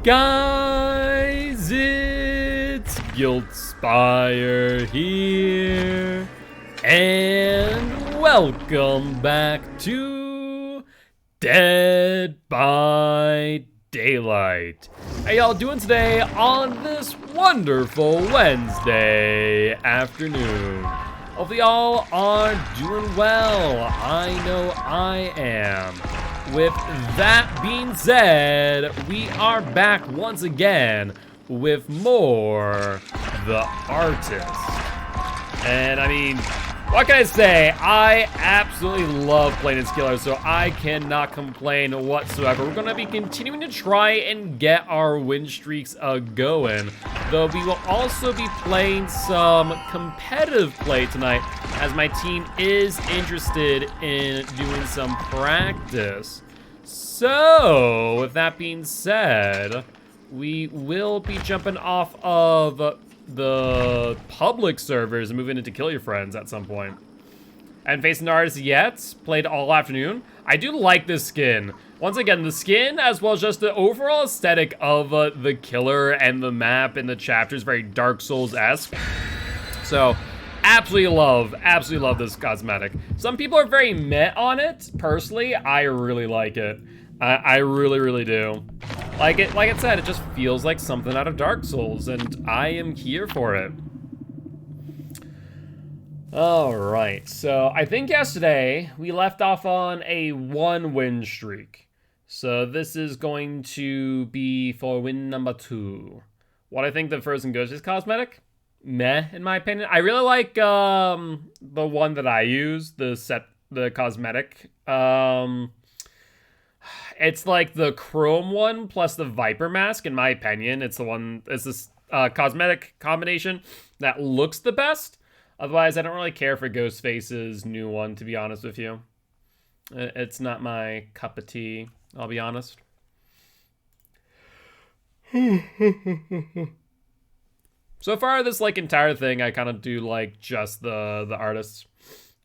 Guys, it's Gilty here, and welcome back to Dead by Daylight. How y'all doing today on this wonderful Wednesday afternoon? Hopefully y'all are doing well. I know I am. With that being said, we are back once again with more The Artist. And I mean, what can I say? I absolutely love playing as killer, so I cannot complain whatsoever. We're gonna be continuing to try and get our win streaks going, though we will also be playing some competitive play tonight, as my team is interested in doing some practice. So, with that being said, we will be jumping off of the public servers and moving into Kill Your Friends at some point. I haven't faced an artist yet, played all afternoon. I do like this skin. Once again, the skin, as well as just the overall aesthetic of the killer and the map and the chapters, very Dark Souls-esque. So, absolutely love this cosmetic. Some people are very meh on it. Personally, I really like it. I really do. Like I said, it just feels like something out of Dark Souls, and I am here for it. Alright, so I think yesterday we left off on a 1-win streak. So this is going to be for win number 2. What I think the first and Ghost is cosmetic? Meh, in my opinion. I really like the one that I use, the cosmetic. It's like the chrome one plus the Viper mask, in my opinion. It's this cosmetic combination that looks the best. Otherwise, I don't really care for Ghostface's new one, to be honest with you. It's not my cup of tea, I'll be honest. So far, this entire thing, I kind of do like just the artists.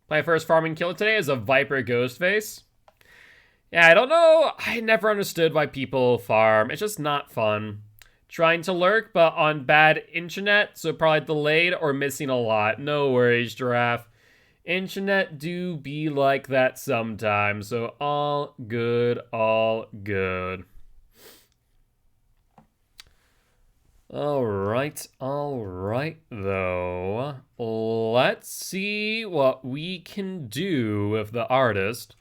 My first farming killer today is a Viper Ghostface. Yeah, I don't know. I never understood why people farm. It's just not fun. Trying to lurk, but on bad internet, so probably delayed or missing a lot. No worries, Giraffe. Internet do be like that sometimes, so all good, all good. Alright, though. Let's see what we can do with the artist.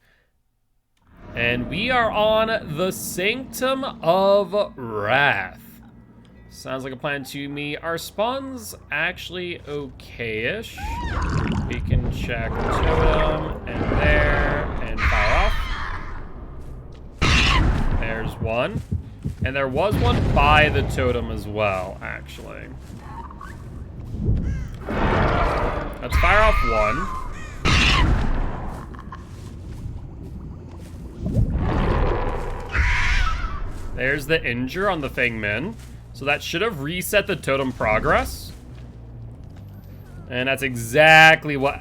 And we are on the Sanctum of Wrath. Sounds like a plan to me. Our spawn's actually okay-ish. We can check totem and there and fire off. There's one. And there was one by the totem as well, actually. Let's fire off one. There's the injure on the Fangmin. So that should have reset the totem progress. And that's exactly what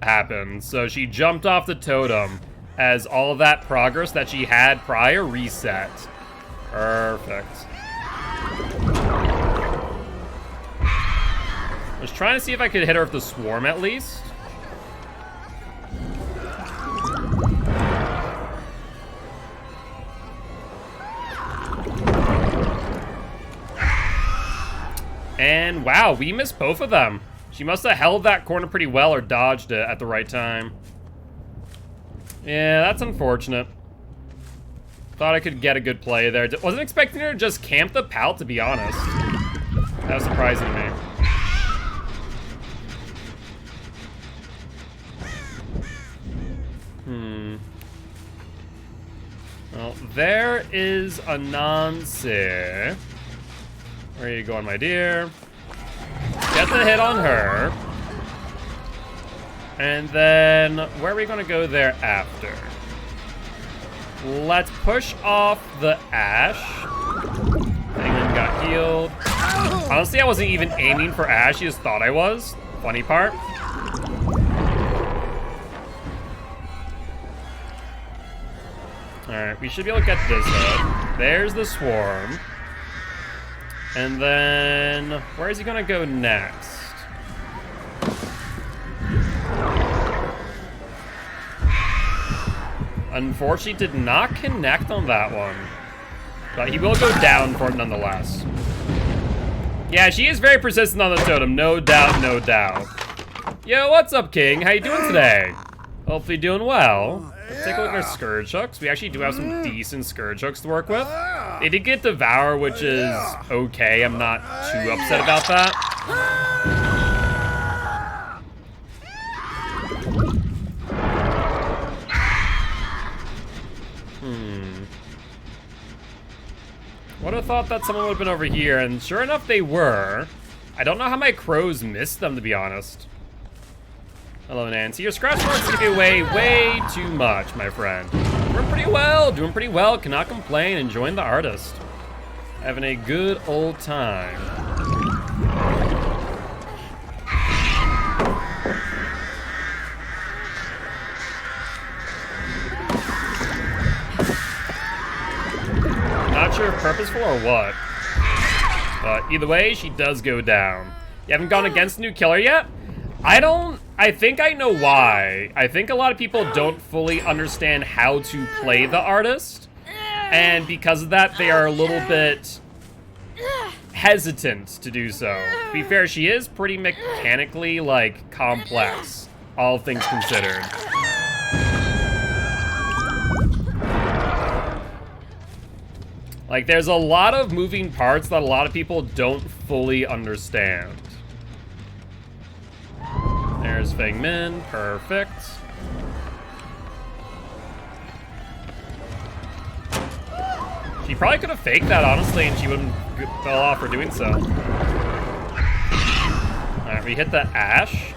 happened. So she jumped off the totem as all of that progress that she had prior reset. Perfect. I was trying to see if I could hit her with the swarm at least. And wow, we missed both of them. She must have held that corner pretty well or dodged it at the right time. Yeah, that's unfortunate. Thought I could get a good play there. Wasn't expecting her to just camp the pal, to be honest. That was surprising to me. Well, there is a Nancy. Where are you going, my dear? Get the hit on her. And then, where are we gonna go there after? Let's push off the Ash. England got healed. Honestly, I wasn't even aiming for Ash, she just thought I was. Funny part. Alright, we should be able to get this hit. There's the swarm. And then, where is he gonna go next? Unfortunately, did not connect on that one. But he will go down for it nonetheless. Yeah, she is very persistent on the totem, no doubt, no doubt. Yo, what's up, King? How you doing today? Hopefully doing well. Let's take a look at our Scourge Hooks. We actually do have some decent Scourge Hooks to work with. They did get Devour, which is okay. I'm not too upset about that. Would have thought that someone would have been over here, and sure enough, they were. I don't know how my crows missed them, to be honest. Hello, Nancy. Your scratch marks give you away way too much, my friend. Doing pretty well. Cannot complain. Enjoying the artist. Having a good old time. Not sure if purposeful or what. But either way, she does go down. You haven't gone against a new killer yet? I think I know why. I think a lot of people don't fully understand how to play the artist. And because of that, they are a little bit hesitant to do so. To be fair, she is pretty mechanically, like, complex, all things considered. Like, there's a lot of moving parts that a lot of people don't fully understand. There's Feng Min, perfect. She probably could have faked that, honestly, and she wouldn't fell off for doing so. Alright, we hit the Ash.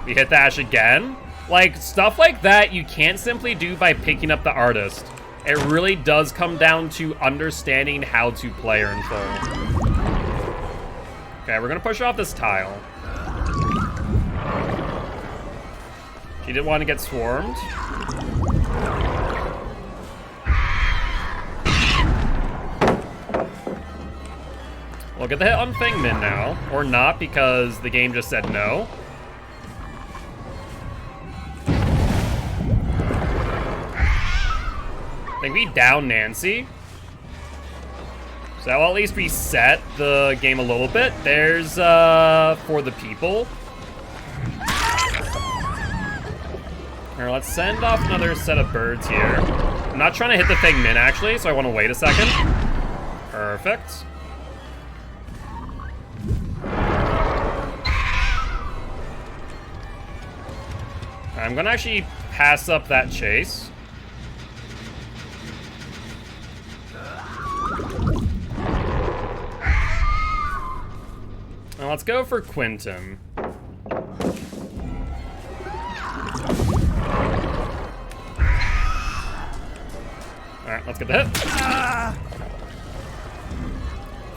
We hit the Ash again. Like, stuff like that you can't simply do by picking up the artist. It really does come down to understanding how to play her in full. Okay, we're gonna push her off this tile. She didn't want to get swarmed. We'll get the hit on Feng Min now. Or not, because the game just said no. I think we down Nancy. So that will at least reset the game a little bit. There's, for the people. Alright, let's send off another set of birds here. I'm not trying to hit the Feng Min, actually, so I want to wait a second. Perfect. I'm going to actually pass up that chase. Now let's go for Quinton. Alright, let's get the hit. I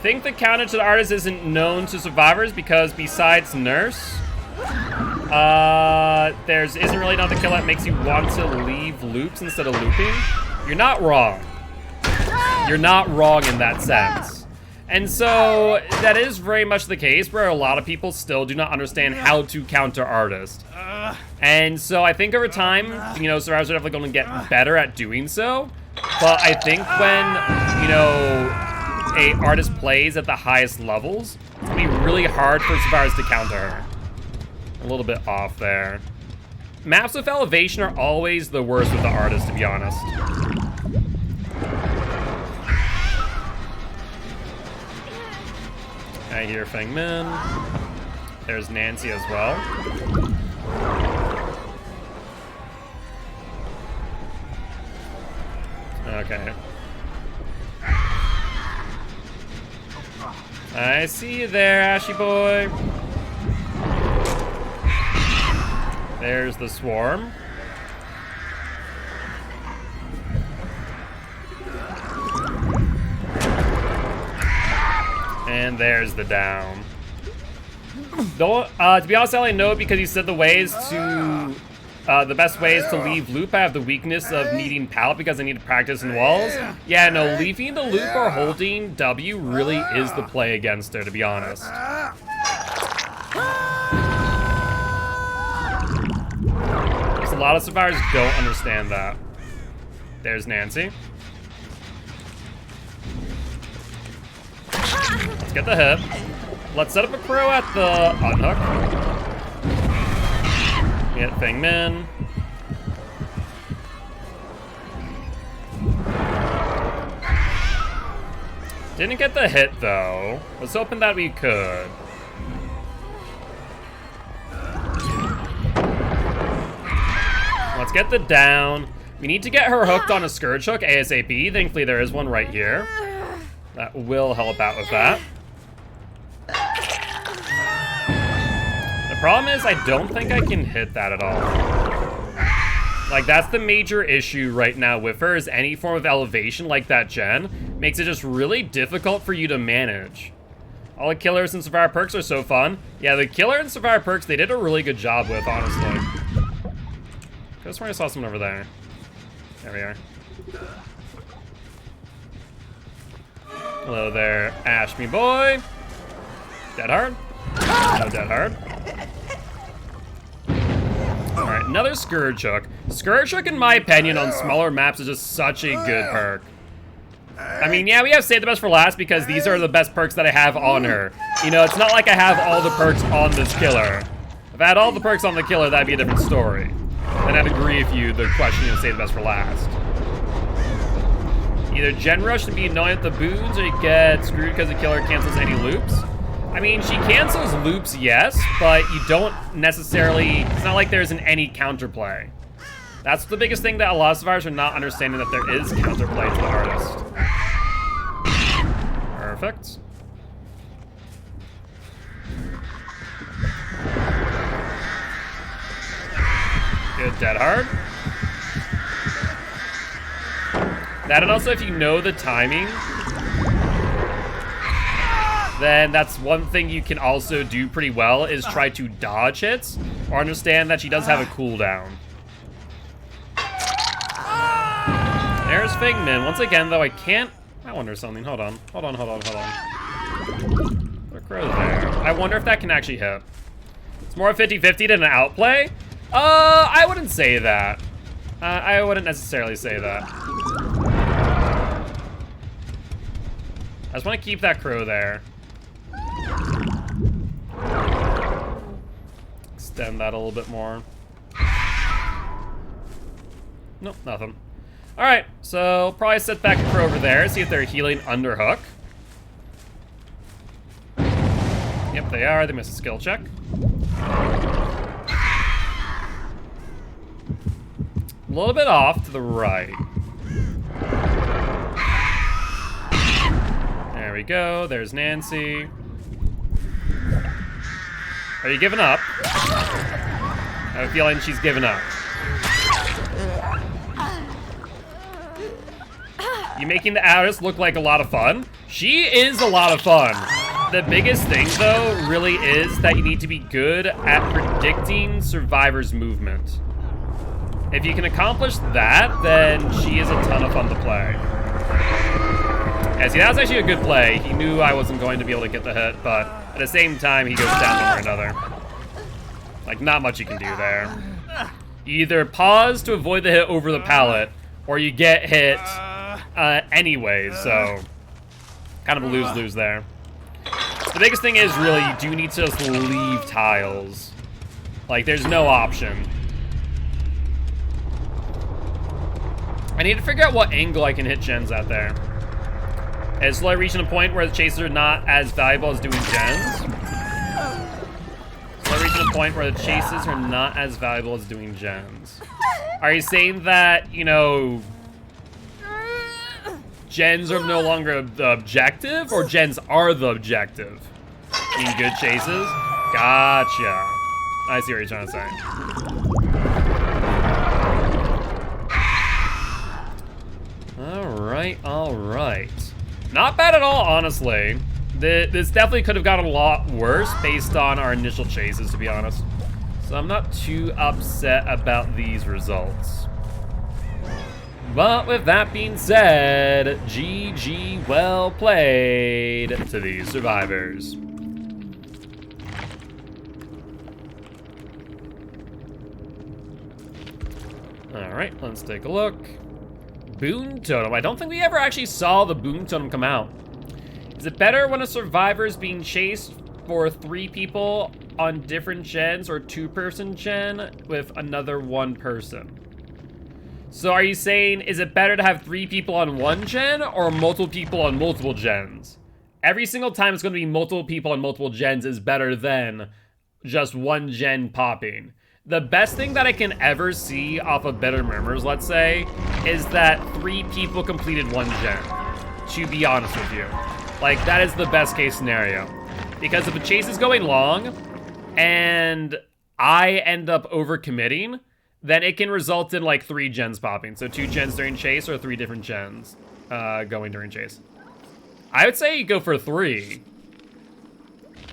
think the counter to the artist isn't known to survivors because besides Nurse, isn't really another kill that makes you want to leave loops instead of looping. You're not wrong. You're not wrong in that sense. And so, that is very much the case where a lot of people still do not understand how to counter artist. And so, I think over time, you know, survivors are definitely going to get better at doing so. But I think when, you know, a artist plays at the highest levels, it's going to be really hard for survivors to counter her. A little bit off there. Maps with elevation are always the worst with the artist, to be honest. I hear Feng Min. There's Nancy as well. Okay. I see you there, Ashy boy. There's the swarm. And there's the down. Don't, to be honest, I only know it because you said the ways to the best way is to leave loop. I have the weakness of needing pallet because I need to practice in walls. Yeah, no, leaving the loop or holding W really is the play against her, to be honest. There's a lot of survivors don't understand that. There's Nancy. Let's get the hit. Let's set up a crow at the unhook. Get Feng Min. Didn't get the hit though. Was hoping that we could. Let's get the down. We need to get her hooked on a scourge hook ASAP. Thankfully there is one right here. That will help out with that. The problem is I don't think I can hit that at all. Like, that's the major issue right now with her, is any form of elevation like that gen makes it just really difficult for you to manage. All the killers and survivor perks are so fun. Yeah, the killer and survivor perks, they did a really good job with, honestly. I could swear I saw someone over there. There we are. Hello there, Ash me boy. Dead hard? No dead hard. Alright, another Scourge Hook. Scourge Hook, in my opinion, on smaller maps is just such a good perk. I mean, yeah, we have Save the Best for last because these are the best perks that I have on her. You know, it's not like I have all the perks on this killer. If I had all the perks on the killer, that'd be a different story. Then I'd agree with you, the question of Save the Best for last. Either Gen Rush to be annoying with the boons, or you get screwed because the killer cancels any loops. I mean, she cancels loops, yes, but you don't necessarily, it's not like there's any counterplay. That's the biggest thing that a lot of survivors are not understanding, that there is counterplay to the artist. Perfect. Good dead hard. That, and also if you know the timing, then that's one thing you can also do pretty well, is try to dodge hits, or understand that she does have a cooldown. There's Feng Min. Once again, though, I wonder something. Hold on. The crow there. I wonder if that can actually hit. It's more 50-50 than an outplay? I wouldn't say that. I wouldn't necessarily say that. I just want to keep that crow there. Extend that a little bit more. Nope, nothing. Alright, so probably set back a crow over there, see if they're healing underhook. Yep, they are. They missed a skill check. A little bit off to the right. There we go. There's Nancy. Are you giving up? I have a feeling she's giving up. You making the artist look like a lot of fun? She is a lot of fun. The biggest thing, though, really is that you need to be good at predicting survivors' movement. If you can accomplish that, then she is a ton of fun to play. Yeah, see, that was actually a good play. He knew I wasn't going to be able to get the hit, but at the same time, he goes down one or another. Like, not much you can do there. You either pause to avoid the hit over the pallet, or you get hit anyway, so kind of a lose-lose there. The biggest thing is, really, you do need to just leave tiles. Like, there's no option. I need to figure out what angle I can hit gens at there. And slowly reaching a point where the chases are not as valuable as doing gens. Slowly reaching a point where the chases are not as valuable as doing gens. Are you saying that, you know, gens are no longer the objective, or gens are the objective in good chases? Gotcha. I see what you're trying to say. All right. Not bad at all, honestly. This definitely could have gotten a lot worse based on our initial chases, to be honest. So I'm not too upset about these results. But with that being said, GG, well played to these survivors. Alright, let's take a look. Boon Totem. I don't think we ever actually saw the Boon Totem come out. Is it better when a survivor is being chased for 3 people on different gens or 2-person gen with another 1 person? So are you saying, is it better to have 3 people on 1 gen or multiple people on multiple gens? Every single time it's going to be multiple people on multiple gens is better than just 1 gen popping. The best thing that I can ever see off of Better Murmurs, let's say, is that 3 people completed 1 gen, to be honest with you. Like, that is the best case scenario. Because if the chase is going long, and I end up overcommitting, then it can result in like 3 gens popping. So 2 gens during chase or 3 different gens going during chase. I would say go for 3.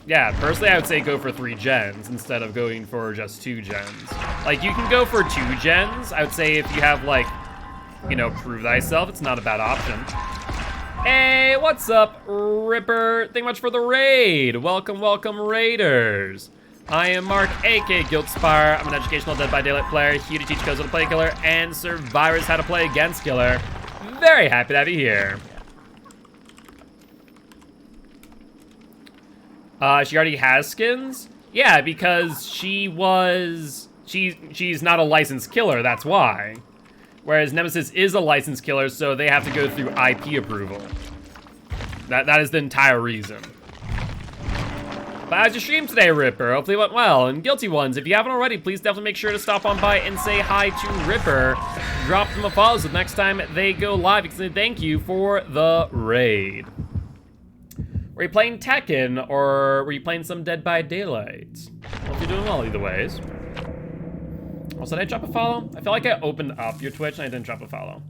Yeah, personally, I would say go for 3 gens instead of going for just 2 gens. Like, you can go for 2 gens. I would say if you have, like, you know, prove thyself, it's not a bad option. Hey, what's up, Ripper? Thank you much for the raid. Welcome, welcome, Raiders. I am Mark, aka Giltspire. I'm an educational Dead by Daylight player, here to teach codes how to play Killer and survivors how to play against Killer. Very happy to have you here. She already has skins? Yeah, because she's not a licensed killer, that's why. Whereas Nemesis is a licensed killer, so they have to go through IP approval. That is the entire reason. But how's your stream today, Ripper? Hopefully it went well. And Guilty Ones, if you haven't already, please definitely make sure to stop on by and say hi to Ripper. Drop them a follow so the next time they go live, you can say thank you for the raid. Were you playing Tekken, or were you playing some Dead by Daylight? Hope you're doing well either ways. Also, did I drop a follow? I feel like I opened up your Twitch and I didn't drop a follow.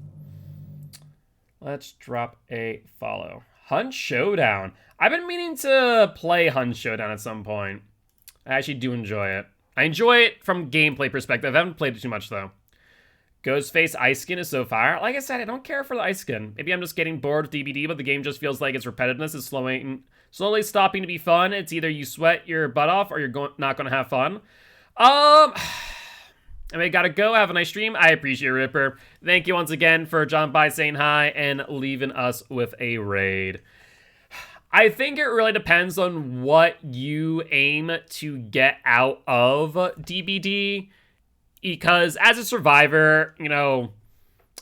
Let's drop a follow. Hunt Showdown. I've been meaning to play Hunt Showdown at some point. I actually do enjoy it. I enjoy it from gameplay perspective. I haven't played it too much, though. Ghostface Ice Skin is so fire. Like I said, I don't care for the Ice Skin. Maybe I'm just getting bored with DBD, but the game just feels like its repetitiveness is slowly stopping to be fun. It's either you sweat your butt off or you're not going to have fun. I mean, gotta go. Have a nice stream. I appreciate it, Ripper. Thank you once again for dropping by, saying hi, and leaving us with a raid. I think it really depends on what you aim to get out of DBD. Because as a survivor, you know,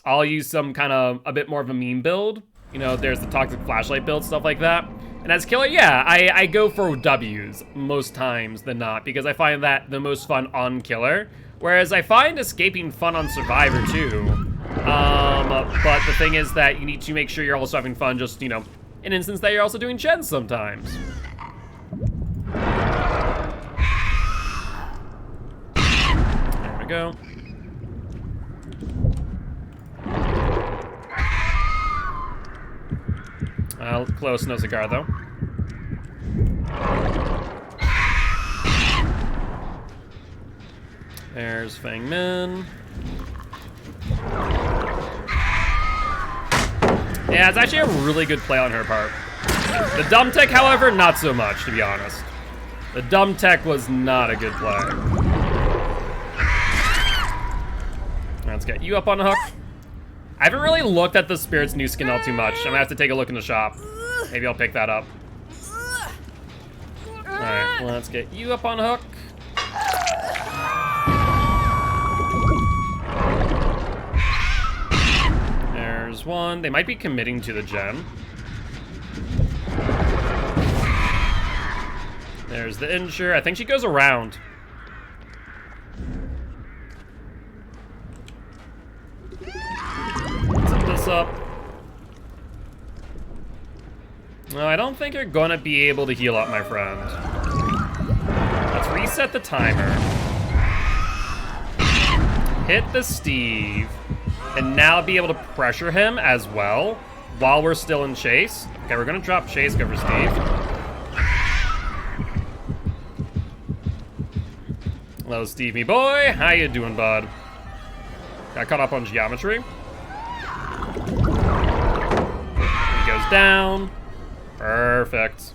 I'll use some kind of a bit more of a meme build. You know, there's the toxic flashlight build, stuff like that. And as killer, yeah, I go for W's most times than not, because I find that the most fun on killer. Whereas I find escaping fun on survivor too. But the thing is that you need to make sure you're also having fun, just, you know, in an instance that you're also doing gens sometimes. There we go. Close, no cigar though. There's Fang Min. Yeah, it's actually a really good play on her part. The dumb tech, however, not so much, to be honest. The dumb tech was not a good play. Let's get you up on the hook. I haven't really looked at the Spirit's new skin all too much. I'm gonna have to take a look in the shop. Maybe I'll pick that up. Alright, let's get you up on the hook. There's one. They might be committing to the gen. There's the insure. I think she goes around. Let's set this up. No, I don't think you're gonna be able to heal up, my friend. Let's reset the timer. Hit the Steve. And now be able to pressure him as well while we're still in chase. Okay, we're gonna drop chase, go for Steve. Hello, Stevie boy. How you doing, bud? Got caught up on geometry. He goes down. Perfect.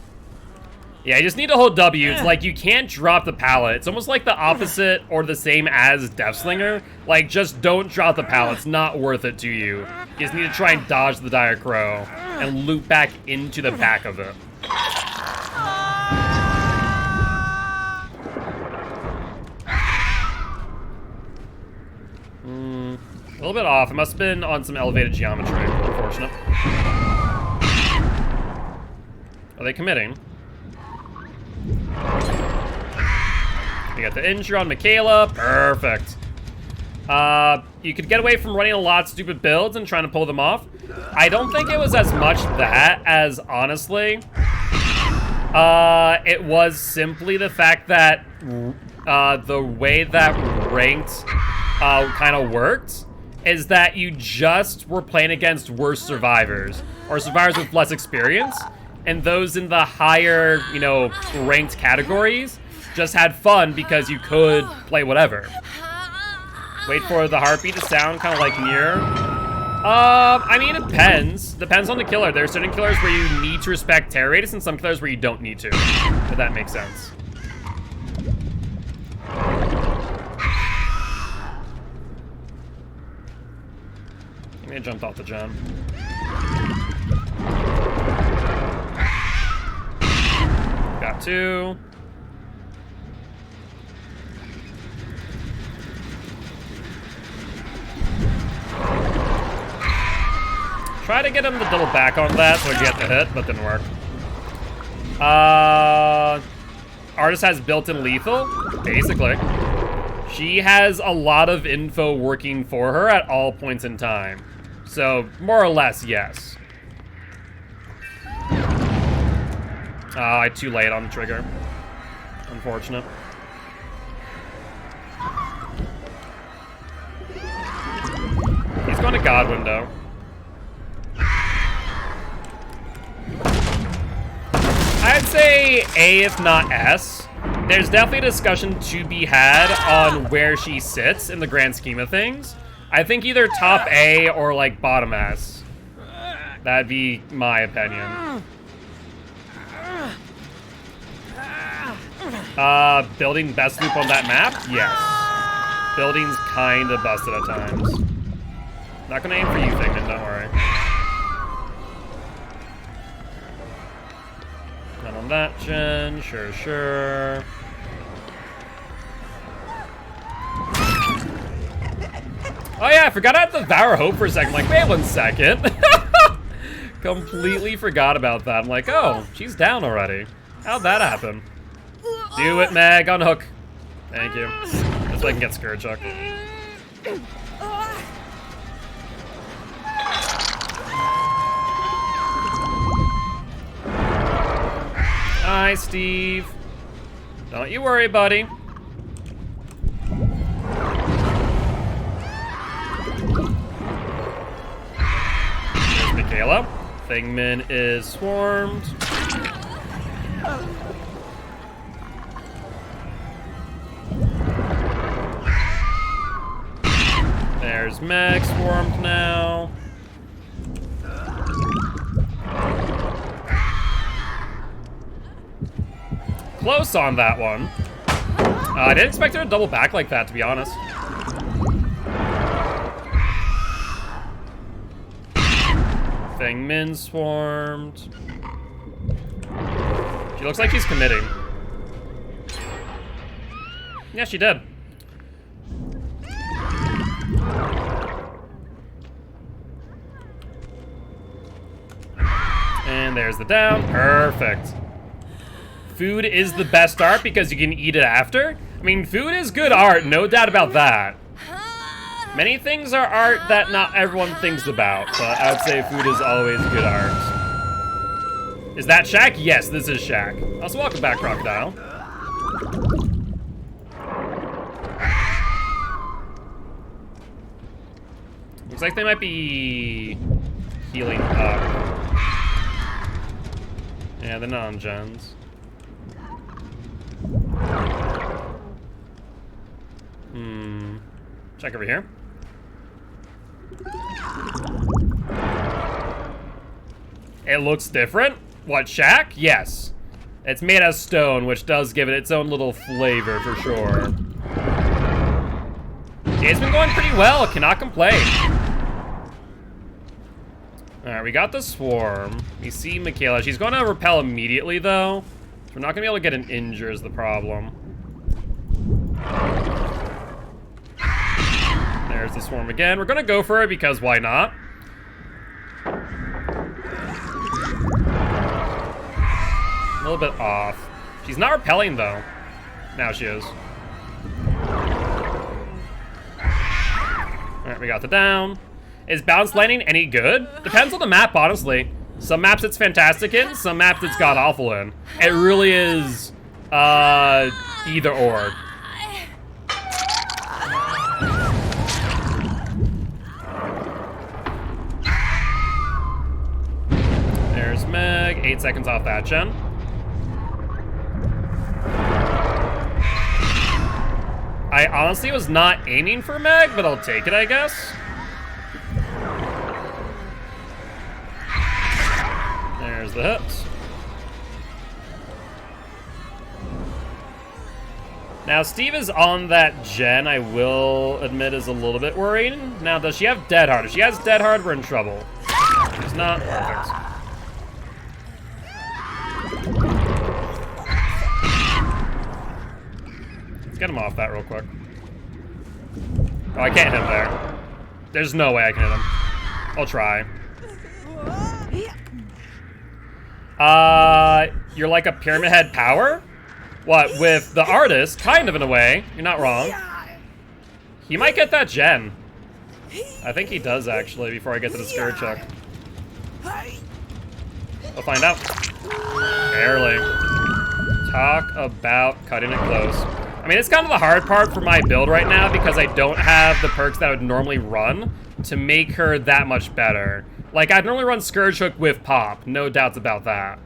Yeah, you just need to hold W. It's like you can't drop the pallet. It's almost like the opposite or the same as Deathslinger. Like, just don't drop the pallet. It's not worth it to you. You just need to try and dodge the Dire Crow and loop back into the back of it. A little bit off. It must have been on some elevated geometry. Unfortunate. Are they committing? You got the injure on Michaela. Perfect. You could get away from running a lot of stupid builds and trying to pull them off. I don't think it was as much that as, honestly, it was simply the fact that the way that ranked kind of worked is that you just were playing against worse survivors, or survivors with less experience, and those in the higher, you know, ranked categories just had fun because you could play whatever. Wait for the heartbeat to sound kind of like near. I mean, it depends. Depends on the killer. There are certain killers where you need to respect terror radius and some killers where you don't need to, if that makes sense. I'm gonna jump off the gem. Got two. Try to get him to double back on that so I get the hit, but didn't work. Artist has built-in lethal, basically. She has a lot of info working for her at all points in time. So, more or less, yes. Too late on the trigger. Unfortunate. He's going to God window. I'd say A, if not S. There's definitely a discussion to be had on where she sits in the grand scheme of things. I think either top A or like bottom S. That'd be my opinion. Building best loop on that map? Yes. Building's kinda busted at times. Not gonna aim for you, Figment, don't worry. Not on that gen, sure. Oh yeah, I forgot I had to Devour Hope for a second. Like, wait 1 second. Completely forgot about that. I'm like, oh, she's down already. How'd that happen? Do it, Meg, on hook. Thank you. That's why I can get Scourge Hook. Hi, Steve. Don't you worry, buddy. There's Michaela. Thingman is swarmed. There's Meg swarmed now. Close on that one. I didn't expect her to double back like that, to be honest. Thingmin swarmed. She looks like she's committing. Yeah, she did. And there's the down. Perfect. Food is the best art because you can eat it after. I mean, food is good art, no doubt about that. Many things are art that not everyone thinks about, but I would say food is always good art. Is that Shaq? Yes, this is Shaq. Also, welcome back, Crocodile. Looks like they might be healing up. Yeah, the non-gens. Check over here. It looks different. What, shack? Yes. It's made out of stone, which does give it its own little flavor for sure. It's been going pretty well, cannot complain. Alright, we got the swarm. We see Michaela. She's going to repel immediately, though. So we're not going to be able to get an injure is the problem. There's the swarm again. We're going to go for it because why not? A little bit off. She's not repelling, though. Now she is. Alright, we got the down. Is bounce lightning any good? Depends on the map, honestly. Some maps it's fantastic in, some maps it's god-awful in. It really is, either or. There's Meg, 8 seconds off that gen. I honestly was not aiming for Meg, but I'll take it, I guess. There's the hits. Now, Steve is on that gen, I will admit is a little bit worrying. Now, does she have Dead Hard? If she has Dead Hard, we're in trouble. She's not. Perfect. Let's get him off that real quick. Oh, I can't hit him there. There's no way I can hit him. I'll try. You're like a Pyramid Head power? What, with the artist? Kind of in a way. You're not wrong. He might get that gen. I think he does, actually, before I get to the skirt check. We'll find out. Barely. Talk about cutting it close. I mean, it's kind of the hard part for my build right now because I don't have the perks that I would normally run to make her that much better. Like, I'd normally run Scourge Hook with Pop. No doubts about that.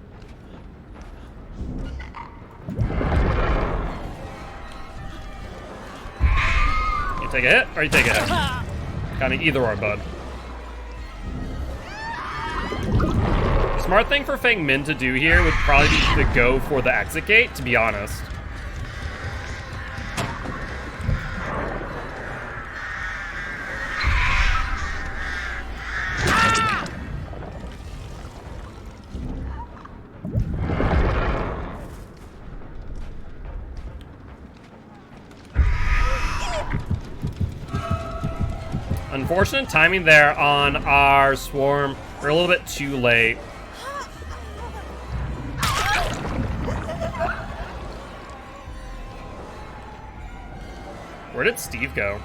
You take a hit, or you take a hit. Kind of either or, bud. Smart thing for Feng Min to do here would probably be to go for the exit gate, to be honest. Unfortunate timing there on our swarm. We're a little bit too late. Where did Steve go?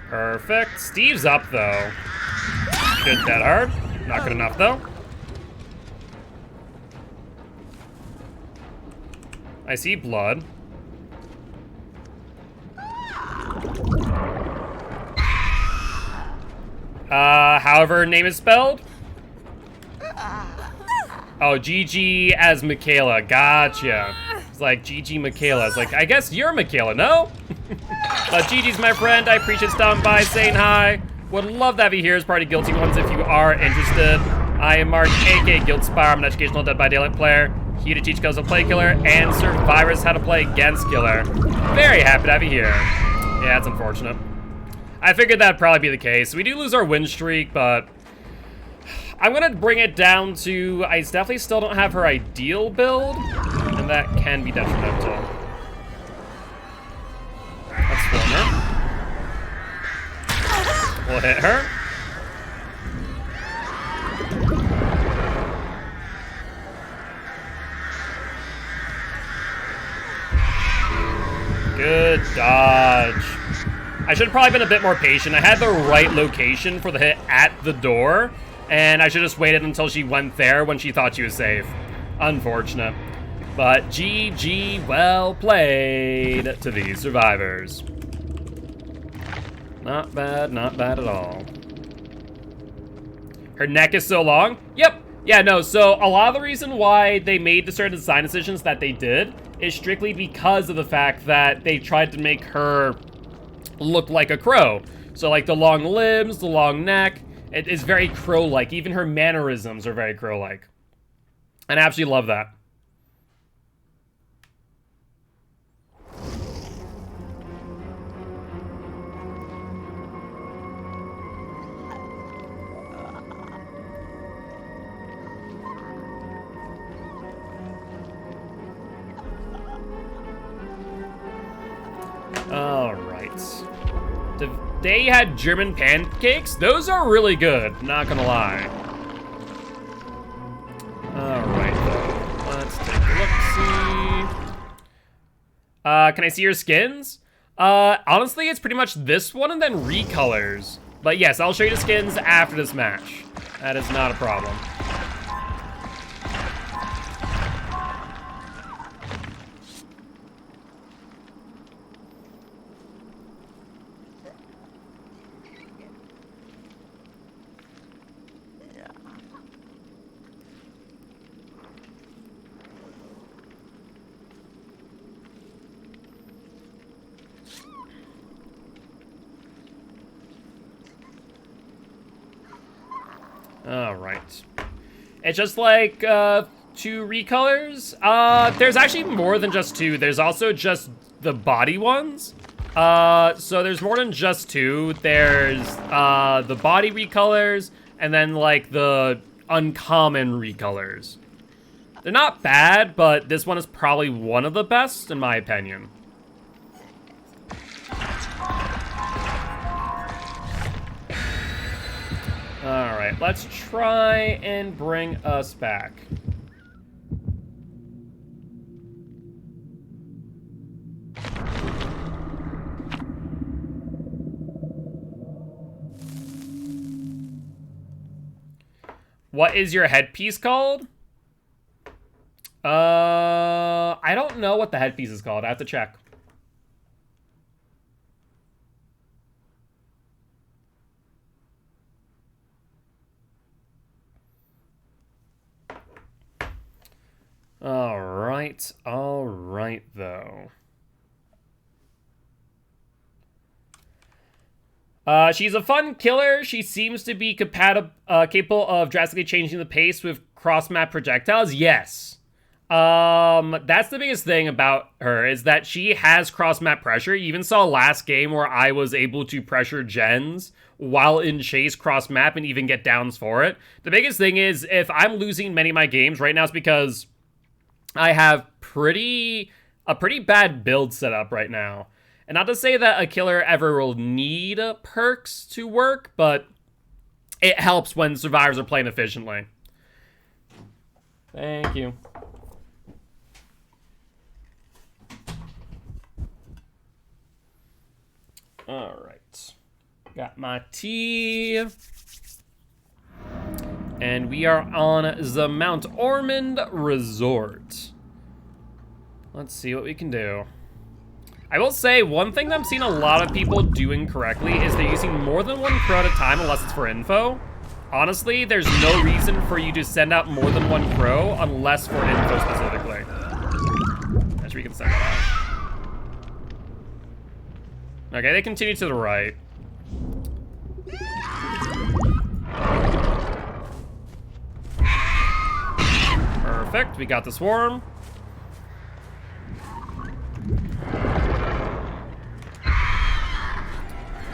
Perfect. Steve's up, though. Good Dead Hard. Not good enough, though. I see blood. However her name is spelled? Oh, GG as Michaela. Gotcha. It's like GG Michaela. It's like, I guess you're Michaela, no? But GG's my friend. I appreciate stopping by, saying hi. Would love to have you here as part of Guilty Ones if you are interested. I am Mark, aka Guildspire. I'm an educational Dead by Daylight player. Here to teach Kills of Play Killer and survivors how to play against Killer. Very happy to have you here. Yeah, it's unfortunate. I figured that'd probably be the case. We do lose our win streak, but I'm gonna bring it down to, I definitely still don't have her ideal build, and that can be detrimental. Let's swarm her. We'll hit her. Good dodge. I should have probably been a bit more patient. I had the right location for the hit at the door, and I should have just waited until she went there when she thought she was safe. Unfortunate. But GG, well played to these survivors. Not bad at all. Her neck is so long? Yep. Yeah, no, so a lot of the reason why they made the certain design decisions that they did is strictly because of the fact that they tried to make her look like a crow. So like the long limbs, the long neck, it is very crow-like. Even her mannerisms are very crow-like. And I absolutely love that. Alright. They had German pancakes? Those are really good, not gonna lie. Alright, though. Let's take a look-see. Can I see your skins? Honestly, it's pretty much this one and then recolors. But yes, I'll show you the skins after this match. That is not a problem. Alright. It's just like, 2 recolors. There's actually more than just 2. There's also just the body ones. So there's more than just 2. There's, the body recolors, and then, like, the uncommon recolors. They're not bad, but this one is probably one of the best, in my opinion. Alright, let's try and bring us back. What is your headpiece called? I don't know what the headpiece is called. I have to check. All right, though. She's a fun killer. She seems to be capable of drastically changing the pace with cross-map projectiles. Yes. That's the biggest thing about her, is that she has cross-map pressure. You even saw last game where I was able to pressure gens while in chase cross-map and even get downs for it. The biggest thing is, if I'm losing many of my games right now, it's because I have a pretty bad build set up right now. And not to say that a killer ever will need perks to work, but it helps when survivors are playing efficiently. Thank you. Alright. Got my tea. And we are on the Mount Ormond Resort. Let's see what we can do. I will say, one thing that I'm seeing a lot of people doing correctly is they're using more than one crow at a time unless it's for info. Honestly, there's no reason for you to send out more than one crow unless for info specifically. Actually, we can send that out. Okay, they continue to the right. Perfect, we got the swarm.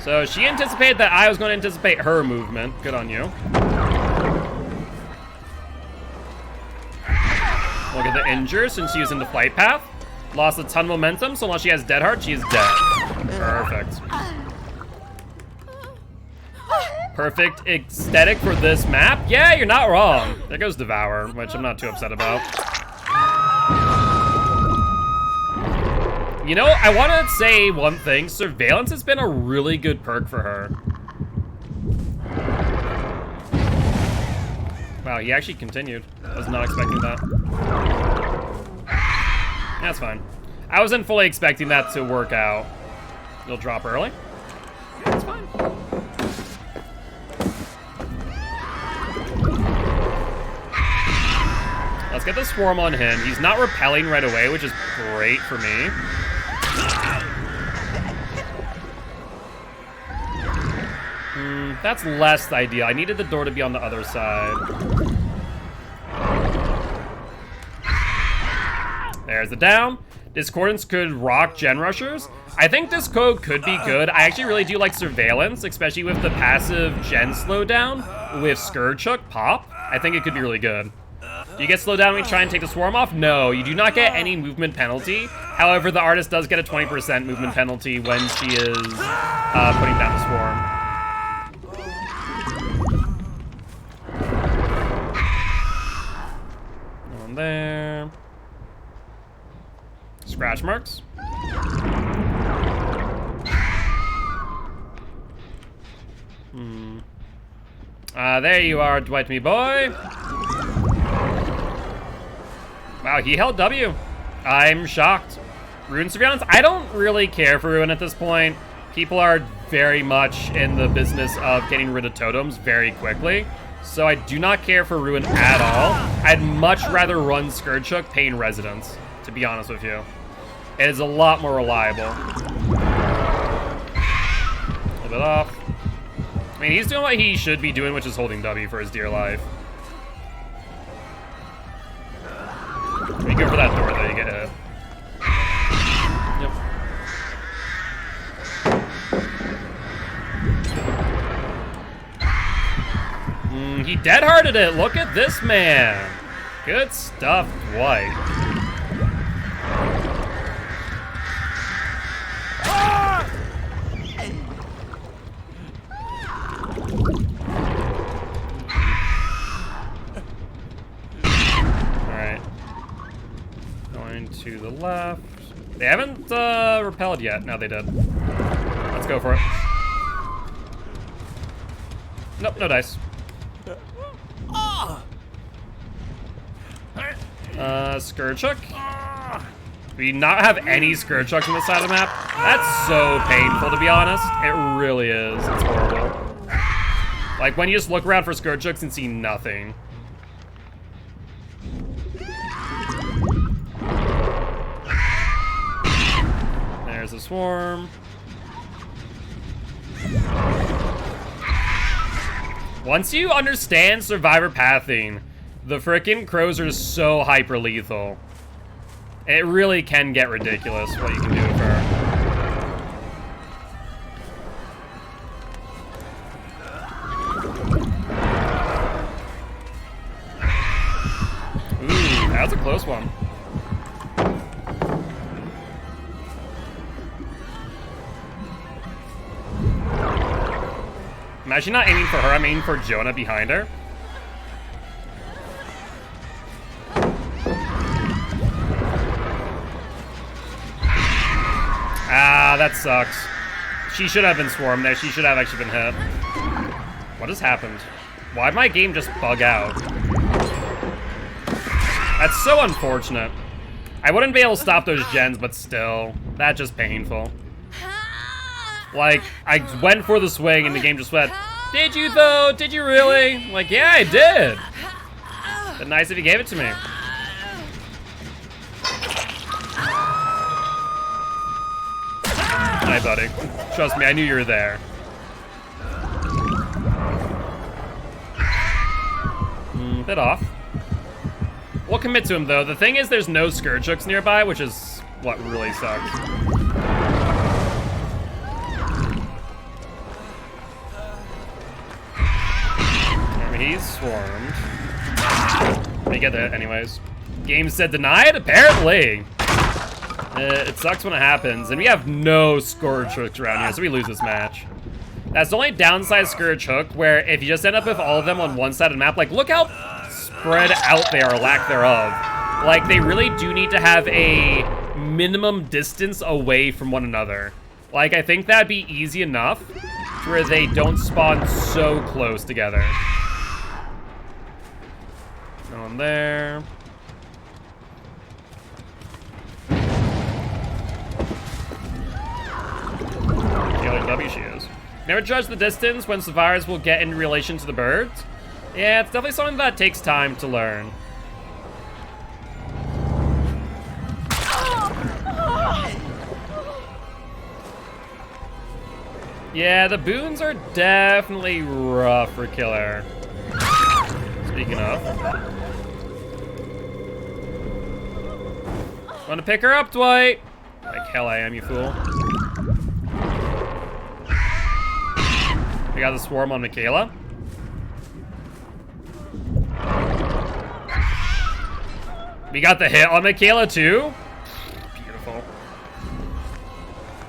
So she anticipated that I was going to anticipate her movement. Good on you. Look at the injure since she was in the flight path. Lost a ton of momentum, so unless she has dead heart, she is dead. Perfect. Perfect aesthetic for this map. Yeah, you're not wrong. There goes Devour, which I'm not too upset about. You know, I want to say one thing. Surveillance has been a really good perk for her. Wow, he actually continued. I was not expecting that. That's fine. I wasn't fully expecting that to work out. You'll drop early. That's fine. get the swarm on him. He's not repelling right away, which is great for me. That's less ideal. I needed the door to be on the other side. There's the down. Discordance could rock Gen Rushers. I think this code could be good. I actually really do like Surveillance, especially with the passive Gen slowdown with Scourge Hook pop. I think it could be really good. Do you get slowed down when you try and take the swarm off? No, you do not get any movement penalty. However, the artist does get a 20% movement penalty when she is putting down the swarm. On there. Scratch marks. There you are, Dwight me boy. Wow, he held W. I'm shocked. Rune Surveillance? I don't really care for Rune at this point. People are very much in the business of getting rid of totems very quickly. So I do not care for Rune at all. I'd much rather run Scourge Hook Pain Residence, to be honest with you. It is a lot more reliable. A little bit off. I mean, he's doing what he should be doing, which is holding W for his dear life. Be good for that door, though. You get hit. Yep. He dead-hearted it. Look at this man. Good stuff, Dwight. To the left. They haven't repelled yet. No, they did. Let's go for it. Nope, no dice. Scourge Hook. We not have any Scourge Hooks on the side of the map. That's so painful, to be honest. It really is. It's horrible. Like, when you just look around for Scourge Hooks and see nothing. There's a swarm. Once you understand survivor pathing, the frickin' crows are so hyper lethal. It really can get ridiculous what you can do with her. Ooh, that was a close one. I'm actually not aiming for her, I'm aiming for Jonah behind her. Ah, that sucks. She should have been swarmed there. She should have actually been hit. What has happened? Why'd my game just bug out? That's so unfortunate. I wouldn't be able to stop those gens, but still. That's just painful. Like, I went for the swing and the game just went, did you though? Did you really? Like, yeah, I did. But nice if you gave it to me. Hi, buddy. Trust me, I knew you were there. Bit off. We'll commit to him, though. The thing is, there's no Scourge Hooks nearby, which is what really sucks. He's swarmed. We get that anyways. Game said denied? Apparently. It sucks when it happens. And we have no Scourge Hooks around here, so we lose this match. That's the only downside Scourge Hook, where if you just end up with all of them on one side of the map, like, look how spread out they are, lack thereof. Like, they really do need to have a minimum distance away from one another. Like, I think that'd be easy enough where they don't spawn so close together. On there. W she is. Never judge the distance when survivors will get in relation to the birds. Yeah, it's definitely something that takes time to learn. Yeah, the boons are definitely rough for killer. Speaking of. Wanna pick her up, Dwight? Like hell I am, you fool. We got the swarm on Michaela. We got the hit on Michaela too. Beautiful.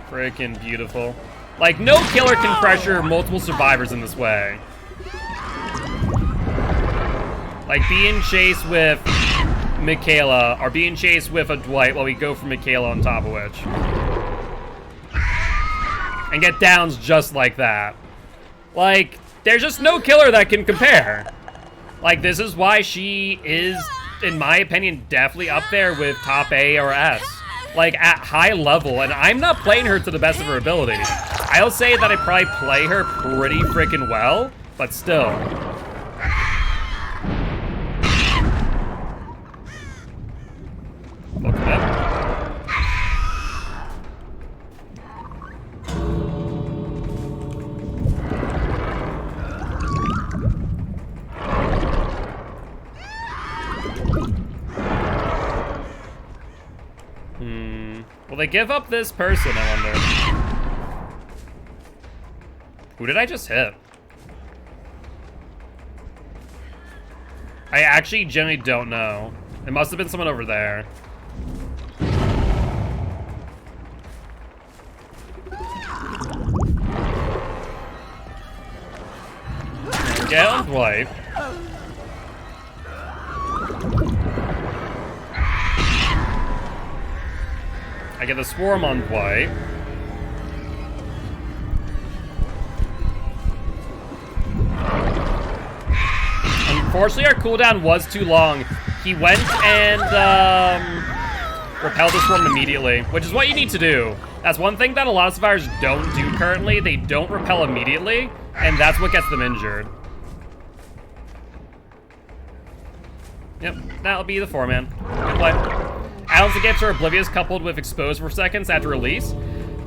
Freaking beautiful. Like, no killer can pressure multiple survivors in this way. Like, being chased with Michaela, or being chased with a Dwight while we go for Michaela on top of which. And get downs just like that. Like, there's just no killer that can compare. Like, this is why she is, in my opinion, definitely up there with top A or S. Like, at high level, and I'm not playing her to the best of her ability. I'll say that I probably play her pretty freaking well, but still. Look at that. Will they give up this person, I wonder? Who did I just hit? I actually genuinely don't know. It must have been someone over there. Get on Dwight. I get the swarm on Dwight. Unfortunately, our cooldown was too long. He went and repelled the swarm immediately, which is what you need to do. That's one thing that a lot of survivors don't do currently. They don't repel immediately, and that's what gets them injured. Yep, that'll be the 4-man. Good play. Add-ons that gets her oblivious coupled with exposed for seconds after release.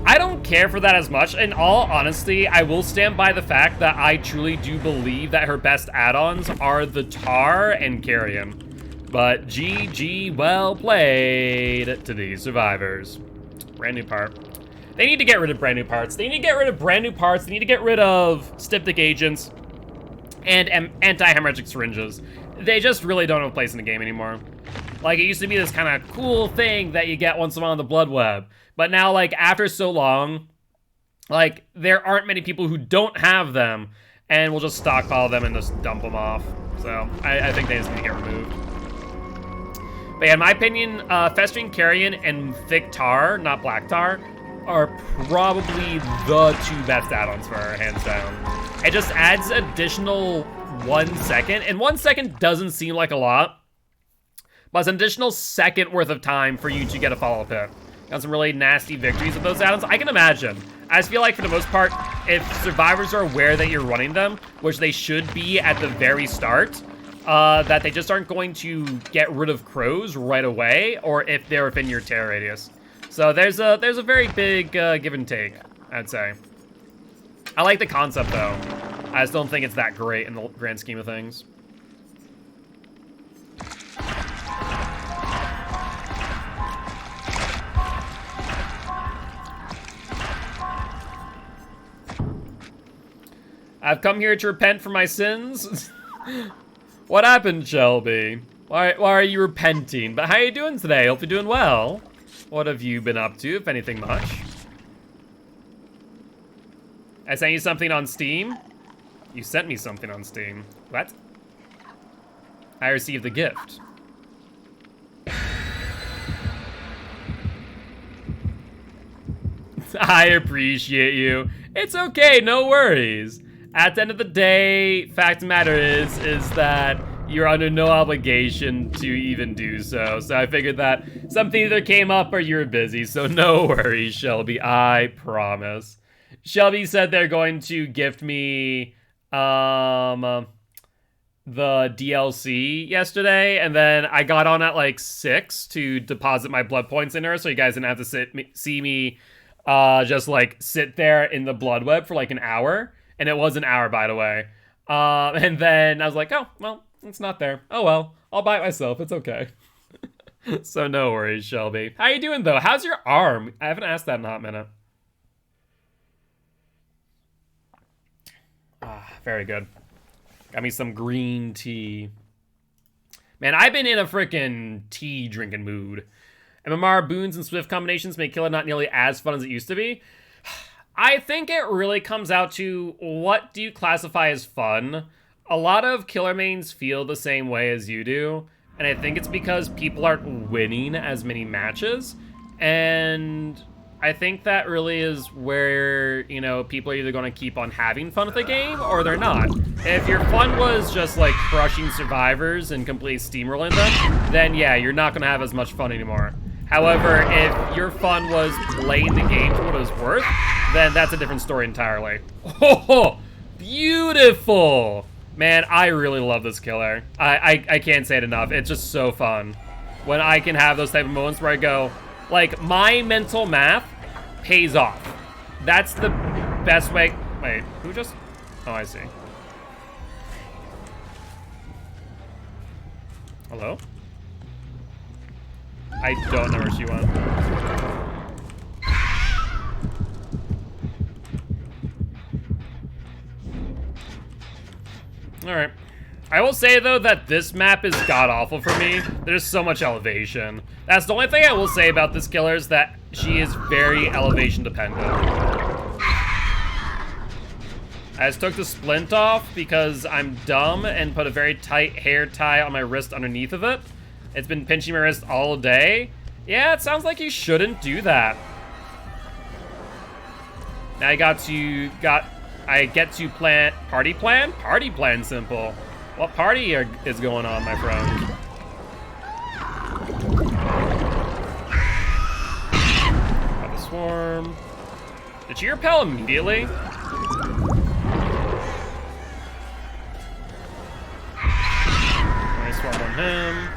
I don't care for that as much. In all honesty, I will stand by the fact that I truly do believe that her best add-ons are the Tar and Carrion. But GG, well played to these survivors. Brand new part. They need to get rid of brand new parts. They need to get rid of brand new parts. They need to get rid of styptic agents and anti-hemorrhagic syringes. They just really don't have a place in the game anymore. Like, it used to be this kind of cool thing that you get once in a while on the Blood Web. But now, like, after so long, like, there aren't many people who don't have them, and we'll just stockpile them and just dump them off. So, I think they just need to get removed. But yeah, in my opinion, Festering Carrion and Thick Tar, not Black Tar, are probably the two best add-ons for her, hands down. It just adds additional 1 second, and 1 second doesn't seem like a lot, but it's an additional second worth of time for you to get a follow-up hit. Got some really nasty victories with those add-ons. I can imagine. I just feel like, for the most part, if survivors are aware that you're running them, which they should be at the very start, that they just aren't going to get rid of crows right away, or if they're within your terror radius. So there's a very big give and take, I'd say. I like the concept, though. I just don't think it's that great in the grand scheme of things. I've come here to repent for my sins. What happened, Shelby? Why are you repenting? But how are you doing today? Hope you're doing well. What have you been up to, if anything much? I sent you something on Steam? You sent me something on Steam. What? I received the gift. I appreciate you. It's okay, no worries. At the end of the day, fact of the matter is that you're under no obligation to even do so. So I figured that something either came up or you're busy. So no worries, Shelby, I promise. Shelby said they're going to gift me the DLC yesterday, and then I got on at like 6 to deposit my blood points in her, so you guys didn't have to see me just like sit there in the blood web for like an hour. And it was an hour, by the way. And then I was like, oh, well, it's not there. Oh, well, I'll buy it myself. It's okay. So no worries, Shelby. How you doing, though? How's your arm? I haven't asked that in a hot minute. Ah, very good. Got me some green tea. Man, I've been in a freaking tea drinking mood. MMR, boons, and swift combinations make killer not nearly as fun as it used to be. I think it really comes out to what do you classify as fun? A lot of killer mains feel the same way as you do. And I think it's because people aren't winning as many matches. And I think that really is where, you know, people are either going to keep on having fun with the game or they're not. If your fun was just like crushing survivors and completely steamrolling them, then yeah, you're not going to have as much fun anymore. However, if your fun was playing the game for what it was worth, then that's a different story entirely. Oh, beautiful! Man, I really love this killer. I can't say it enough. It's just so fun. When I can have those type of moments where I go, like, my mental math pays off. That's the best way. Wait, who just... Oh, I see. Hello? I don't know where she went. Alright. I will say, though, that this map is god-awful for me. There's so much elevation. That's the only thing I will say about this killer is that she is very elevation-dependent. I just took the splint off because I'm dumb and put a very tight hair tie on my wrist underneath of it. It's been pinching my wrist all day. Yeah, it sounds like you shouldn't do that. Now I get to party plan? Party plan simple. What party is going on, my friend? Got the swarm. Did she repel immediately? Nice swarm on him.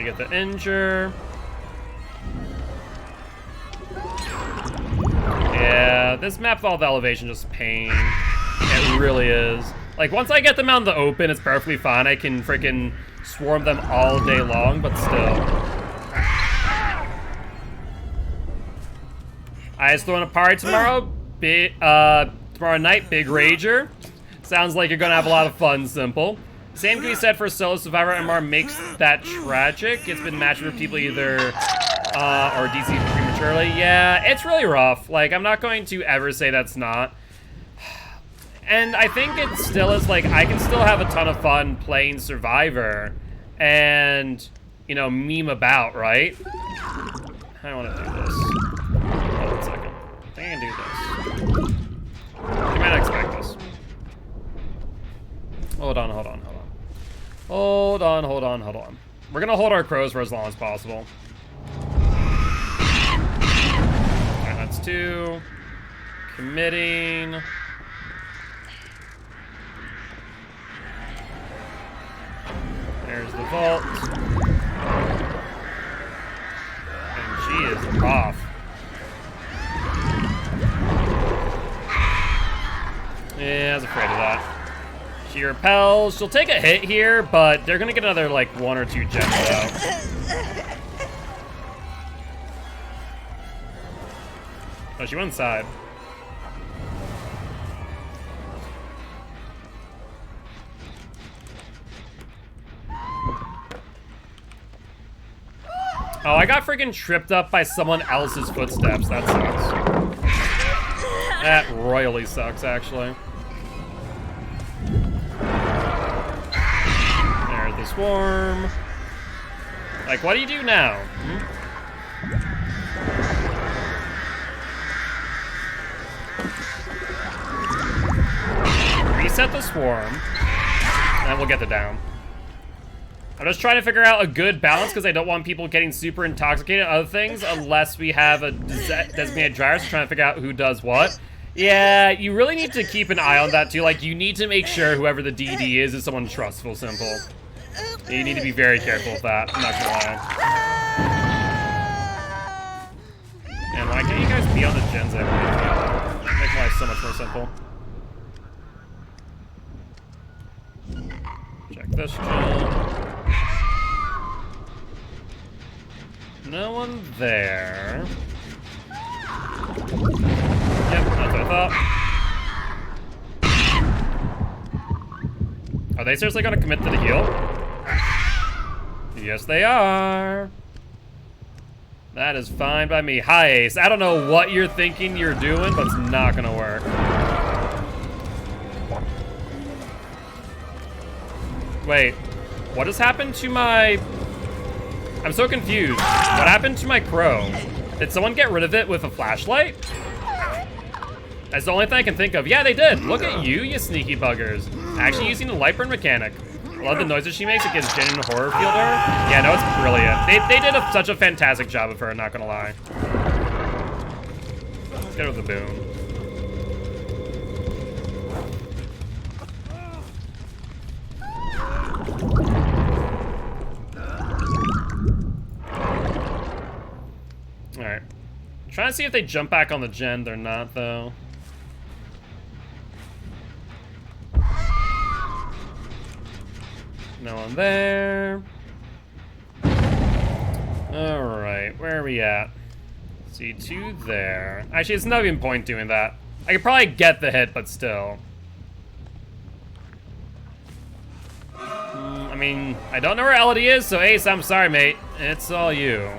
Get the injure. Yeah, this map with all the elevation just pain. It really is. Like, once I get them out in the open, it's perfectly fine. I can freaking swarm them all day long, but still. I was throwing a party tomorrow. Tomorrow night, Big Rager. Sounds like you're gonna have a lot of fun, Simple. Same can be said for solo survivor. MR makes that tragic. It's been matched with people either or DC prematurely. Yeah, it's really rough. Like, I'm not going to ever say that's not. And I think it still is, like, I can still have a ton of fun playing Survivor and, you know, meme about, right? I want to do this. Hold on a second. I think I can do this. You might not expect this. Hold on. Hold on. We're gonna hold our crows for as long as possible. Alright, that's 2. Committing. There's the vault. And she is off. Yeah, I was afraid of that. She repels. She'll take a hit here, but they're gonna get another, like, 1 or 2 gems out. Oh, she went inside. Oh, I got freaking tripped up by someone else's footsteps. That sucks. That royally sucks, actually. There's the swarm. Like, what do you do now? Reset the swarm, and we'll get the down. I'm just trying to figure out a good balance because I don't want people getting super intoxicated on other things unless we have a designated driver, so trying to figure out who does what. Yeah, you really need to keep an eye on that too. Like, you need to make sure whoever the DD is someone trustful, simple. You need to be very careful with that, I'm not gonna lie. And why can't you guys be on the gens that make life so much more simple? Check this gen. No one there. Yep, that's what I thought. Are they seriously gonna commit to the heal? Yes, they are. That is fine by me. Hi, Ace. I don't know what you're thinking you're doing, but it's not gonna work. Wait, what has happened to my... I'm so confused. What happened to my crow? Did someone get rid of it with a flashlight? That's the only thing I can think of. Yeah, they did. Look at you, you sneaky buggers. Actually using the light burn mechanic. I love the noises she makes. It gives genuine horror feel to her. Yeah, no, it's brilliant. They did such a fantastic job of her, not gonna lie. Let's get her with the boom. Alright. Trying to see if they jump back on the gen. They're not, though. No one there. Alright, where are we at? See, 2 there. Actually, it's not even point doing that. I could probably get the hit, but still. I mean, I don't know where Elodie is, so Ace, I'm sorry, mate. It's all you.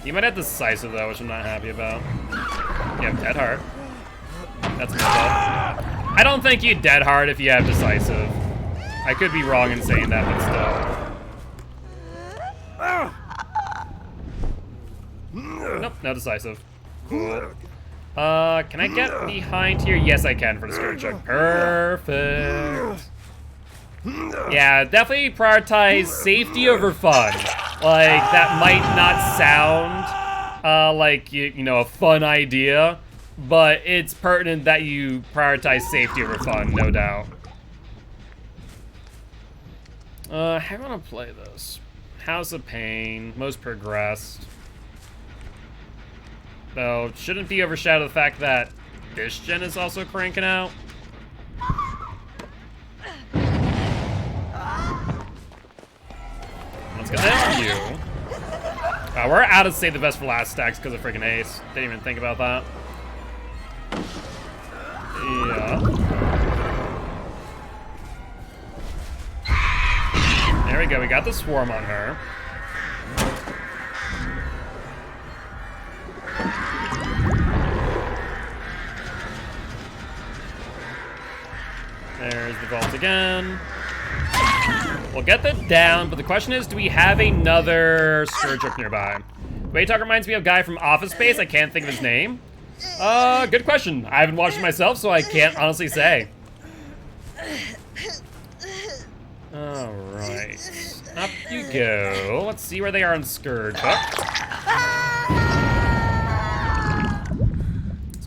You might have decisive, though, which I'm not happy about. You have dead heart. That's good. I don't think you dead hard if you have decisive. I could be wrong in saying that, but still. Nope, no decisive. Cool. Can I get behind here? Yes, I can for the skirt check. Perfect. Yeah, definitely prioritize safety over fun. Like, that might not sound like, you know, a fun idea, but it's pertinent that you prioritize safety over fun, no doubt. How do I want to play this? House of Pain, most progressed. Though, it shouldn't be overshadowed the fact that this gen is also cranking out. Let's get that on you. We're out of save the best for last stacks because of freaking Ace. Didn't even think about that. Yeah. There we go, we got the swarm on her. There's the vault again. We'll get that down, but the question is, do we have another Scourge up nearby? Waytalk reminds me of a guy from Office Space. I can't think of his name. Good question. I haven't watched it myself, so I can't honestly say. Alright. Up you go. Let's see where they are on Scourge. Let's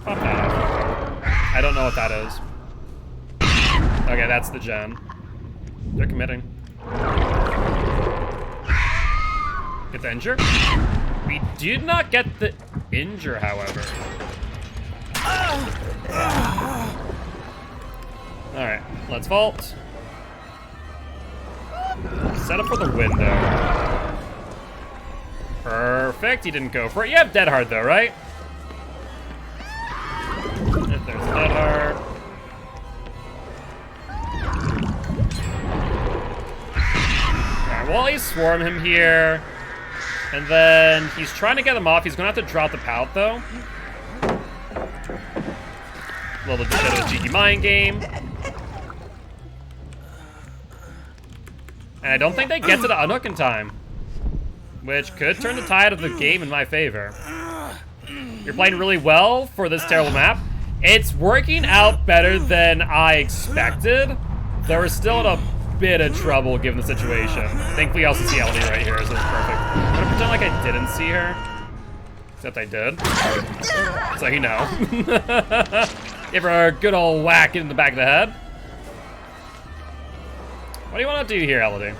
pop that up. I don't know what that is. Okay, that's the gen. They're committing. Get the injure. We did not get the injure, however. Alright, let's vault. Set up for the window. Perfect, he didn't go for it. You have dead hard though, right? If there's dead hard. Alright, well, he swarm him here. And then he's trying to get him off. He's gonna have to drop the pout though. A little bit of a cheeky mind game. And I don't think they get to the unhook in time, which could turn the tide of the game in my favor. You're playing really well for this terrible map. It's working out better than I expected. Though we're still in a bit of trouble given the situation. Thankfully, I also see Elodie right here, so it's perfect. I'm gonna pretend like I didn't see her. Except I did. So you know. Give her a good old whack in the back of the head. What do you want to do here, Elodie?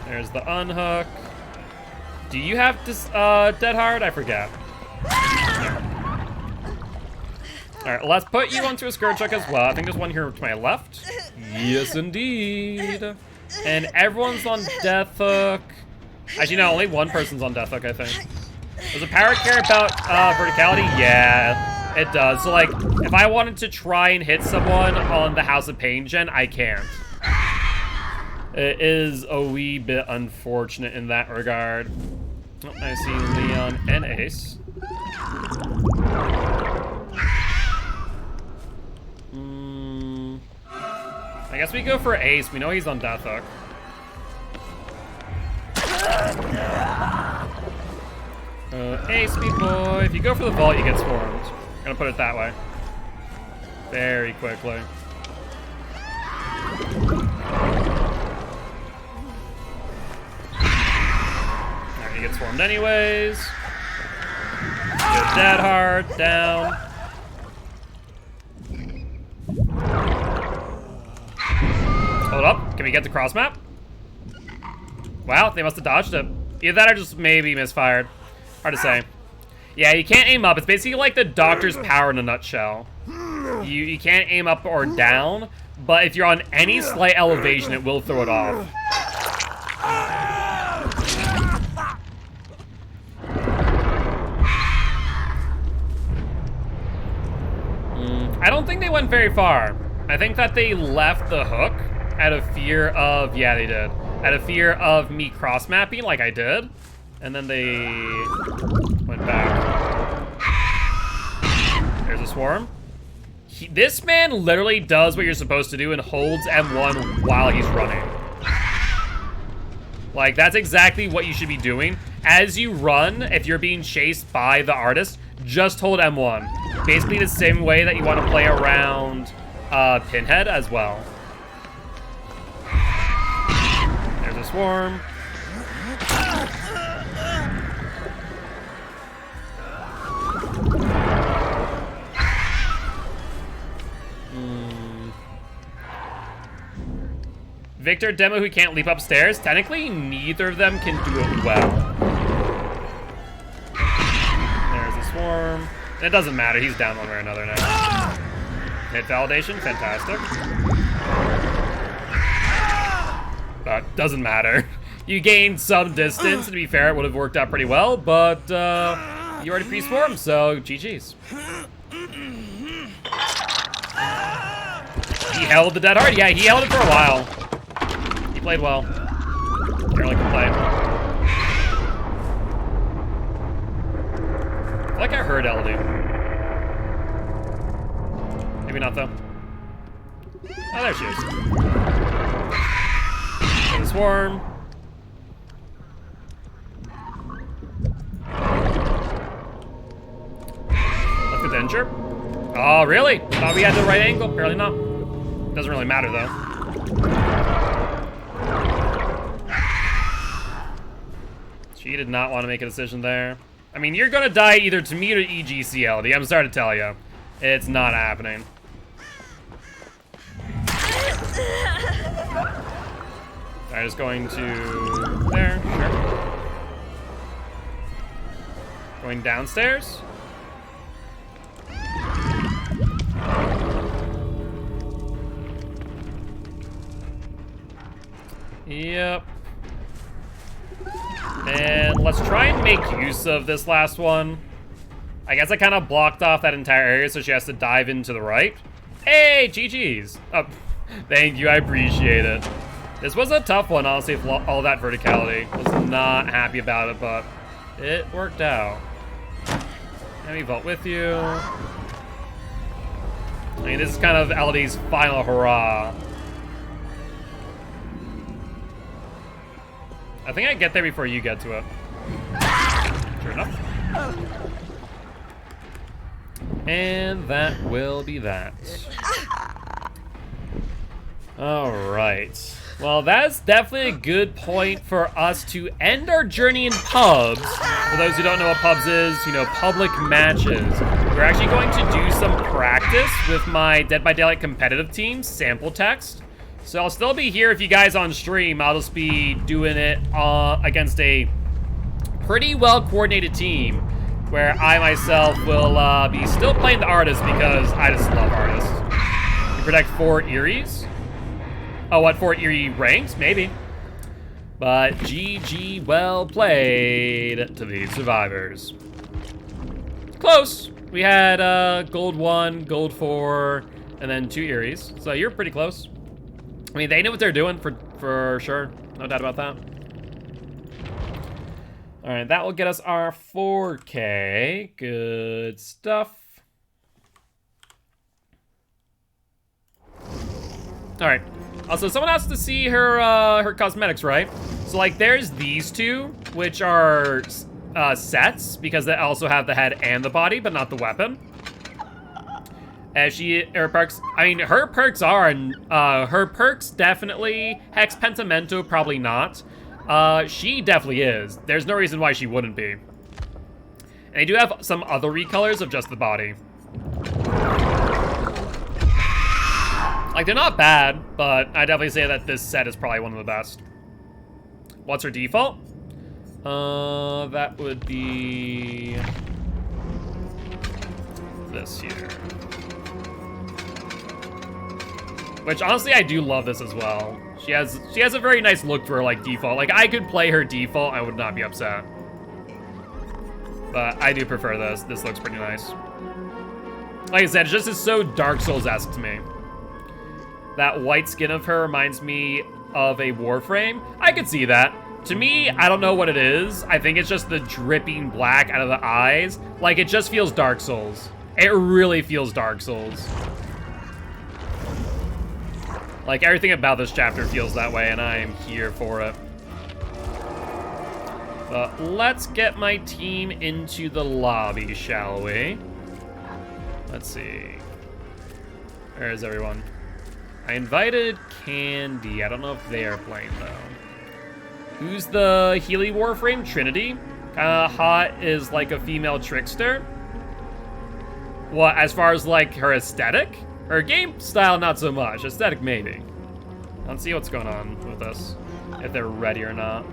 There's the unhook. Do you have this dead hard? I forget. Alright, let's put you onto a skirt chuck as well. I think there's one here to my left. Yes, indeed. And everyone's on death hook. Actually, no, only one person's on death hook, I think. Does the power care about verticality? Yeah, it does. So, like, if I wanted to try and hit someone on the House of Pain gen, I can't. It is a wee bit unfortunate in that regard. Oh, I see Leon and Ace. I guess we go for Ace. We know he's on death hook. Ace, me boy. If you go for the vault, you get swarmed. I'm gonna put it that way. Very quickly. Alright, you get swarmed anyways. Go dead hard, down. Hold up, can we get the cross map? Wow, they must have dodged it. Either that or just maybe misfired. Hard to say. Yeah, you can't aim up. It's basically like the Doctor's power in a nutshell. You can't aim up or down, but if you're on any slight elevation, it will throw it off. I don't think they went very far. I think that they left the hook out of fear of, yeah, they did. Out of fear of me cross-mapping like I did. And then they went back. There's a swarm. This man literally does what you're supposed to do and holds M1 while he's running. Like, that's exactly what you should be doing. As you run, if you're being chased by the artist, just hold M1. Basically the same way that you want to play around Pinhead as well. There's a swarm. Victor, Demo, who can't leap upstairs. Technically, neither of them can do it well. There's a swarm. It doesn't matter. He's down one way or another now. Hit validation. Fantastic. But doesn't matter. You gained some distance. To be fair, it would have worked out pretty well, but you already pre-swarmed, so GG's. He held the dead hard. Yeah, he held it for a while. He played well. Barely can play. I feel like I heard LD. Maybe not, though. Oh, there she is. There's a swarm. Let's get the injure. Oh, really? Thought we had the right angle. Apparently not. Doesn't really matter, though. She did not want to make a decision there. I mean, you're gonna die either to me or to EGCLD. I'm sorry to tell you. It's not happening. I'm just going to... there, sure. Going downstairs. Yep. And let's try and make use of this last one. I guess I kind of blocked off that entire area, so she has to dive into the right. Hey, GG's. Oh, thank you, I appreciate it. This was a tough one, honestly, with all that verticality. Was not happy about it, but it worked out. Let me vote with you. I mean, this is kind of LD's final hurrah. I think I get there before you get to it. Sure enough. And that will be that. Alright. Well, that's definitely a good point for us to end our journey in pubs. For those who don't know what pubs is, you know, public matches. we're actually going to do some practice with my Dead by Daylight competitive team, sample text. So I'll still be here if you guys on stream. I'll just be doing it against a pretty well-coordinated team where I myself will be still playing the artist because I just love artists. You protect 4 Eries. Oh, what, 4 Eerie ranks? Maybe. But GG, well played to the survivors. Close. We had gold 1, gold 4, and then 2 Eries. So you're pretty close. I mean, they know what they're doing for sure. No doubt about that. All right, that will get us our 4K. Good stuff. All right. Also, someone has to see her cosmetics, right? So, like, there's these two, which are sets, because they also have the head and the body, but not the weapon. As her perks, I mean, her perks are, and her perks definitely, Hex Pentamento probably not. She definitely is. There's no reason why she wouldn't be. And they do have some other recolors of just the body. Like, they're not bad, but I definitely say that this set is probably one of the best. What's her default? That would be this here. Which, honestly, I do love this as well. She has a very nice look to her, like, default. Like, I could play her default, I would not be upset. But I do prefer this. This looks pretty nice. Like I said, it just is so Dark Souls-esque to me. That white skin of her reminds me of a Warframe. I could see that. To me, I don't know what it is. I think it's just the dripping black out of the eyes. Like, it just feels Dark Souls. It really feels Dark Souls. Like, everything about this chapter feels that way, and I am here for it. But let's get my team into the lobby, shall we? Let's see. Where is everyone? I invited Candy. I don't know if they are playing, though. Who's the Healy Warframe? Trinity? Kinda hot is like a female trickster. What, as far as, like, her aesthetic? Her game style, not so much. Aesthetic, maybe. Let's see what's going on with this. If they're ready or not.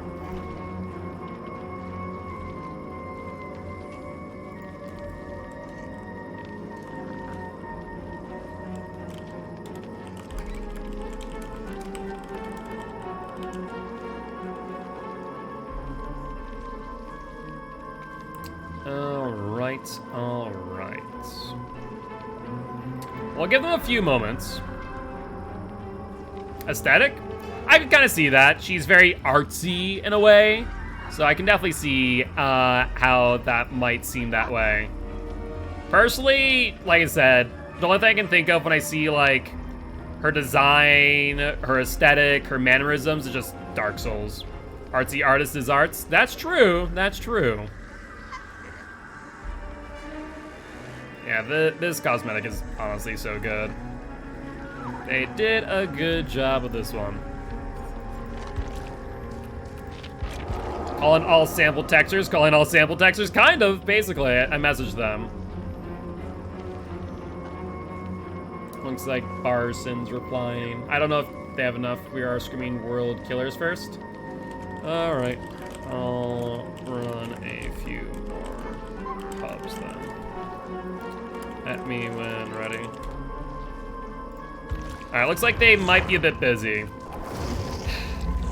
All right. We'll give them a few moments. Aesthetic? I can kind of see that. She's very artsy in a way. So I can definitely see how that might seem that way. Personally, like I said, the only thing I can think of when I see, like, her design, her aesthetic, her mannerisms is just Dark Souls. Artsy artist is arts. That's true. That's true. Yeah, this cosmetic is honestly so good. They did a good job with this one. Calling all sample textures, kind of, basically. I messaged them. Looks like Barson's replying. I don't know if they have enough. We are screaming world killers first. All right, I'll run a few more pubs then. At me when ready. All right, looks like they might be a bit busy.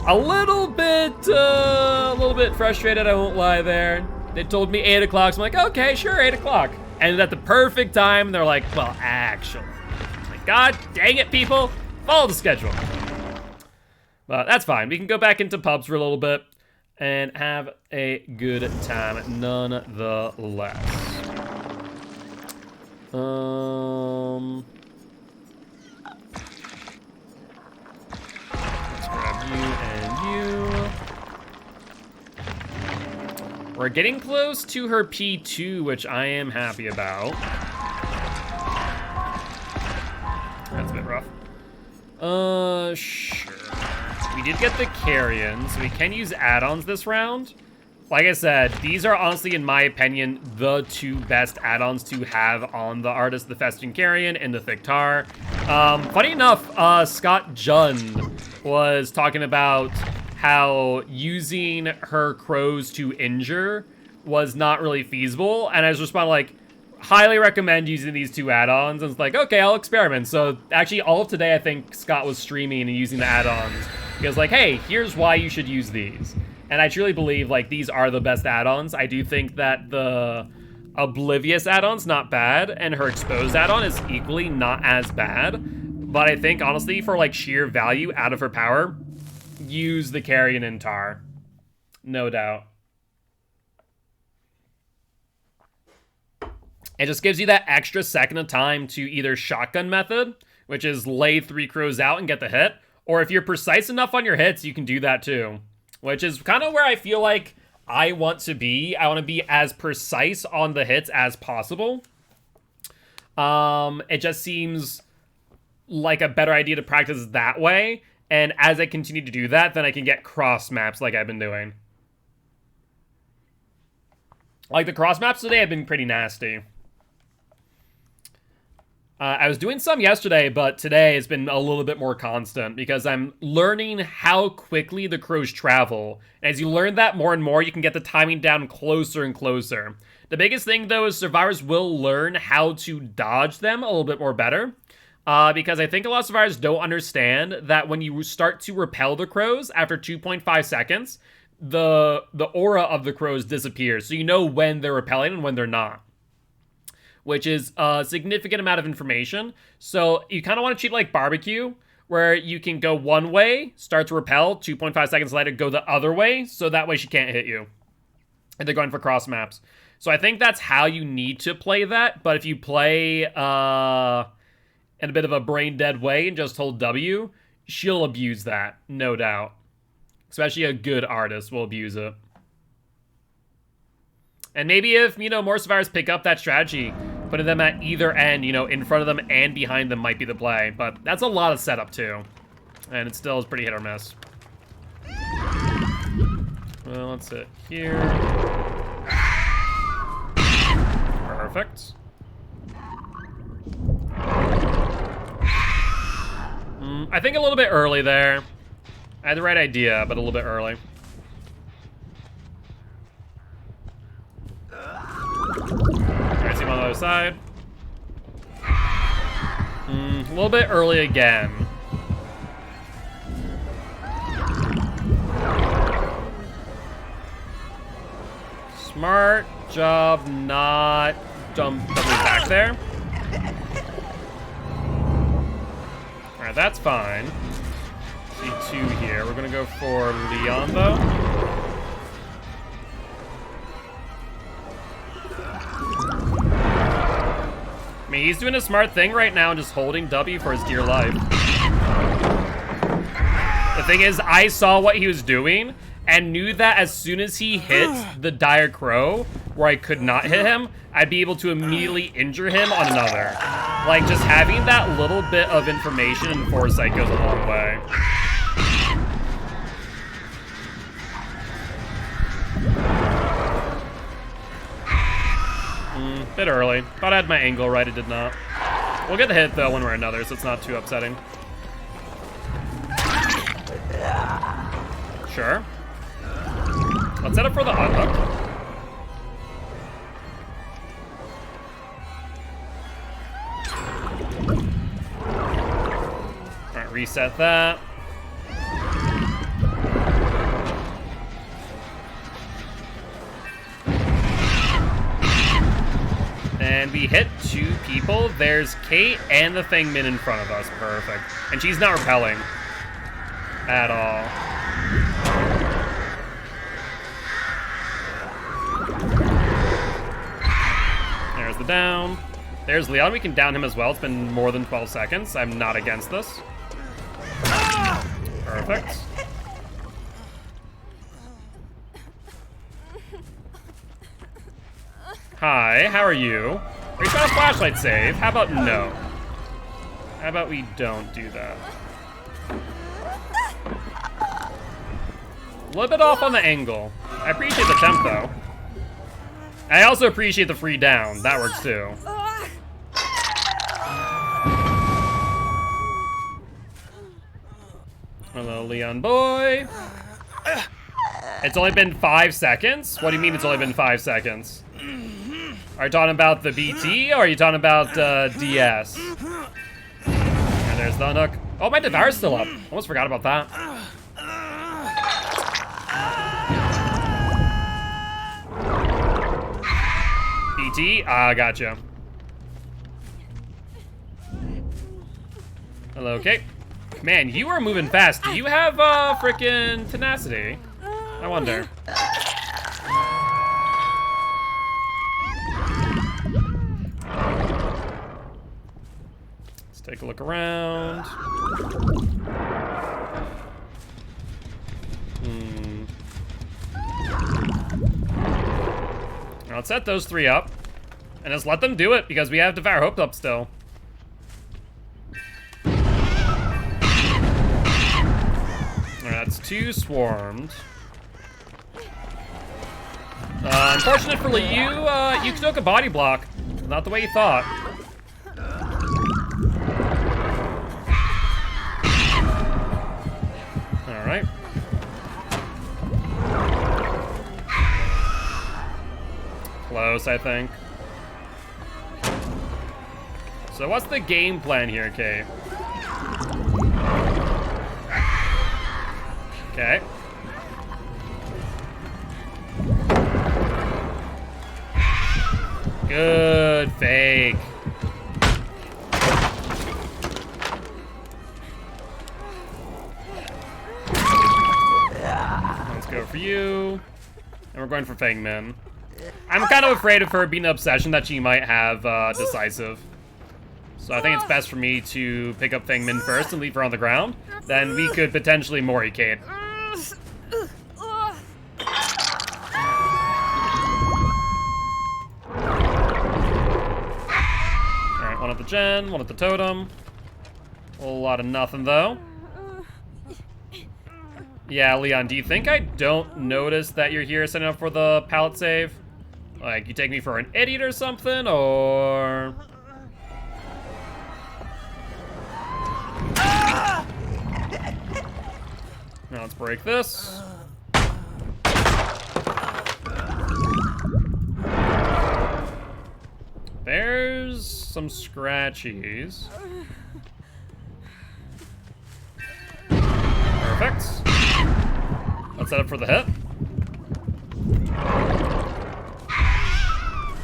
A little bit frustrated, I won't lie there. They told me 8 o'clock, so I'm like, okay, sure, 8 o'clock. And at the perfect time, they're like, well, actually. I'm like, God dang it, people. Follow the schedule. But that's fine. We can go back into pubs for a little bit and have a good time nonetheless. Let's grab you and you. We're getting close to her P2, which I am happy about. That's a bit rough. Sure. We did get the carrion, so we can use add-ons this round. Like I said, these are honestly, in my opinion, the two best add-ons to have on the Artist, the Festoon Carrion and the Thick Tar. Funny enough, Scott Jund was talking about how using her crows to injure was not really feasible, and I was responding like, highly recommend using these two add-ons, and it's like, okay, I'll experiment. So actually all of today, I think Scott was streaming and using the add-ons. He was like, hey, here's why you should use these. And I truly believe, like, these are the best add-ons. I do think that the Oblivious add-on's not bad, and her Exposed add-on is equally not as bad. But I think, honestly, for, like, sheer value out of her power, use the Carrion and Tar. No doubt. It just gives you that extra second of time to either shotgun method, which is lay 3 crows out and get the hit, or if you're precise enough on your hits, you can do that too. Which is kind of where I feel like I want to be. I want to be as precise on the hits as possible. It just seems like a better idea to practice that way. And as I continue to do that, then I can get cross maps like I've been doing. Like, the cross maps today have been pretty nasty. I was doing some yesterday, but today has been a little bit more constant because I'm learning how quickly the crows travel. And as you learn that more and more, you can get the timing down closer and closer. The biggest thing, though, is survivors will learn how to dodge them a little bit more better. Because I think a lot of survivors don't understand that when you start to repel the crows after 2.5 seconds, the aura of the crows disappears. So you know when they're repelling and when they're not, which is a significant amount of information. So you kind of want to treat it like barbecue, where you can go one way, start to repel, 2.5 seconds later, go the other way, so that way she can't hit you. And they're going for cross maps. So I think that's how you need to play that, but if you play in a bit of a brain-dead way and just hold W, she'll abuse that, no doubt. Especially a good artist will abuse it. And maybe if, more survivors pick up that strategy, putting them at either end, in front of them and behind them might be the play. But that's a lot of setup, too. And it still is pretty hit or miss. Well, let's hit here. Perfect. I think a little bit early there. I had the right idea, but a little bit early. Alright, see him on the other side. A little bit early again. Smart job not dumping back there. Alright, that's fine. See 2 here. We're gonna go for Leon, though. I mean, he's doing a smart thing right now and just holding W for his dear life. The thing is, I saw what he was doing and knew that as soon as he hit the dire crow, where I could not hit him, I'd be able to immediately injure him on another. Like, just having that little bit of information and foresight goes a long way. Bit early. Thought I had my angle right, it did not. We'll get the hit, though, one way or another, so it's not too upsetting. Sure. Let's set up for the unhook. Alright, reset that. And we hit 2 people. There's Kate and the Thingman in front of us. Perfect. And she's not repelling at all. There's the down. There's Leon. We can down him as well. It's been more than 12 seconds. I'm not against this. Perfect. Hi, how are you? Are you trying to flashlight save? How about no? How about we don't do that? A little bit off on the angle. I appreciate the temp, though. I also appreciate the free down. That works, too. Hello, Leon boy. It's only been 5 seconds? What do you mean it's only been 5 seconds? Are you talking about the BT, or are you talking about DS? And there's the unhook. Oh, my Devour's still up. Almost forgot about that. BT? Ah, gotcha. Hello, okay. Man, you are moving fast. Do you have frickin' tenacity? I wonder. Let's take a look around. Now let's set those 3 up. And just let them do it, because we have Devour Hope up still. Alright, that's 2 swarmed. Unfortunate for you, you took a body block. Not the way you thought. Alright. Close, I think. So what's the game plan here, Kate? Okay. Good fake. Let's go for you. And we're going for Fangman. I'm kind of afraid of her being an obsession that she might have decisive. So I think it's best for me to pick up Fangman first and leave her on the ground. Then we could potentially Mori Kate. Alright, one at the gen, one at the totem. A whole lot of nothing though. Yeah, Leon, do you think I don't notice that you're here setting up for the pallet save? Like, you take me for an idiot or something, or... Now let's break this. There's some scratchies. Perfect. Let's set up for the hit.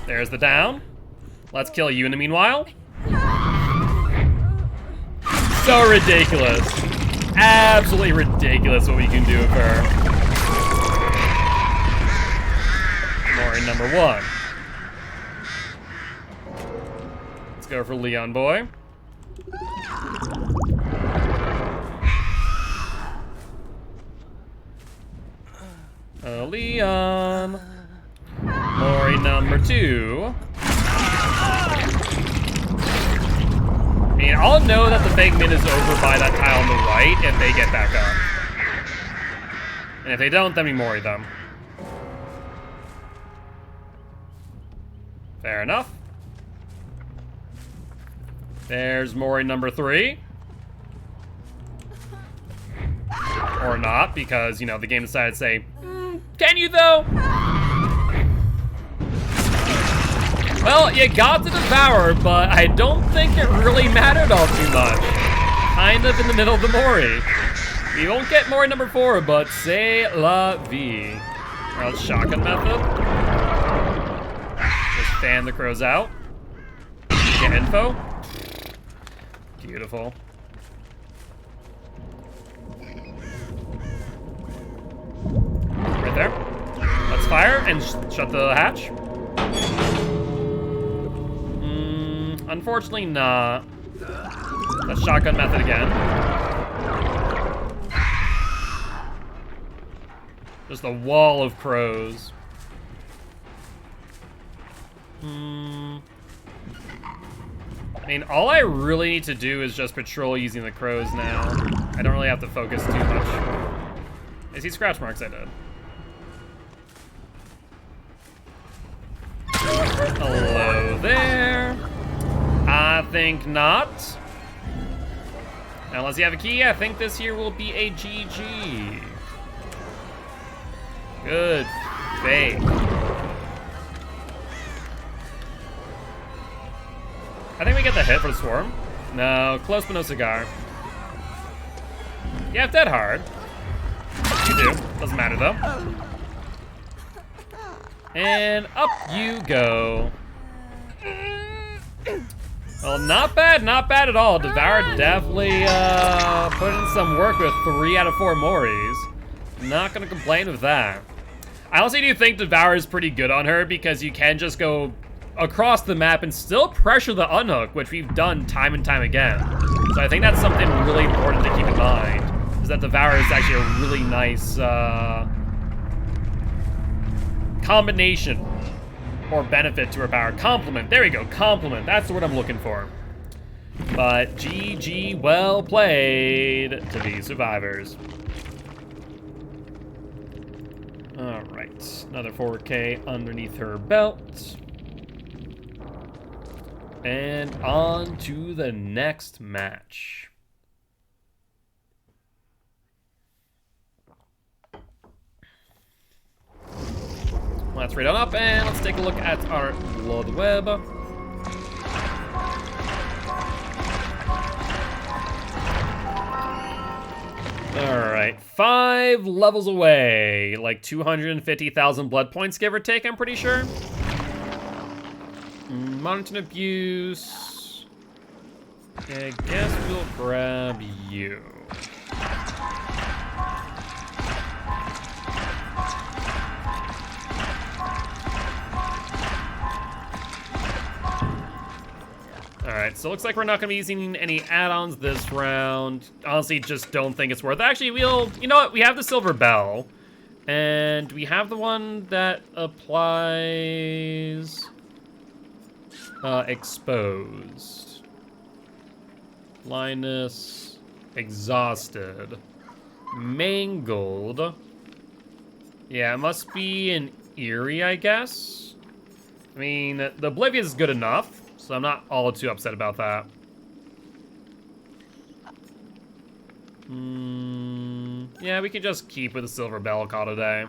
There's the down. Let's kill you in the meanwhile. So ridiculous. Absolutely ridiculous what we can do with her. Mori number 1. Let's go for Leon boy. Leon. Mori number 2. I mean, I'll know that the fake min is over by that tile on the right if they get back up. And if they don't, then we Mori them. Fair enough. There's Mori number 3. Or not, because, you know, the game decided to say, can you though? Well, you got to Devour, but I don't think it really mattered all too much. Kind of in the middle of the Mori. We won't get Mori number 4, but c'est la vie. Alright, let's shotgun method. Just fan the crows out. Get info. Beautiful. Right there. Let's fire and shut the hatch. Unfortunately not. Let's shotgun method again. Just a wall of crows. I mean, all I really need to do is just patrol using the crows now. I don't really have to focus too much. I see scratch marks, I did. Hello there. I think not. Unless you have a key, I think this here will be a GG. Good fake. I think we get the hit for the swarm. No, close but no cigar. You have dead hard. You do. Doesn't matter though. And up you go. Well, not bad at all. Devour definitely put in some work with 3 out of 4 Moris. Not gonna complain with that. I also do think Devour is pretty good on her because you can just go across the map and still pressure the unhook, which we've done time and time again. So I think that's something really important to keep in mind, is that Devour is actually a really nice combination or benefit to her power. Complement, there we go, complement, that's the word I'm looking for. But GG, well played to these survivors. All right, another 4K underneath her belt. And on to the next match. Let's read on up and let's take a look at our Blood Web. Alright, 5 levels away. Like 250,000 blood points, give or take, I'm pretty sure. Mountain Abuse. I guess we'll grab you. Alright, so it looks like we're not going to be using any add-ons this round. Honestly, just don't think it's worth it. Actually, you know what? We have the Silver Bell. And we have the one that applies... exposed. Linus. Exhausted. Mangled. Yeah, it must be an Eerie, I guess. I mean, the Oblivious is good enough, so I'm not all too upset about that. Yeah, we can just keep with the Silver Bell call today.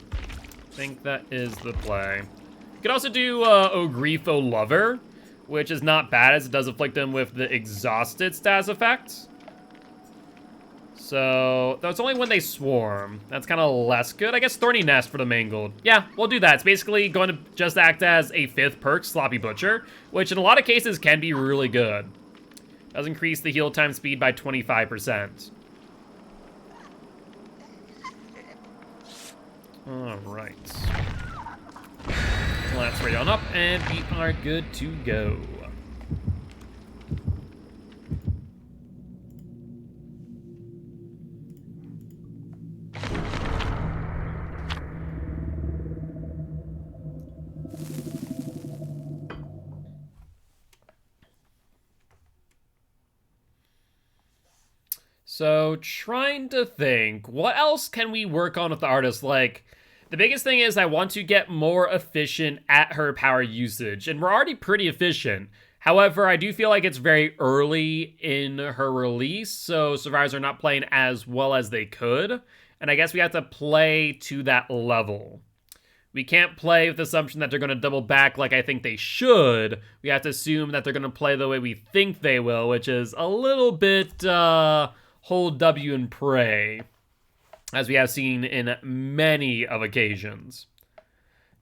I think that is the play. You could also do Ogrifo Lover, which is not bad as it does afflict them with the Exhausted status effect. So, that's only when they swarm. That's kind of less good. I guess Thorny Nest for the Mangled. Yeah, we'll do that. It's basically going to just act as a 5th perk, Sloppy Butcher, which in a lot of cases can be really good. Does increase the heal time speed by 25%. Alright. Let's ready on up, and we are good to go. So, trying to think, what else can we work on with the artist? Like, the biggest thing is I want to get more efficient at her power usage, and we're already pretty efficient. However, I do feel like it's very early in her release, so survivors are not playing as well as they could, and I guess we have to play to that level. We can't play with the assumption that they're going to double back like I think they should. We have to assume that they're going to play the way we think they will, which is a little bit, hold W and pray, as we have seen in many of occasions.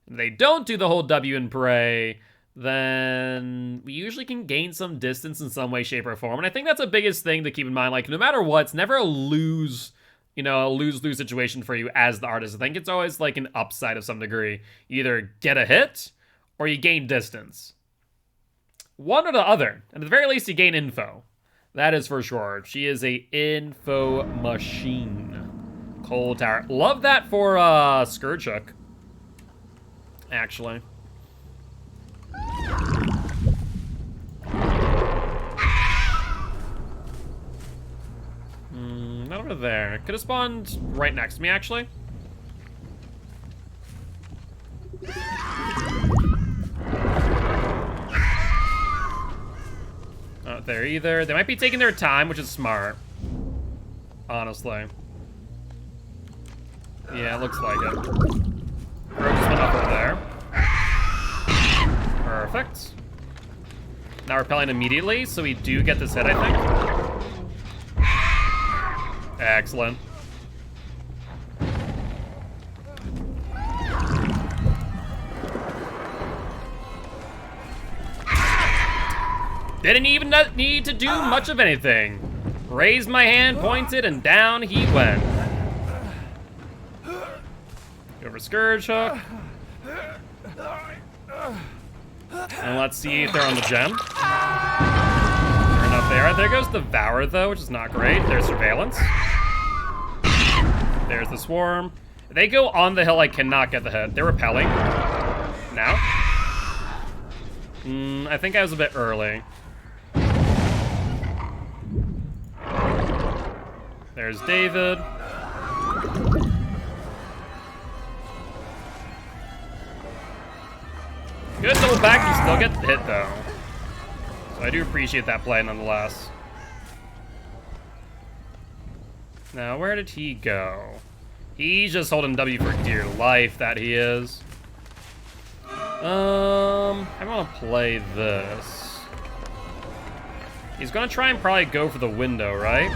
If they don't do the whole W and pray, then we usually can gain some distance in some way, shape, or form. And I think that's the biggest thing to keep in mind. Like, no matter what, it's never a lose, a lose-lose situation for you as the artist. I think it's always like an upside of some degree. You either get a hit, or you gain distance. One or the other. And at the very least, you gain info. That is for sure. She is a info machine. Cold Tower. Love that for Scourgehook, actually. Not over there. Could have spawned right next to me, actually. not there either. They might be taking their time, which is smart. Honestly. Yeah, it looks like it. Bro just went up over there. Perfect. Now repelling immediately, so we do get this hit, I think. Excellent. Didn't even need to do much of anything. Raised my hand, pointed, and down he went. Go for Scourge Hook. And let's see if they're on the gem. They're not there. There goes the Devour, though, which is not great. There's Surveillance. There's the Swarm. If they go on the hill, I cannot get the hit. They're repelling. Now. I think I was a bit early. There's David. Good double back, you still get hit though. So I do appreciate that play nonetheless. Now, where did he go? He's just holding W for dear life, that he is. I want to play this. He's gonna try and probably go for the window, right?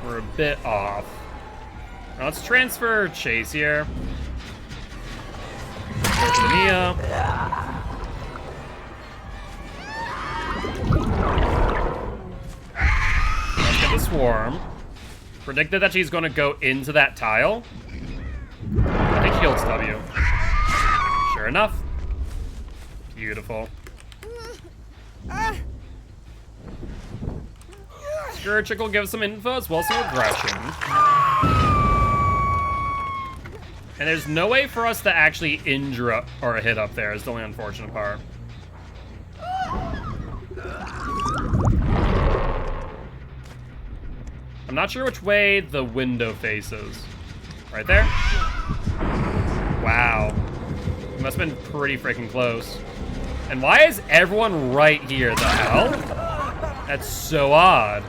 We're a bit off. Now let's transfer Chase here. Go for Mia. Let's get the Swarm. Predicted that she's gonna go into that tile. I think Shields W. Sure enough. Beautiful. Scourge will give us some info as well as some aggression. And there's no way for us to actually injure or hit up there is the only unfortunate part. I'm not sure which way the window faces. Right there? Wow. It must have been pretty freaking close. And why is everyone right here? The hell? That's so odd.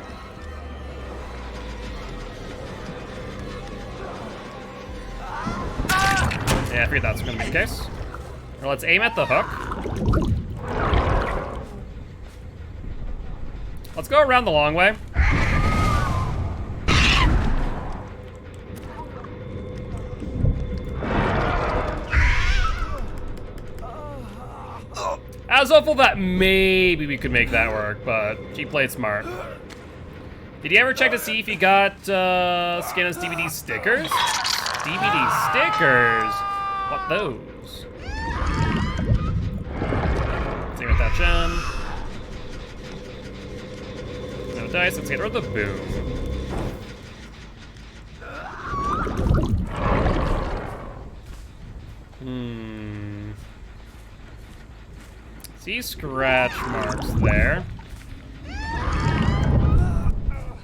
Yeah, I figured that's gonna be the case. Well, let's aim at the hook. Let's go around the long way. I was hopeful that maybe we could make that work, but she played smart. Did you ever check to see if you got Scanus DVD stickers? DVD stickers? What those? Let's see with that gem. No dice, let's get rid of the boom. See scratch marks there.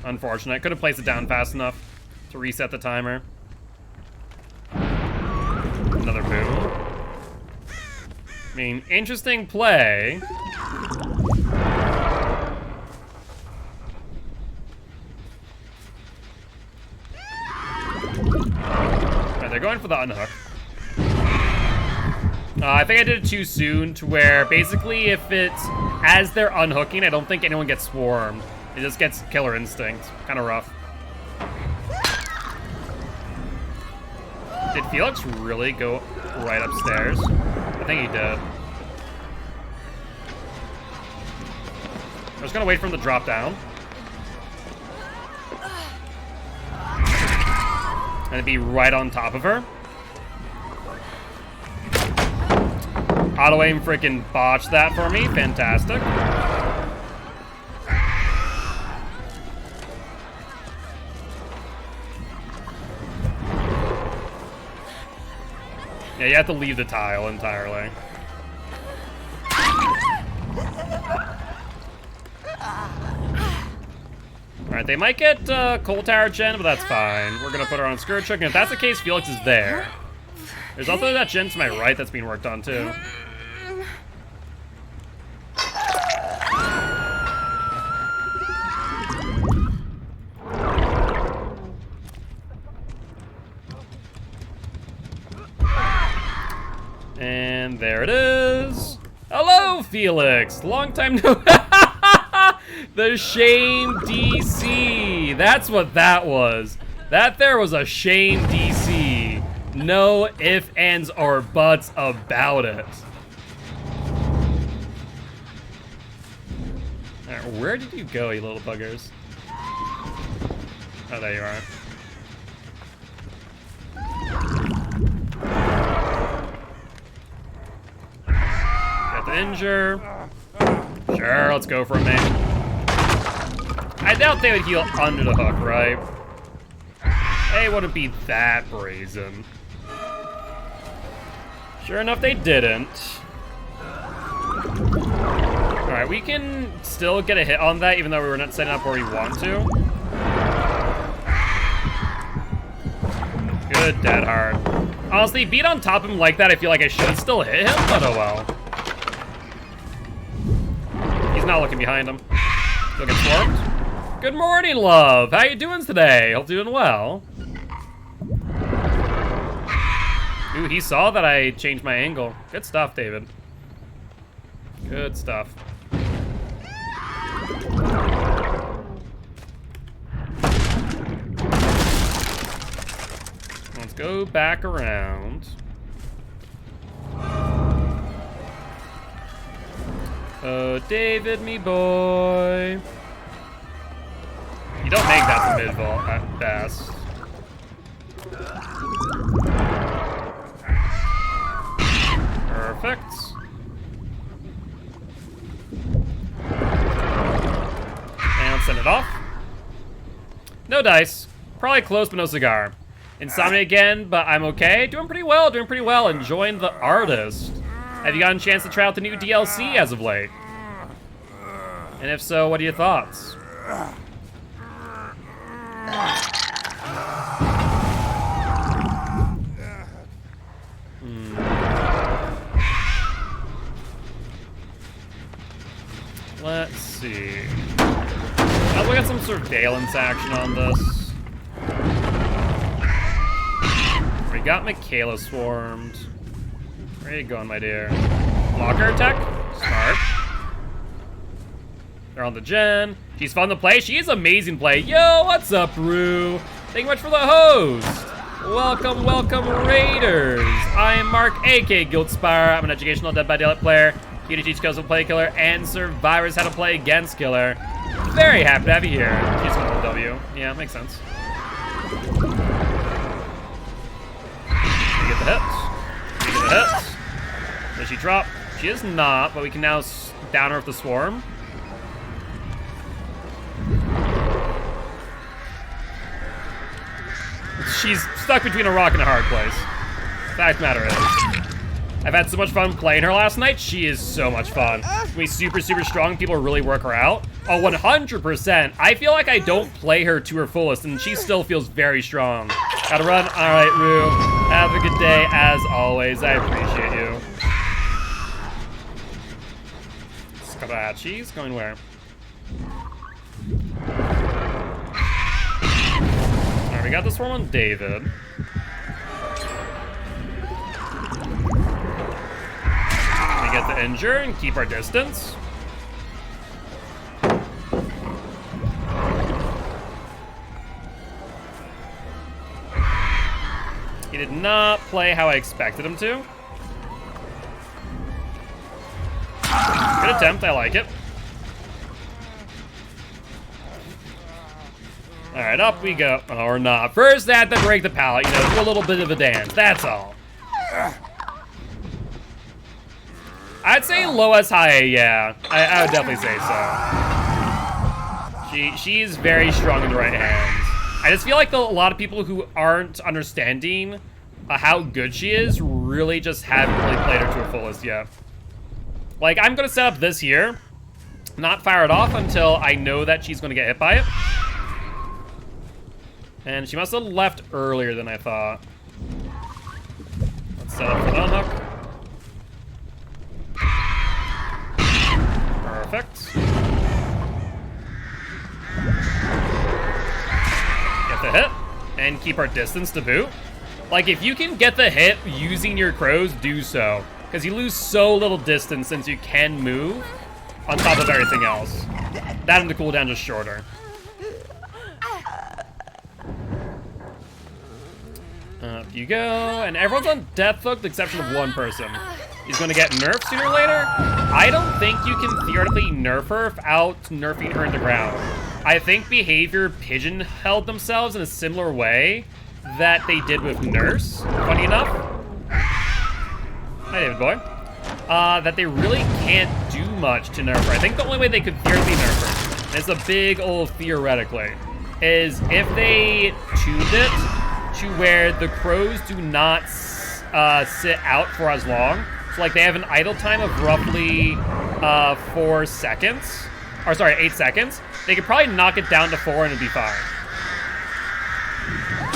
Unfortunate. Could have placed it down fast enough to reset the timer. Another boom. I mean, interesting play. Alright, they're going for the unhook. I think I did it too soon to where basically if it's as they're unhooking, I don't think anyone gets swarmed. It just gets killer instinct. Kind of rough. Did Felix really go right upstairs? I think he did. I was gonna wait for him to drop down. And it'd be right on top of her. Auto aim freaking botched that for me. Fantastic. Yeah, you have to leave the tile entirely. Alright, they might get Coal Tower Gen, but that's fine. We're gonna put her on Scourge Hook, and if that's the case, Felix is there. There's also that gen to my right that's being worked on, too. And there it is. Hello, Felix. Long time no... The shame DC. That's what that was. That there was a shame DC. No ifs, ands, or buts about it. Alright, where did you go, you little buggers? Oh, there you are. Got the injure. Sure, let's go for a main. I doubt they would heal under the hook, right? They wouldn't be that brazen. Sure enough, they didn't. Alright, we can still get a hit on that even though we were not setting up where we want to. Good dead hard. Honestly, beat on top of him like that, I feel like I should still hit him, but oh well. He's not looking behind him. Still get swarmed. Good morning, love. How you doing today? Hope you're doing well. Ooh, he saw that I changed my angle. Good stuff, David. Good stuff. Let's go back around. Oh, David, me boy. You don't make that to mid-vault at best. Perfect. And let's send it off. No dice. Probably close, but no cigar. Insomnia again, but I'm okay. Doing pretty well, Enjoying the artist. Have you gotten a chance to try out the new DLC as of late? And if so, what are your thoughts? Let's see. I'll look at some surveillance action on this. We got Michaela swarmed. Where are you going, my dear? Locker attack? Smart. They're on the gen. She's fun to play. She is amazing play. Yo, what's up, Rue? Thank you much for the host. Welcome, welcome, Raiders. I am Mark, aka Gilty. I'm an educational Dead by Daylight player. Here to teach skills of play killer and survivors how to play against killer. Very happy to have you here. She's going to W. Yeah, makes sense. We get the hit. We get the hit. Does she drop? She is not, but we can now down her with the swarm. She's stuck between a rock and a hard place. Fact matter is. I've had so much fun playing her last night. She is so much fun. She's super, super strong. People really work her out. Oh, 100%. I feel like I don't play her to her fullest, and she still feels very strong. Gotta run. All right, Rue. Have a good day, as always. I appreciate you. Scratchies. Going where? All right, we got this one on David. Get the injure and keep our distance. He did not play how I expected him to. Good attempt, I like it. Alright, up we go. Or not. First, I had to break the pallet, you know, do a little bit of a dance, that's all. I'd say low as high, yeah. I would definitely say so. She's very strong in the right hands. I just feel like a lot of people who aren't understanding how good she is really just haven't really played her to her fullest yet. Like, I'm gonna set up this here, not fire it off until I know that she's gonna get hit by it. And she must have left earlier than I thought. Let's set up for the unhook. Perfect. Get the hit and keep our distance to boot. Like, if you can get the hit using your crows, do so. Because you lose so little distance since you can move on top of everything else. That and the cooldown is shorter. Up you go, and everyone's on death hook, with the exception of one person. He's gonna get nerfed sooner or later. I don't think you can theoretically nerf her without nerfing her in the ground. I think Behavior pigeonholed themselves in a similar way that they did with Nurse, funny enough. Hi, David boy. That they really can't do much to nerf her. I think the only way they could theoretically nerf her, and it's a big old theoretically, is if they tuned it to where the crows do not sit out for as long. So like they have an idle time of roughly 4 seconds. Or sorry, 8 seconds. They could probably knock it down to 4 and it'd be fine.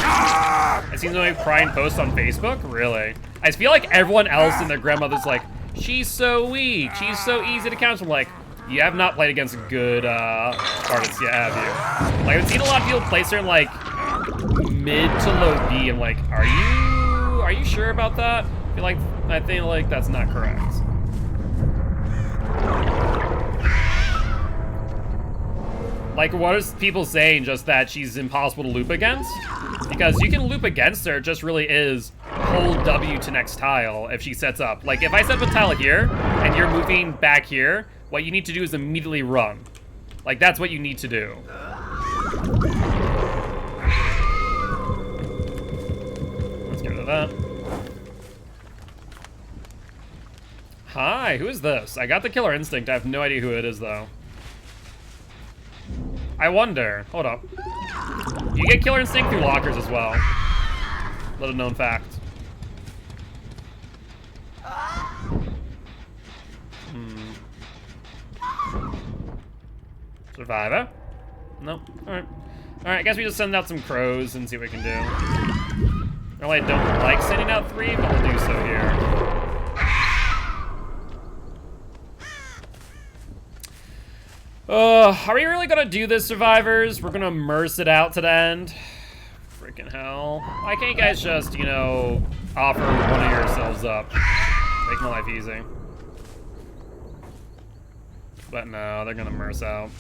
I seen somebody crying posts on Facebook? Really? I feel like everyone else and their grandmother's like, she's so weak, she's so easy to counter. I'm like, you have not played against good artists yet, have you? Like, I've seen a lot of people play certain like mid to low B. I'm like, are you sure about that? I think like that's not correct. Like, what is people saying? Just that she's impossible to loop against? Because you can loop against her, it just really is hold W to next tile if she sets up. Like, if I set up a tile here, and you're moving back here, what you need to do is immediately run. Like, that's what you need to do. Let's get rid of that. Hi, who is this? I got the killer instinct. I have no idea who it is, though. I wonder. Hold up. You get killer instinct through lockers as well. Little known fact. Survivor? Nope. Alright. Alright, I guess we just send out some crows and see what we can do. Really, I don't like sending out 3, but we'll do so here. Are we really gonna do this, survivors? We're gonna immerse it out to the end? Freaking hell. Why can't you guys just, you know, offer one of yourselves up? Make my life easy. But no, they're gonna immerse out.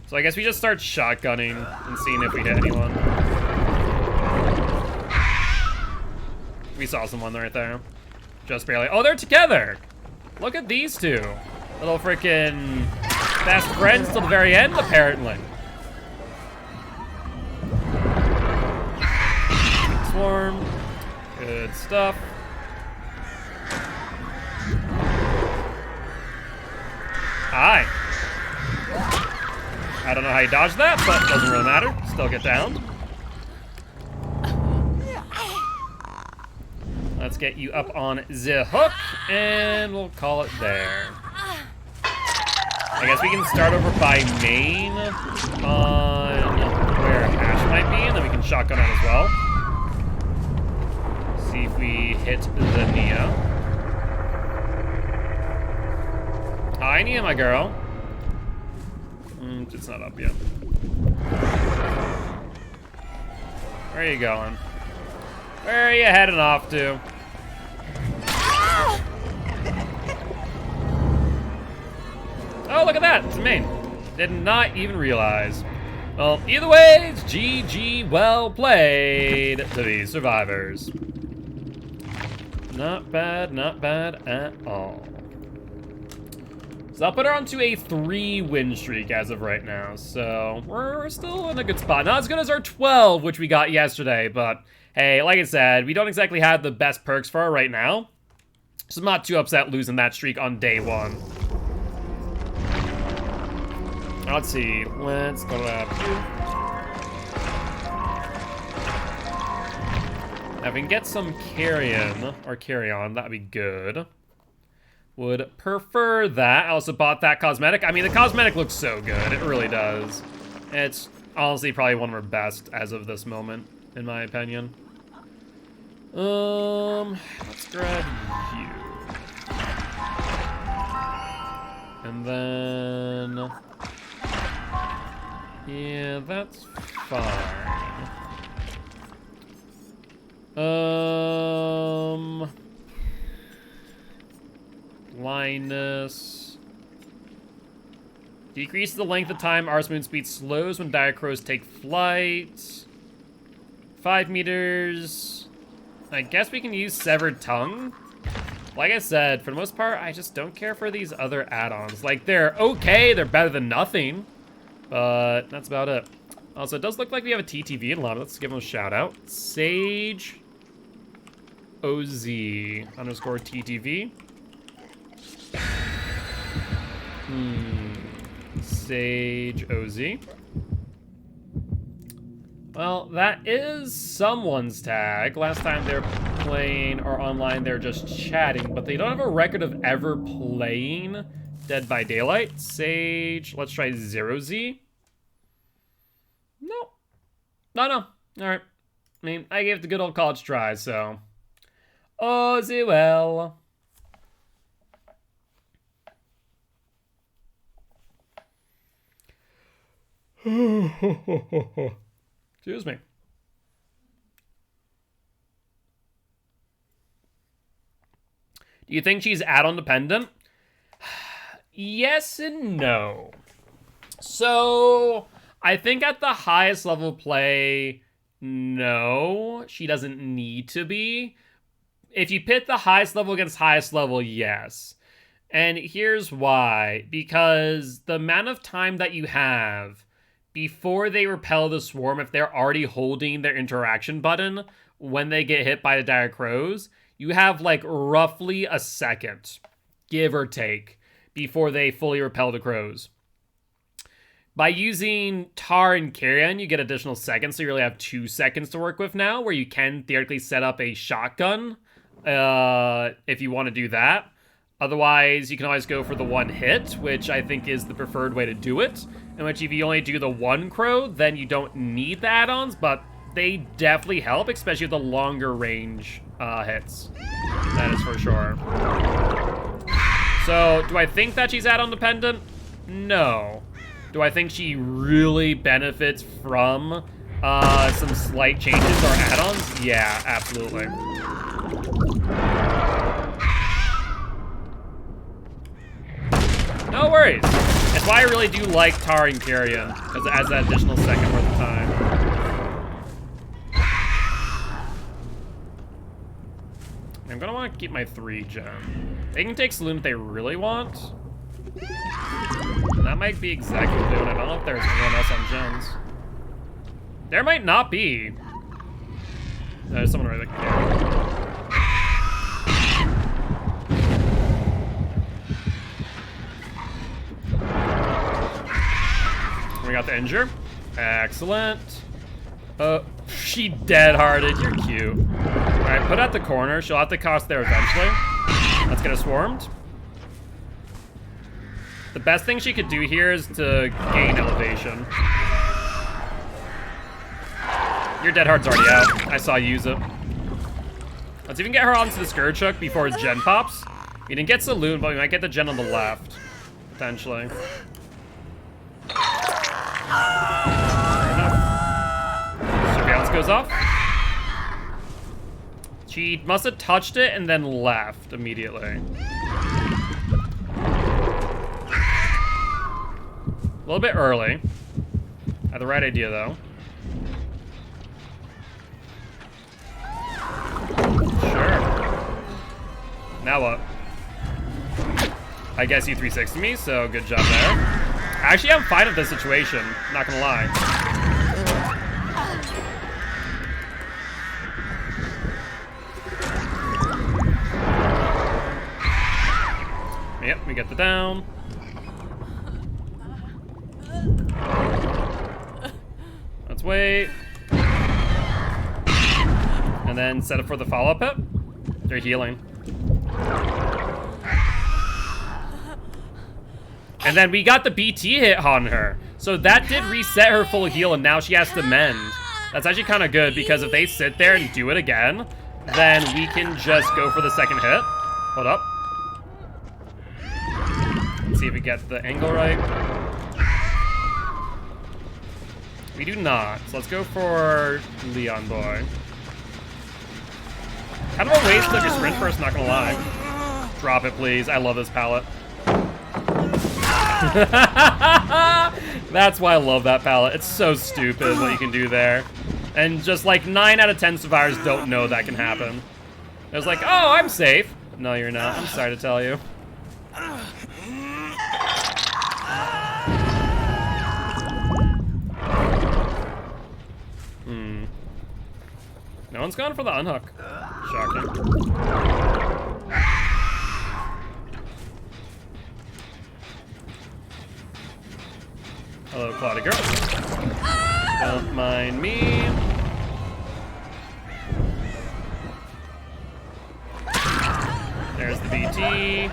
So I guess we just start shotgunning and seeing if we hit anyone. We saw someone right there. Just barely. Oh, they're together! Look at these two. Little freaking best friends till the very end, apparently. Swarm. Good stuff. Hi. I don't know how you dodged that, but doesn't really matter. Still get downed. Let's get you up on the hook, and we'll call it there. I guess we can start over by main on where Ash might be, and then we can shotgun on as well. See if we hit the Nia. Hi, Nia, my girl. It's not up yet. Where are you going? Where are you heading off to? Oh, look at that. It's a main. Did not even realize. Well, either way, it's GG, well played to these survivors. Not bad at all. So I'll put her onto a 3-win streak as of right now. So we're still in a good spot. Not as good as our 12, which we got yesterday, but hey, like I said, we don't exactly have the best perks for her right now. So I'm not too upset losing that streak on day 1. Let's see. Let's go up. Now, if we can get some carrion or carry on, that'd be good. Would prefer that. I also bought that cosmetic. I mean, the cosmetic looks so good. It really does. It's honestly probably one of our best as of this moment, in my opinion. Let's grab you. And then... yeah, that's fine. blindness. Decrease the length of time R's movement speed slows when dire crows take flight. 5 meters. I guess we can use severed tongue. Like I said, for the most part, I just don't care for these other add-ons. Like, they're okay, they're better than nothing, but that's about it. Also, it does look like we have a TTV in lobby. Let's give him a shout out. Sage OZ underscore TTV. Sage OZ. Well, that is someone's tag. Last time they were playing or online, they're just chatting, but they don't have a record of ever playing Dead by Daylight. Sage, let's try 0Z. No. No. All right. I mean, I gave it the good old college try, so. OZ well. Excuse me. Do you think she's add-on dependent? Yes and no. So, I think at the highest level play, no, she doesn't need to be. If you pit the highest level against highest level, yes. And here's why. Because the amount of time that you have before they repel the swarm, if they're already holding their interaction button when they get hit by the dire crows, you have like roughly a second, give or take, before they fully repel the crows. By using Tar and Carrion, you get additional seconds, so you really have 2 seconds to work with now, where you can theoretically set up a shotgun if you want to do that. Otherwise, you can always go for the one hit, which I think is the preferred way to do it. In which if you only do the one crow, then you don't need the add-ons, but they definitely help, especially with the longer range hits. That is for sure. So, do I think that she's add-on dependent? No. Do I think she really benefits from some slight changes or add-ons? Yeah, absolutely. No worries. That's why I really do like Tar and Carrion, because it adds that additional second worth of time. I'm gonna want to keep my 3 gem. They can take Saloon if they really want. And that might be exactly what they're doing. I don't know if there's anyone else on gems. There might not be. There's someone right there. We got the injure. Excellent. She dead-hearted. You're cute. Alright, put at the corner. She'll have to cross there eventually. Let's get her swarmed. The best thing she could do here is to gain elevation. Your dead heart's already out. I saw you use it. Let's even get her onto the Scourge Hook before his gen pops. We didn't get Saloon, but we might get the gen on the left. Potentially. Surveillance goes off. She must have touched it and then left immediately. A little bit early. Had the right idea though. Sure. Now what? I guess you 360 me, so good job there. Actually, I'm fine with this situation, not gonna lie. Yep, we get the down. Let's wait. And then set up for the follow-up hit. They're healing. And then we got the BT hit on her. So that did reset her full heal, and now she has to mend. That's actually kind of good, because if they sit there and do it again, then we can just go for the second hit. Hold up. Let's see if we get the angle right. We do not. So let's go for Leon Boy. Kind of a waste of your sprint burst, not gonna lie. Drop it, please. I love this pallet. That's why I love that pallet. It's so stupid what you can do there. And just like 9 out of 10 survivors don't know that can happen. It's like, oh, I'm safe. No, you're not. I'm sorry to tell you. No one's gone for the unhook. Shocking. Hello, Cloudy Girl. Don't mind me. There's the BT.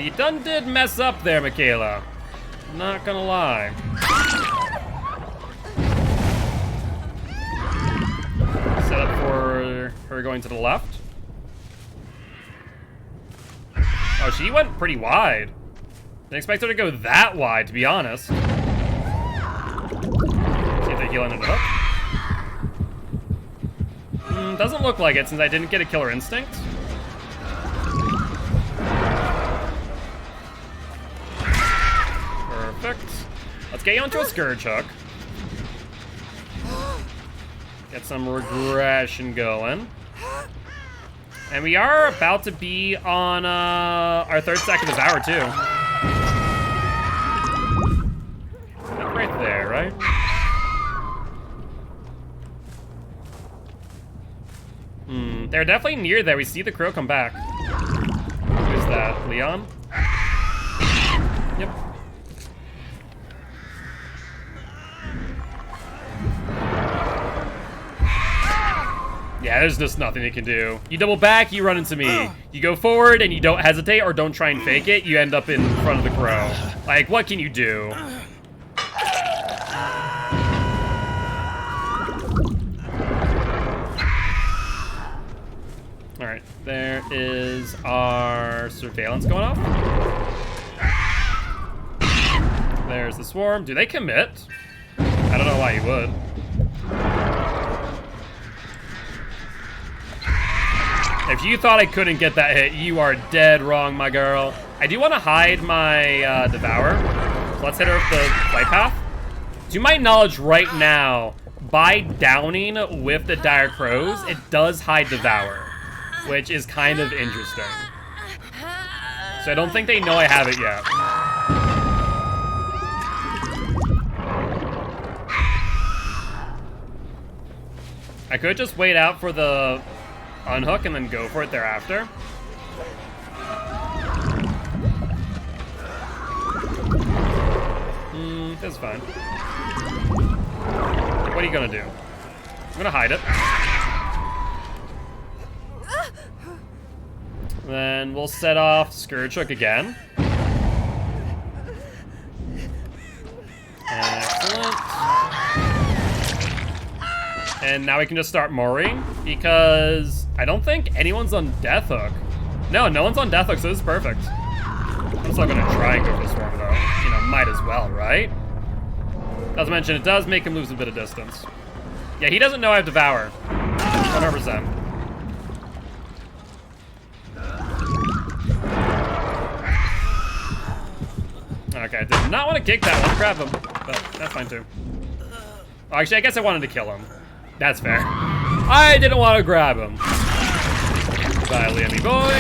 You done did mess up there, Michaela. Not gonna lie. Set up for her going to the left. Oh, she went pretty wide. Didn't expect her to go that wide, to be honest. See if they heal into the hook. Doesn't look like it since I didn't get a killer instinct. Perfect. Let's get you onto a Scourge Hook. Get some regression going. And we are about to be on our 3rd stack of Devour too. Like right there, right? They're definitely near there. We see the crow come back. Who's that? Leon? Yep. Yeah, there's just nothing they can do. You double back, you run into me. You go forward and you don't hesitate or don't try and fake it, you end up in front of the crow. Like, what can you do? Alright, there is our surveillance going off. There's the swarm. Do they commit? I don't know why you would. If you thought I couldn't get that hit, you are dead wrong, my girl. I do want to hide my Devour. So let's hit her with the flight path. To my knowledge right now, by downing with the Dire Crows, it does hide Devour, which is kind of interesting. So I don't think they know I have it yet. I could just wait out for the unhook and then go for it thereafter. That's fine. What are you gonna do? I'm gonna hide it. Then we'll set off Scourge Hook again. Excellent. And now we can just start mooring, because I don't think anyone's on Death Hook. No one's on Death Hook, so this is perfect. I'm still gonna try and go for the swarm though. You know, might as well, right? Not to mention, it does make him lose a bit of distance. Yeah, he doesn't know I have Devour. 100%. Okay, I did not want to kick that one. Grab him, but that's fine too. Oh, actually, I guess I wanted to kill him. That's fair. I didn't want to grab him. Bye, Liammy boy.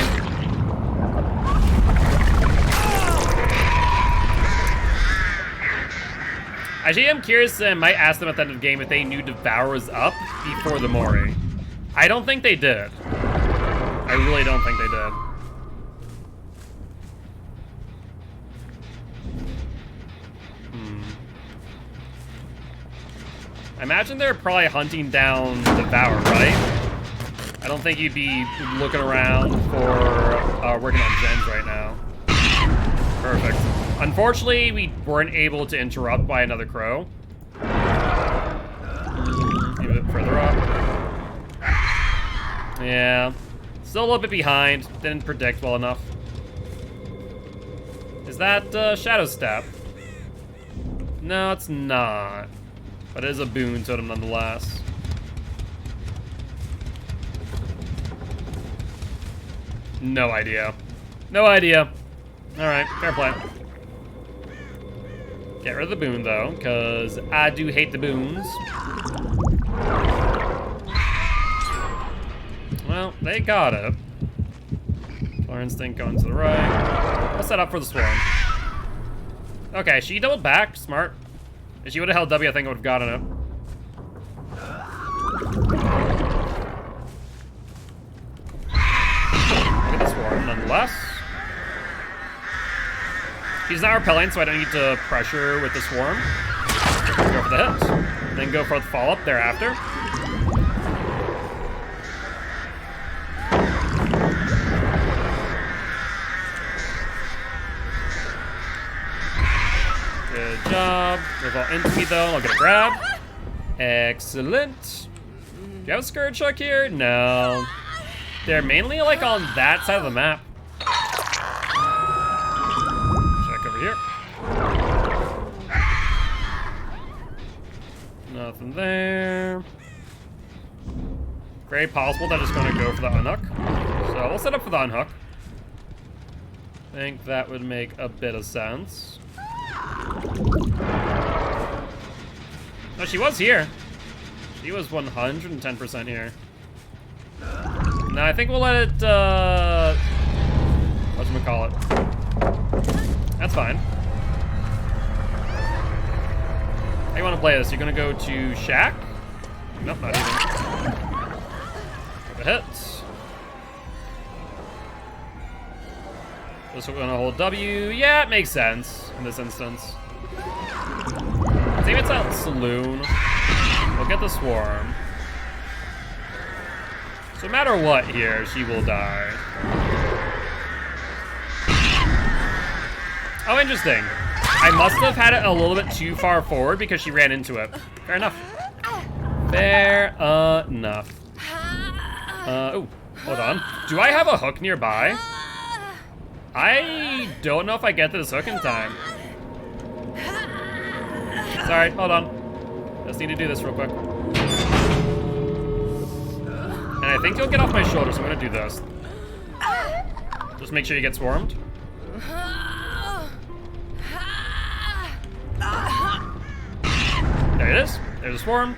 Actually, I'm curious, I might ask them at the end of the game if they knew Devour was up before the Mori. I don't think they did. I really don't think they did. I imagine they're probably hunting down Devour, right? I don't think you'd be looking around for working on gens right now. Perfect. Unfortunately, we weren't able to interrupt by another crow. Maybe a bit further up. Yeah. Still a little bit behind. Didn't predict well enough. Is that Shadow Step? No, it's not. But it is a boon totem nonetheless. No idea. No idea. Alright, fair play. Get rid of the boon, though, because I do hate the boons. Well, they got it. Our instinct going to the right. We'll set up for the swarm. Okay, she doubled back. Smart. If she would have held W, I think I would have gotten it. Look at the swarm, nonetheless. She's not repelling, so I don't need to pressure with the swarm. Go for the hit. Then go for the follow-up thereafter. Good job. Move all into me, though. I'll get a grab. Excellent. Do you have a Scourge Hook here? No. They're mainly, like, on that side of the map. Here. Nothing there. Very possible that it's going to go for the unhook. So we'll set up for the unhook. I think that would make a bit of sense. No, she was here. She was 110% here. No, I think we'll let it, whatchamacallit? That's fine. How you want to play this? You're gonna go to Shack? Nope, not even. Go to hit. This we're gonna hold W. Yeah, it makes sense in this instance. Maybe it's out Saloon. We'll get the swarm. So no matter what here, she will die. Oh, interesting. I must have had it a little bit too far forward because she ran into it. Fair enough. Fair enough. Oh, hold on. Do I have a hook nearby? I don't know if I get to this hook in time. Sorry, hold on. Just need to do this real quick. And I think you'll get off my shoulder, so I'm gonna do this. Just make sure you get swarmed. There it is. There's a swarm.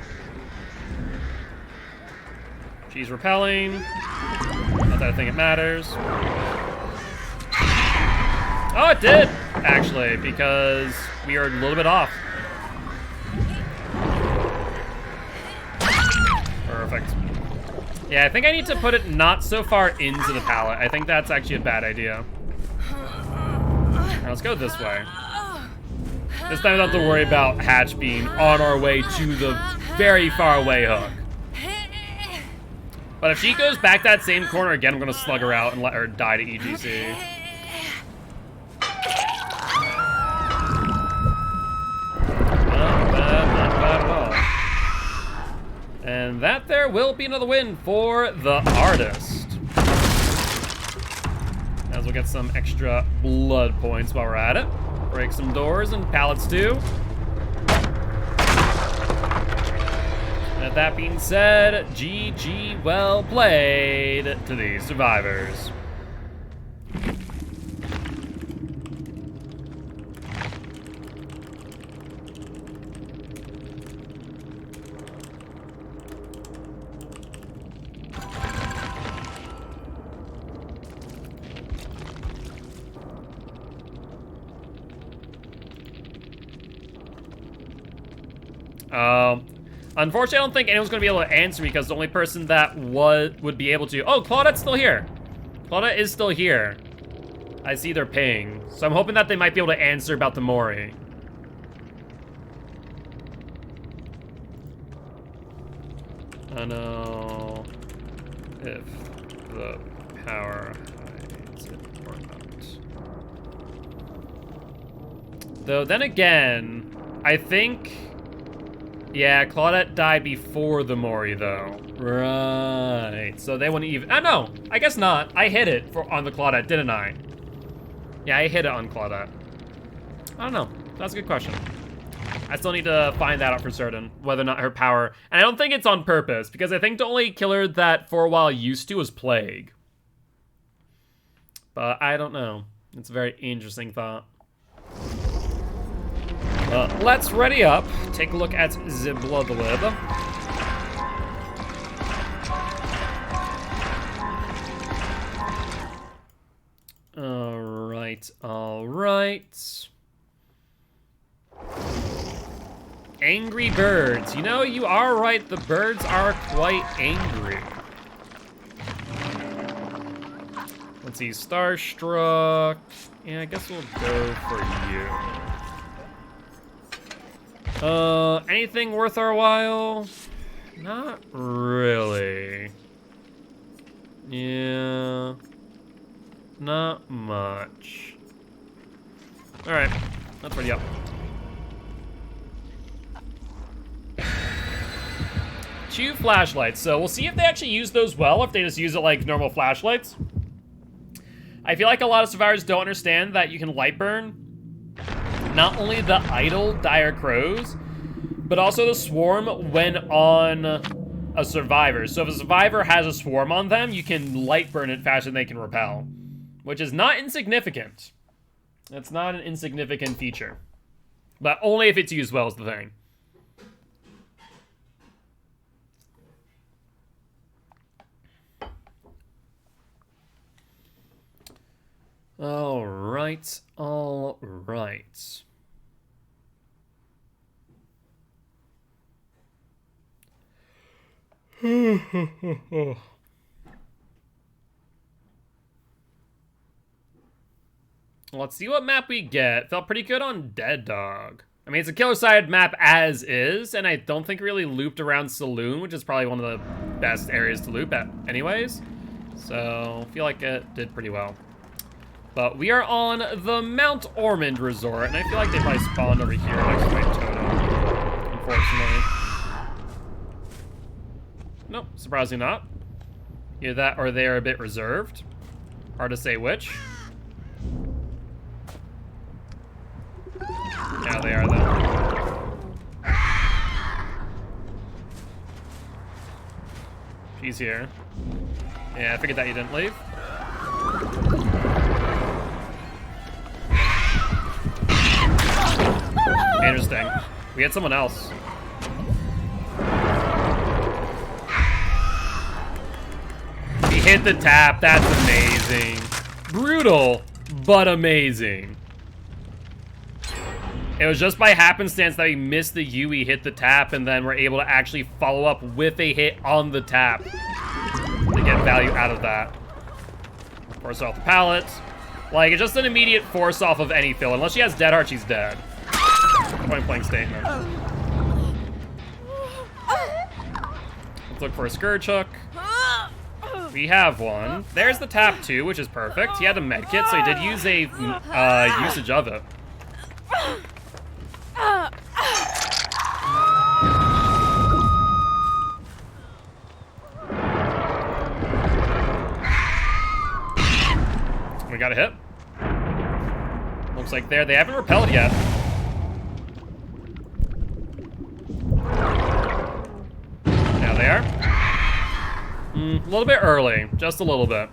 She's repelling. Not that I think it matters. Oh, it did, actually, because we are a little bit off. Perfect. Yeah, I think I need to put it not so far into the pallet. I think that's actually a bad idea. Now let's go this way. This time I don't have to worry about Hatch being on our way to the very far away hook. But if she goes back that same corner again, I'm gonna slug her out and let her die to EGC. Not bad at all. And that there will be another win for the artist. As we'll get some extra blood points while we're at it. Break some doors and pallets too. And that being said, GG, well played to these survivors. Unfortunately, I don't think anyone's going to be able to answer me because the only person that would be able to... Oh, Claudette's still here. Claudette is still here. I see they're ping. So I'm hoping that they might be able to answer about the Mori. I know if the power hides it or not. Though, then again, I think... Yeah, Claudette died before the Mori, though. Right. So they wouldn't even... Oh, no. I guess not. I hit it on the Claudette, didn't I? Yeah, I hit it on Claudette. I don't know. That's a good question. I still need to find that out for certain, whether or not her power... And I don't think it's on purpose, because I think the only killer that for a while used to was Plague. But I don't know. It's a very interesting thought. Let's ready up. Take a look at the Bloodlib. Alright. Angry birds. You know, you are right. The birds are quite angry. Let's see. Starstruck. Yeah, I guess we'll go for you. Anything worth our while? Not really. Yeah. Not much. Alright. Let's ready up. Two flashlights. So we'll see if they actually use those well, if they just use it like normal flashlights. I feel like a lot of survivors don't understand that you can light burn not only the idle dire crows, but also the swarm when on a survivor. So if a survivor has a swarm on them, you can light burn it faster than they can repel, which is not insignificant. That's not an insignificant feature. But only if it's used well is the thing. All right. Let's see what map we get. Felt pretty good on Dead Dog. I mean, it's a killer-sided map as is, and I don't think really looped around Saloon, which is probably one of the best areas to loop at anyways. So, I feel like it did pretty well. But we are on the Mount Ormond Resort, and I feel like they probably spawned over here next to my totem, unfortunately. Nope, surprisingly not. Either that or they are a bit reserved. Hard to say which. Yeah, they are though. She's here. Yeah, I figured that you didn't leave. Interesting. We had someone else. He hit the tap. That's amazing. Brutal, but amazing. It was just by happenstance that we missed the U, we hit the tap, and then we're able to actually follow up with a hit on the tap to get value out of that. Force off the pallet. Like, it's just an immediate force off of any fill. Unless she has Dead Heart, she's dead. Point blank statement. Let's look for a Scourge Hook. We have one. There's the tap too, which is perfect. He had a medkit, so he did use a usage of it. We got a hit. Looks like they haven't repelled yet. Now they are. A little bit early, just a little bit.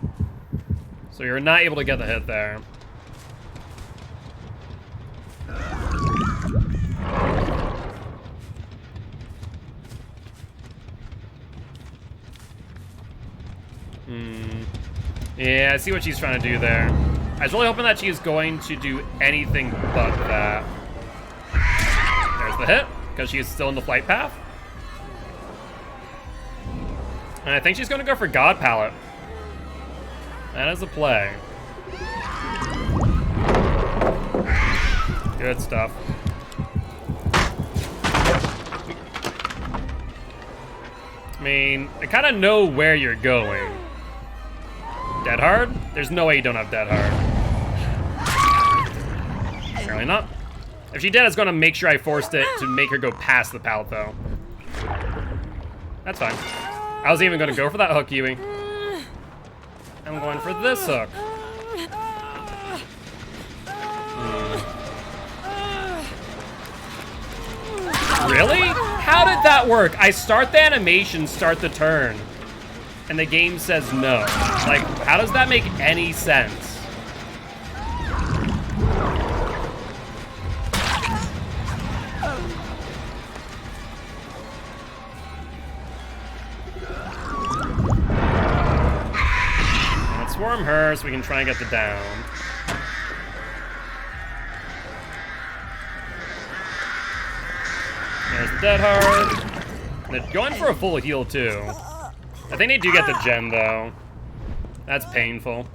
So you're not able to get the hit there. Yeah, I see what she's trying to do there. I was really hoping that she is going to do anything but that. There's the hit, because she is still in the flight path. And I think she's going to go for God Pallet. That is a play. Good stuff. I mean, I kind of know where you're going. Dead Hard? There's no way you don't have Dead Hard. Apparently not. If she did, it's going to make sure I forced it to make her go past the pallet, though. That's fine. I was even going to go for that hook, Yui. I'm going for this hook. Really? How did that work? I start the animation, start the turn, and the game says no. Like, how does that make any sense? from her so we can try and get the down. There's the dead hard. They're going for a full heal too. I think they do get the gem though. That's painful.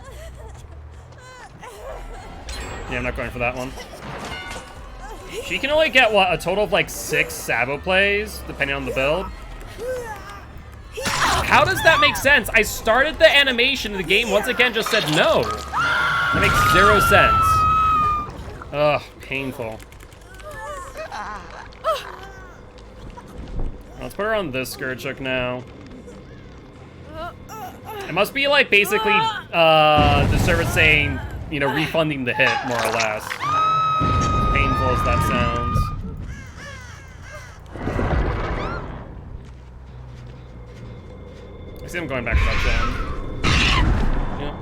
Yeah, I'm not going for that one. She can only get, what, a total of like 6 Sabo plays, depending on the build? How does that make sense? I started the animation and the game once again just said no. That makes 0 sense. Ugh, painful. Let's put her on this Scourge Hook now. It must be like basically the service saying, you know, refunding the hit, more or less. Painful as that sounds. I see him going back to that gem. Yep.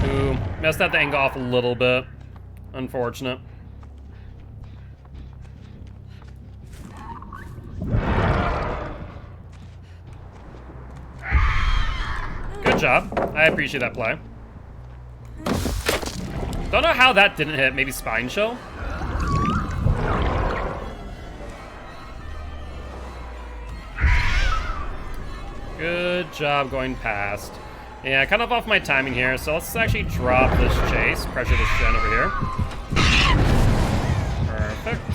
Ooh, messed that thing off a little bit. Unfortunate. Good job. I appreciate that play. Don't know how that didn't hit. Maybe Spine Chill? Good job going past. Yeah, kind of off my timing here, so let's actually drop this chase. Pressure this gen over here. Perfect.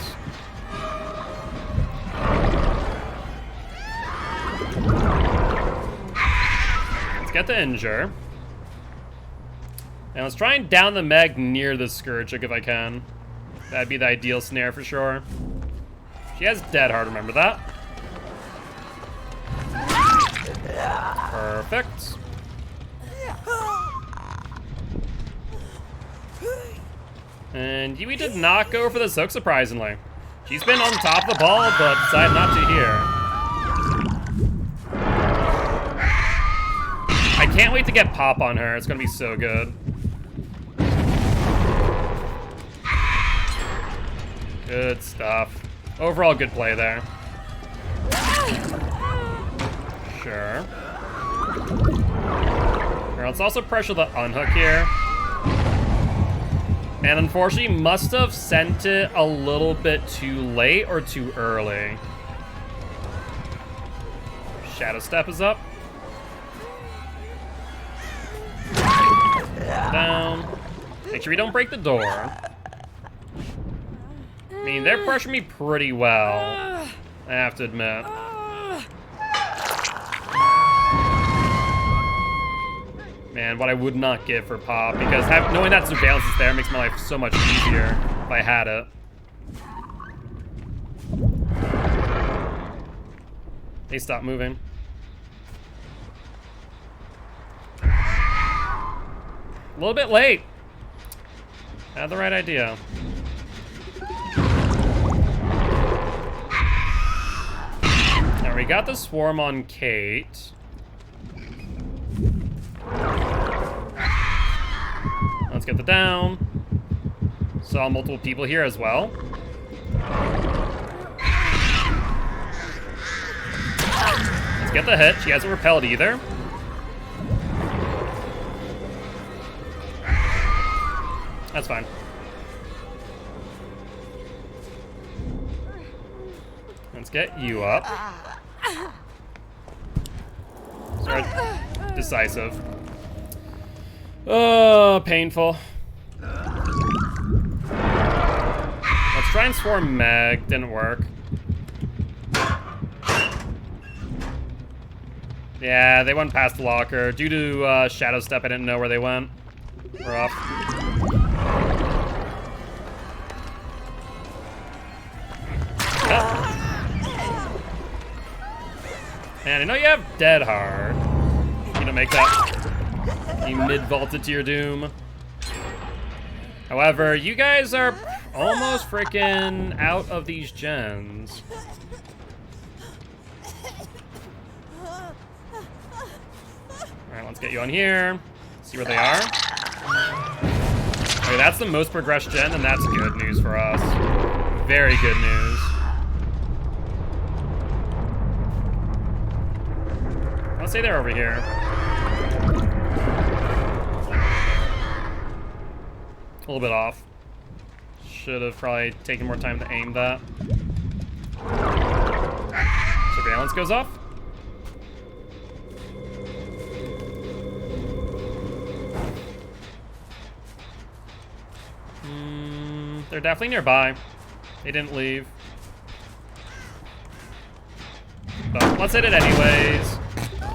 Let's get the injure. And let's try and down the Meg near the Scourge Hook if I can. That'd be the ideal snare for sure. She has dead hard, remember that? Perfect. And Yui did not go for this hook, surprisingly. She's been on top of the ball, but decided not to here. I can't wait to get pop on her. It's gonna be so good. Good stuff. Overall, good play there. Sure. Here, let's also pressure the unhook here. And unfortunately, must have sent it a little bit too late or too early. Shadow Step is up. Down. Make sure we don't break the door. I mean, they're pressuring me pretty well, I have to admit. Man, what I would not give for pop, because knowing that surveillance is there makes my life so much easier if I had it. They stopped moving. A little bit late. Had the right idea. Now we got the swarm on Kate. Let's get the down. Saw multiple people here as well. Let's get the hit. She hasn't repelled either. That's fine. Let's get you up. Start decisive. Oh, painful. Let's try and swarm Meg. Didn't work. Yeah, they went past the locker. Due to Shadow Step, I didn't know where they went. Rough. Man, I know you have dead hard. You don't make that. You mid-vaulted to your doom. However, you guys are almost freaking out of these gens. Alright, let's get you on here. See where they are. Okay, that's the most progressed gen, and that's good news for us. Very good news. I'll say they're over here. A little bit off. Should have probably taken more time to aim that. Surveillance goes off. They're definitely nearby. They didn't leave. But let's hit it anyways.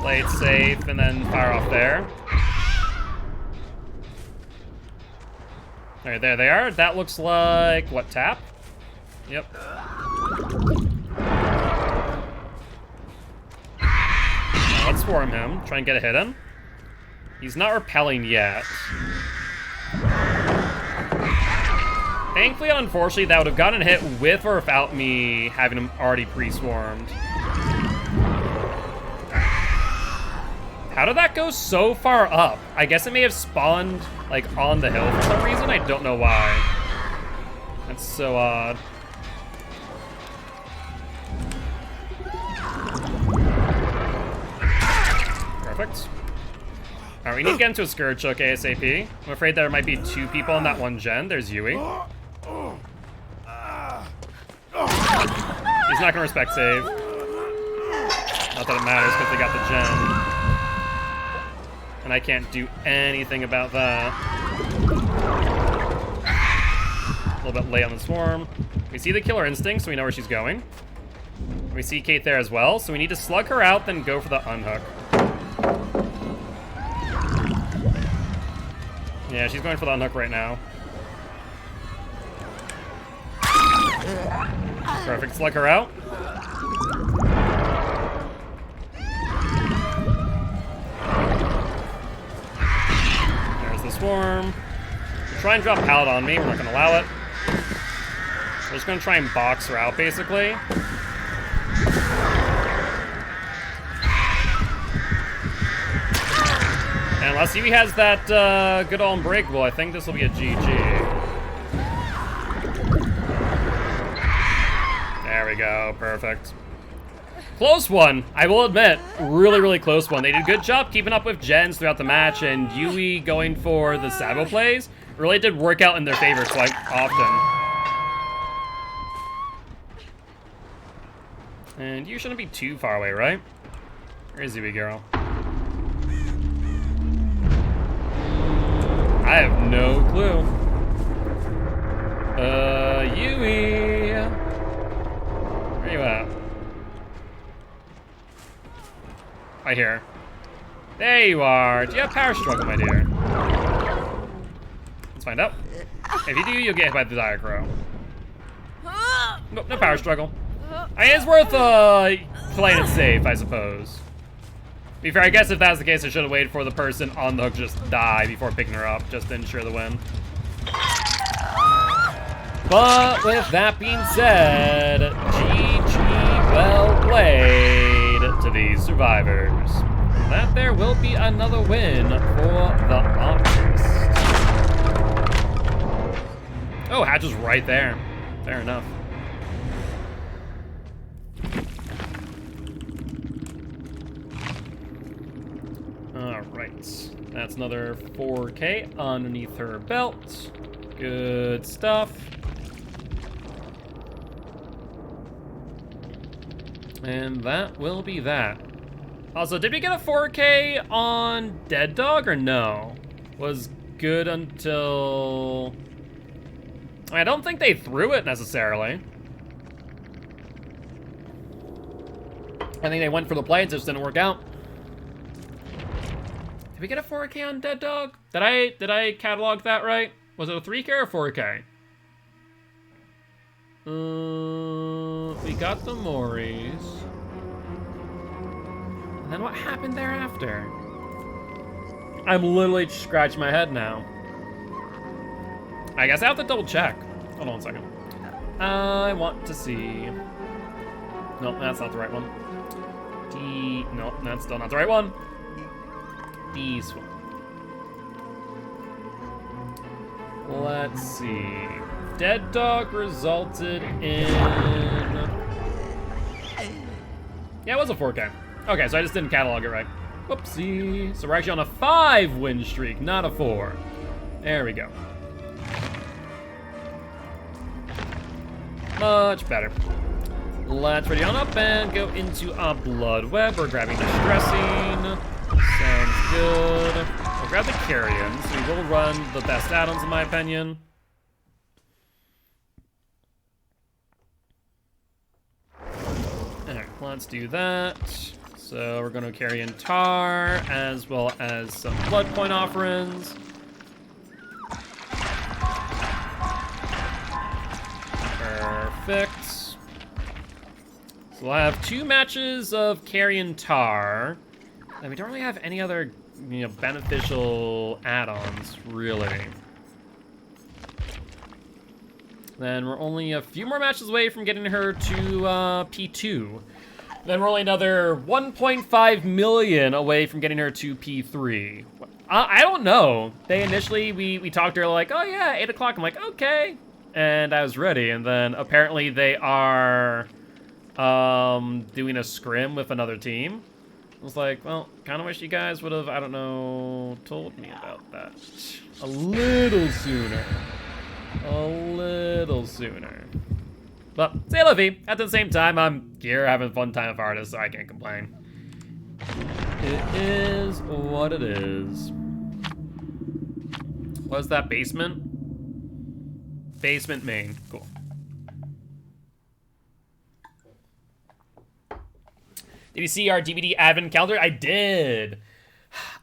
Play it safe and then fire off there. Alright, there they are. That looks like, what, tap? Yep. Now let's swarm him. Try and get a hit in. He's not repelling yet. Thankfully, unfortunately, that would have gotten a hit with or without me having him already pre-swarmed. How did that go so far up? I guess it may have spawned, like, on the hill for some reason. I don't know why. That's so odd. Perfect. Alright, we need to get into a Scourge Hook ASAP. I'm afraid there might be two people on that one gen. There's Yui. He's not gonna respect save. Not that it matters because they got the gen. And I can't do anything about that. A little bit late on the swarm. We see the killer instinct, so we know where she's going. We see Kate there as well, so we need to slug her out, then go for the unhook. Yeah, she's going for the unhook right now. Perfect, slug her out. There's the swarm. Try and drop pallet on me, we're not gonna allow it. We're just gonna try and box her out, basically. And unless Yui has that good old unbreakable, I think this will be a GG. There we go, perfect. Close one, I will admit. Really, really close one. They did a good job keeping up with gens throughout the match, and Yui going for the Sabo plays really did work out in their favor quite often. And you shouldn't be too far away, right? Where's Yui, girl? I have no clue. Yui. Where you at? Right here. There you are. Do you have power struggle, my dear? Let's find out. If you do, you'll get hit by the diacro. Nope, no power struggle. I mean, it's worth playing it safe, I suppose. To be fair, I guess if that's the case, I should have waited for the person on the hook just die before picking her up, just to ensure the win. But with that being said, GG, well played to these survivors. That there will be another win for the Optimist. Oh, Hatch is right there. Fair enough. Alright, that's another 4K underneath her belt. Good stuff. And that will be that. Also, did we get a 4K on Dead Dog or no? Was good until... I don't think they threw it necessarily. I think they went for the play, it just didn't work out. Did we get a 4K on Dead Dog? Did I catalog that right? Was it a 3K or a 4K? We got the Moris. And then what happened thereafter? I'm literally scratching my head now. I guess I have to double check. Hold on 1 second. I want to see. Nope, that's not the right one. Nope, that's still not the right one. This one. Let's see. Dead Dog resulted in... Yeah, it was a 4K. Okay, so I just didn't catalog it right. Whoopsie. So we're actually on a 5 win streak, not a 4. There we go. Much better. Let's ready on up and go into a Blood Web. We're grabbing the Stressing. Sounds good. We'll grab the Carrion, so we will run the best add-ons in my opinion. Alright, let's do that. So we're gonna carry in Tar, as well as some Blood Point offerings. Perfect. So we'll have 2 matches of Carrion Tar. And we don't really have any other, beneficial add-ons, really. Then we're only a few more matches away from getting her to P2. Then we're only another 1.5 million away from getting her to P3. I don't know. They initially, we talked to her like, oh yeah, 8 o'clock. I'm like, okay. And I was ready. And then apparently they are doing a scrim with another team. I was like, well, kind of wish you guys would have, I don't know, told me about that a little sooner. A little sooner. But, say Luffy, at the same time, I'm here having a fun time with artists, so I can't complain. It is what it is. What's that, basement? Basement main, cool. Did you see our DVD advent calendar? I did.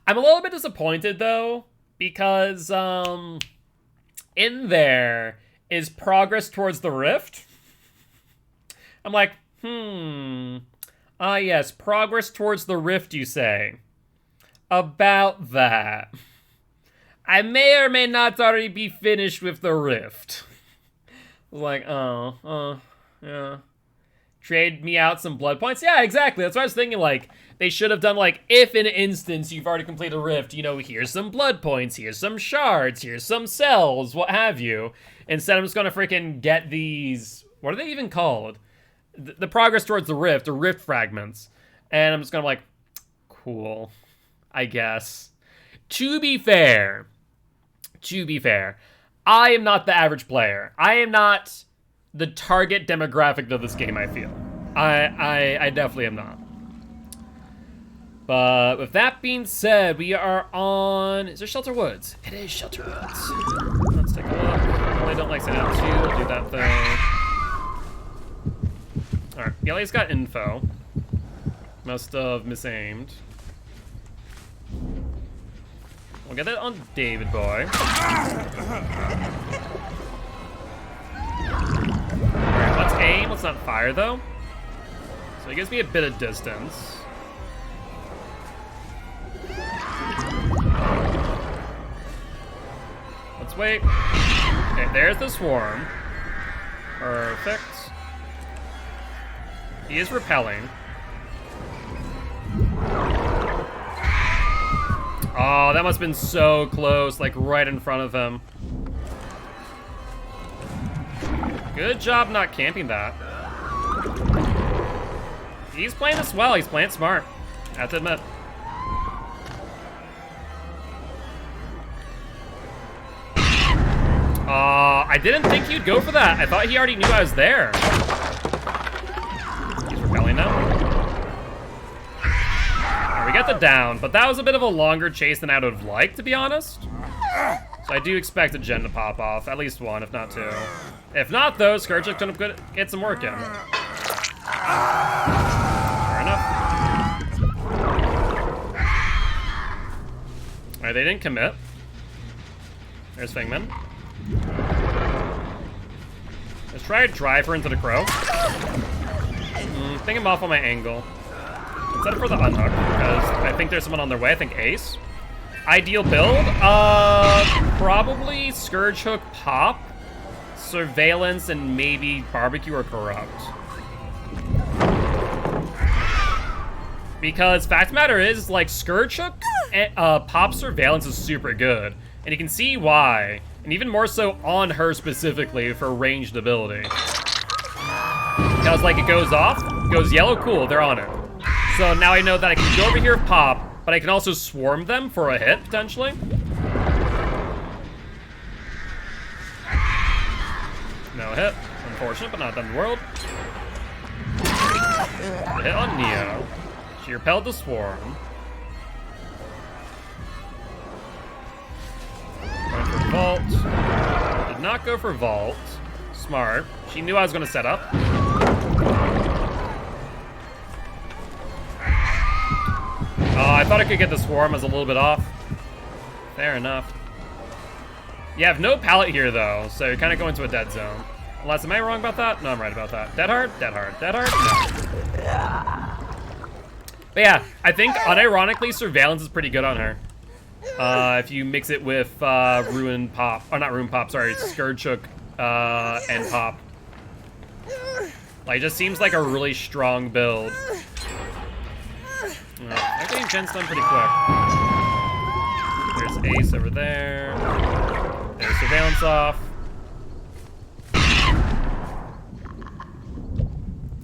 I'm a little bit disappointed though, because in there is progress towards the rift. I'm like, ah yes, progress towards the rift, you say. About that. I may or may not already be finished with the rift. Like, yeah. Trade me out some blood points? Yeah, exactly. That's what I was thinking. Like, they should have done, like, if in an instance you've already completed a rift, here's some blood points, here's some shards, here's some cells, what have you. Instead, I'm just gonna freaking get these, what are they even called? The progress towards the rift, or rift fragments. And I'm just gonna like, cool, I guess. To be fair, I am not the average player. I am not the target demographic of this game, I feel. I definitely am not. But with that being said, we are on... Is there Shelter Woods? It is Shelter Woods. Let's take a look. I don't like setting out 2. We'll do that though. Alright, Yellow's got info. Must have misaimed. We'll get that on David Boy. Alright, let's aim. Let's not fire, though. So it gives me a bit of distance. Let's wait. Okay, there's the swarm. Perfect. He is repelling. Oh, that must have been so close, like right in front of him. Good job not camping that. He's playing this well, he's playing smart. I have to admit. I didn't think he'd go for that. I thought he already knew I was there. He's repelling now. Right, we got the down, but that was a bit of a longer chase than I would have liked, to be honest. So I do expect a gen to pop off, at least one, if not 2. If not, though, Scourge's gonna get some work in. Fair enough. Alright, they didn't commit. There's Fingman. Let's try to drive her into the crow. I think I'm off on my angle. Let's set it for the unhook, because I think there's someone on their way. I think Ace. Ideal build? Probably Scourge Hook Pop, Surveillance, and maybe Barbecue or Corrupt. Because fact of the matter is, like, Scourge Hook, Pop Surveillance is super good. And you can see why. And even more so on her specifically for ranged ability. Because like it goes off, goes yellow, cool, they're on it. So now I know that I can go over here with Pop, but I can also swarm them for a hit, potentially. No hit. Unfortunate, but not done in the world. A hit on Neo. She repelled the swarm. Going for Vault. Did not go for Vault. Smart. She knew I was going to set up. Oh, I thought I could get the swarm. I was a little bit off. Fair enough. You have no pallet here, though, so you're kind of going to a dead zone. Unless, am I wrong about that? No, I'm right about that. Dead hard? Dead hard. Dead hard? No. But yeah, I think, unironically, Surveillance is pretty good on her. If you mix it with Ruin Pop, or not Ruin Pop, sorry, Scourgehook and Pop. Like, it just seems like a really strong build. I'm getting Gen's done pretty quick. There's Ace over there. There's Surveillance off.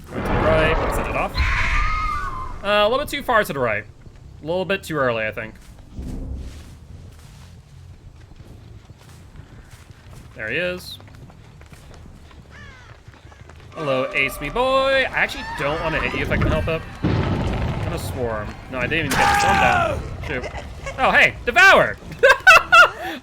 Going to the right, let's set it off. A little bit too far to the right. A little bit too early, I think. There he is. Hello, Ace me boy. I actually don't want to hit you if I can help it. I'm gonna swarm. No, I didn't even get the swarm down. Shoot. Oh, hey, Devour!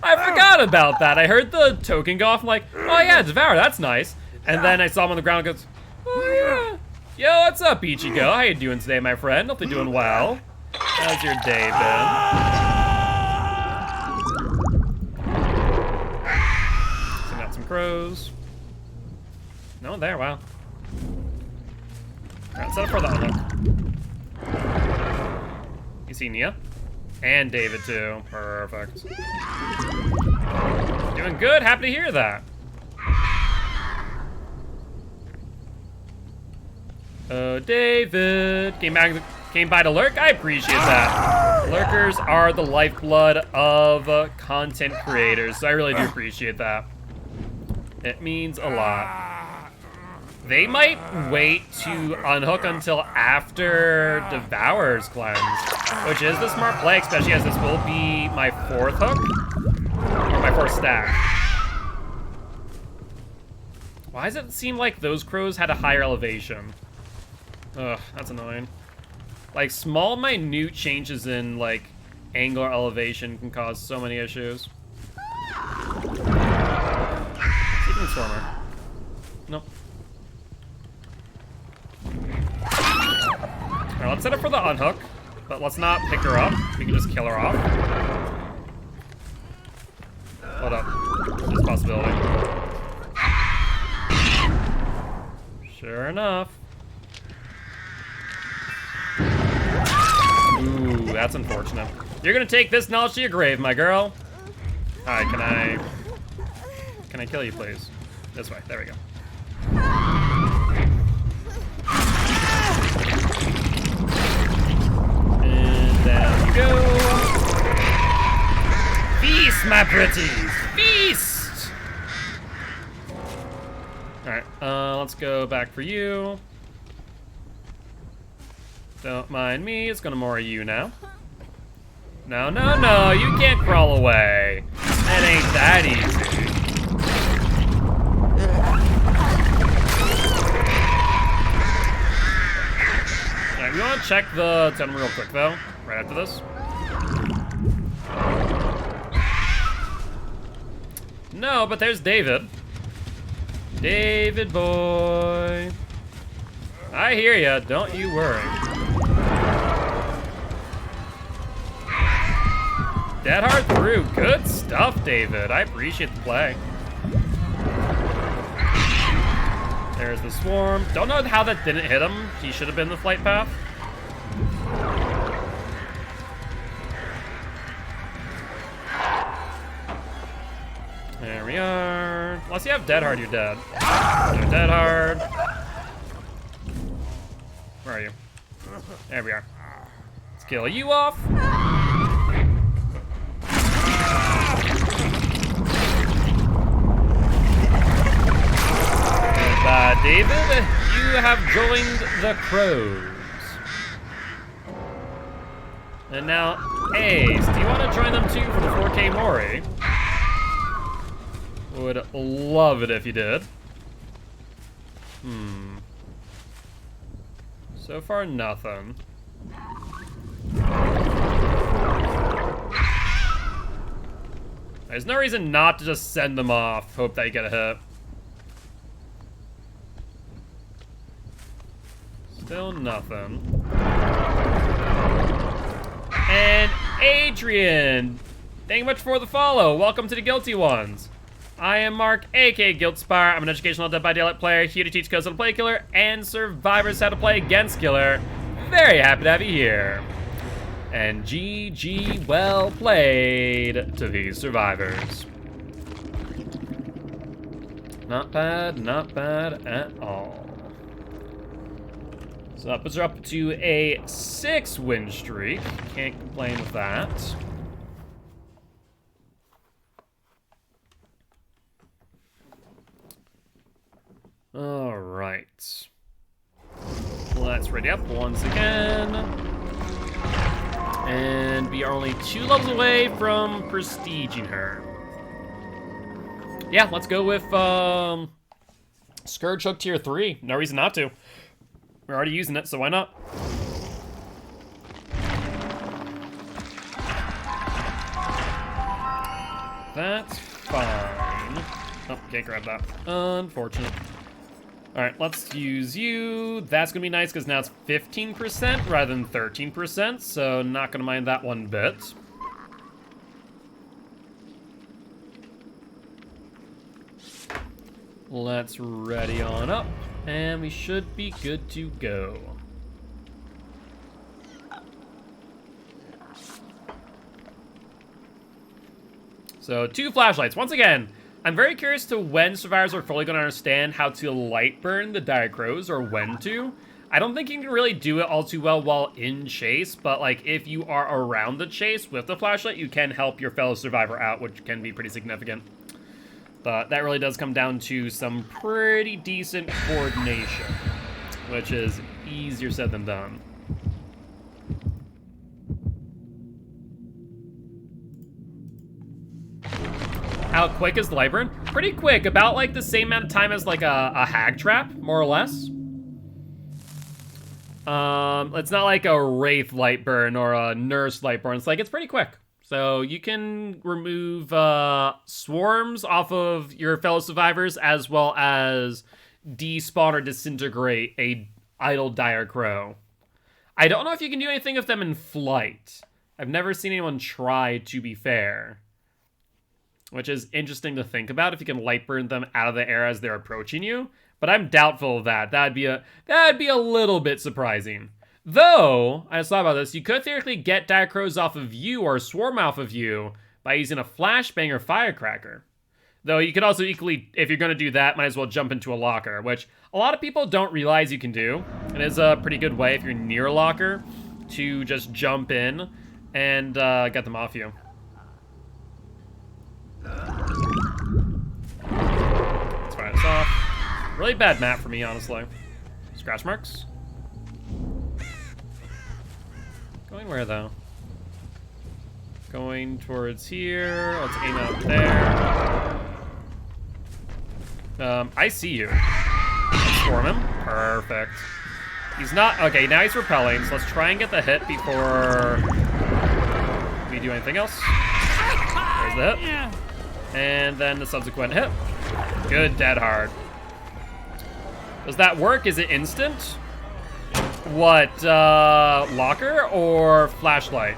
I forgot about that. I heard the token go off. I'm like, oh yeah, Devour, that's nice. And then I saw him on the ground and goes, oh yeah. Yo, what's up, Ichigo? How you doing today, my friend? Hope you're doing well. How's your day been? Send out some crows. No one there, wow. Alright, set up for the unlock. You see Nia? And David, too. Perfect. Doing good. Happy to hear that. Oh, David. Came by to lurk? I appreciate that. Lurkers are the lifeblood of content creators, so I really do appreciate that. It means a lot. They might wait to unhook until after Devour's cleanse, which is the smart play, especially as this will be my fourth hook, or my fourth stack. Why does it seem like those crows had a higher elevation? Ugh, that's annoying. Like, small, minute changes in, like, angular elevation can cause so many issues. Keeping Swarmer. Nope. Alright, let's set up for the unhook, but let's not pick her up. We can just kill her off. Hold up. There's a possibility. Sure enough. Ooh, that's unfortunate. You're gonna take this knowledge to your grave, my girl. Alright, can I kill you, please? This way, there we go. And down you go. Feast, my pretties! Feast! Alright, let's go back for you. Don't mind me, it's gonna more you now. No, no, no, you can't crawl away. That ain't that easy. Alright, we wanna check the totem real quick though, right after this. No, but there's David. David boy. I hear ya, don't you worry. Dead hard through. Good stuff, David. I appreciate the play. There's the swarm. Don't know how that didn't hit him. He should have been the flight path. There we are. Unless you have dead hard, you're dead. You're dead hard. Where are you? There we are. Let's kill you off. David, you have joined the Crows. And now, Ace, do you want to join them too for the 4K Mori? Would love it if you did. So far, nothing. There's no reason not to just send them off. Hope that you get a hit. Still nothing. And Adrian! Thank you much for the follow. Welcome to the Guilty Ones. I am Mark, aka Guiltspire. I'm an educational Dead by Daylight player here to teach codes how to play Killer and survivors how to play against Killer. Very happy to have you here. And GG, well played to these survivors. Not bad at all. So that puts her up to a 6-win streak. Can't complain with that. All right. Let's ready up once again. And we are only 2 levels away from prestiging her. Yeah, let's go with Scourge Hook Tier 3. No reason not to. We're already using it, so why not? That's fine. Oh, can't grab that. Unfortunate. All right, let's use you. That's gonna be nice because now it's 15% rather than 13%, so not gonna mind that one bit. Let's ready on up, and we should be good to go. So 2 flashlights. Once again, I'm very curious to when survivors are fully going to understand how to light burn the dire crows, or when to. I don't think you can really do it all too well while in chase, but like if you are around the chase with the flashlight, you can help your fellow survivor out, which can be pretty significant. But that really does come down to some pretty decent coordination, which is easier said than done. How quick is the light burn? Pretty quick, about like the same amount of time as like a hag trap, more or less. It's not like a wraith light burn or a nurse light burn. It's pretty quick. So you can remove swarms off of your fellow survivors, as well as despawn or disintegrate a idle dire crow. I don't know if you can do anything with them in flight. I've never seen anyone try, to be fair. Which is interesting to think about, if you can light burn them out of the air as they're approaching you. But I'm doubtful of that. That'd be a little bit surprising. Though, I just thought about this, you could theoretically get dire crows off of you or swarm off of you by using a flashbang or firecracker. Though you could also equally, if you're going to do that, might as well jump into a locker, which a lot of people don't realize you can do. It is a pretty good way, if you're near a locker, to just jump in and get them off you. Let's fire this off. Really bad map for me, honestly. Scratch marks. Going where, though? Going towards here. Let's aim up there. I see you. Let's storm him. Perfect. He's not... Okay, now he's repelling, so let's try and get the hit before we do anything else. There's the hit. And then the subsequent hit. Good, dead hard. Does that work? Is it instant? What, locker or flashlight?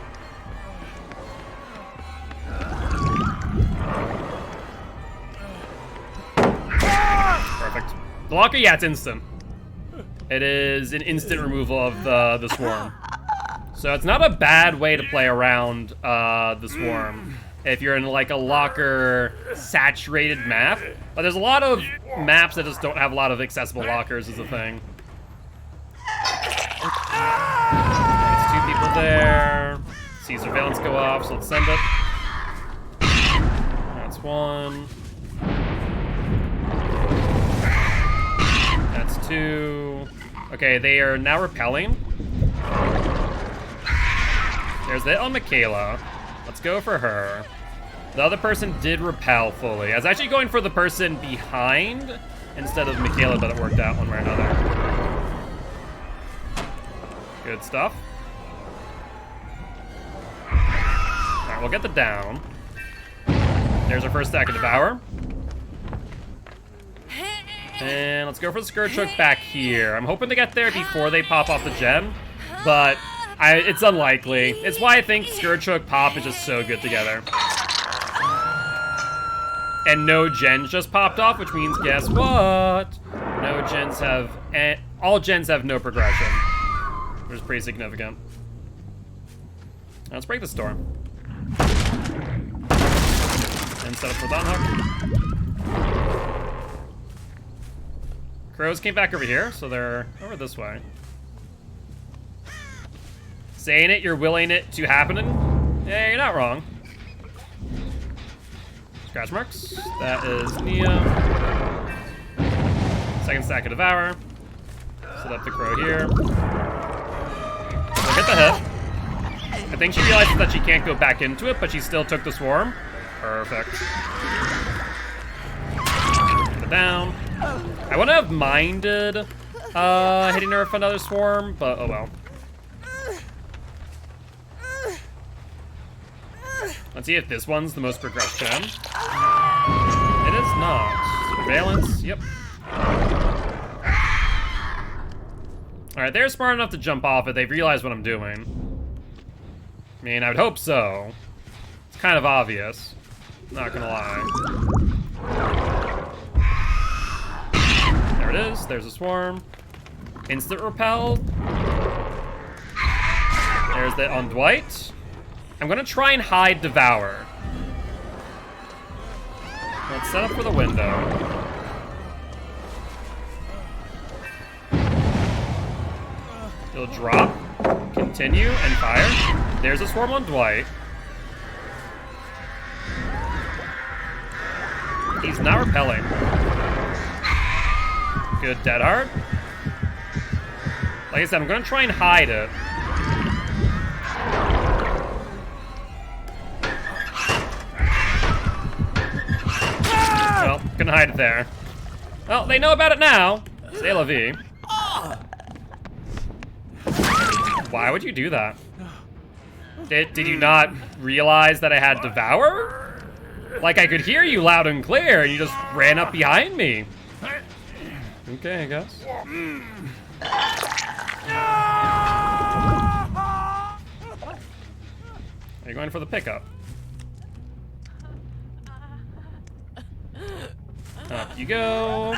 Perfect. The locker, yeah, it's instant. It is an instant removal of the swarm. So it's not a bad way to play around the swarm if you're in like a locker saturated map. But there's a lot of maps that just don't have a lot of accessible lockers is the thing. There's 2 people there. See surveillance go off, so let's send it. That's 1. 2. Okay, they are now repelling. There's the hit on Michaela. Let's go for her. The other person did repel fully. I was actually going for the person behind instead of Michaela, but it worked out one way or another. Good stuff. Alright, we'll get the down. There's our first stack of Devour. And let's go for the Scourge Hook back here. I'm hoping to get there before they pop off the gem, but it's unlikely. It's why I think Scourge Hook pop is just so good together. And no gens just popped off, which means guess what? No gens have, all gens have no progression, which is pretty significant. Now let's break the storm. And set up for Dawn Hook. Crows came back over here, so they're over this way. Saying it, you're willing it to happen. Yeah, you're not wrong. Scratch marks. That is Nia. Second stack of Devour. Set up the Crow here. We'll get the hit. I think she realizes that she can't go back into it, but she still took the swarm. Perfect. Put it down. I wouldn't have minded hitting her with another swarm, but oh well. Let's see if this one's the most progressed gem. It is not. Surveillance, yep. Alright, they're smart enough to jump off it. They've realized what I'm doing. I mean, I would hope so. It's kind of obvious. Not gonna lie. There it is. There's a swarm. Instant repel. There's the on Dwight. I'm gonna try and hide Devour. Let's set up for the window. It'll drop, continue, and fire. There's a swarm on Dwight. He's not repelling. Good dead hard. Like I said, I'm gonna try and hide it. Well, couldn't hide it there. Well, they know about it now. C'est la vie. Why would you do that? Did you not realize that I had Devour? Like, I could hear you loud and clear, and you just ran up behind me. Okay, I guess. Are you going for the pickup? Up you go.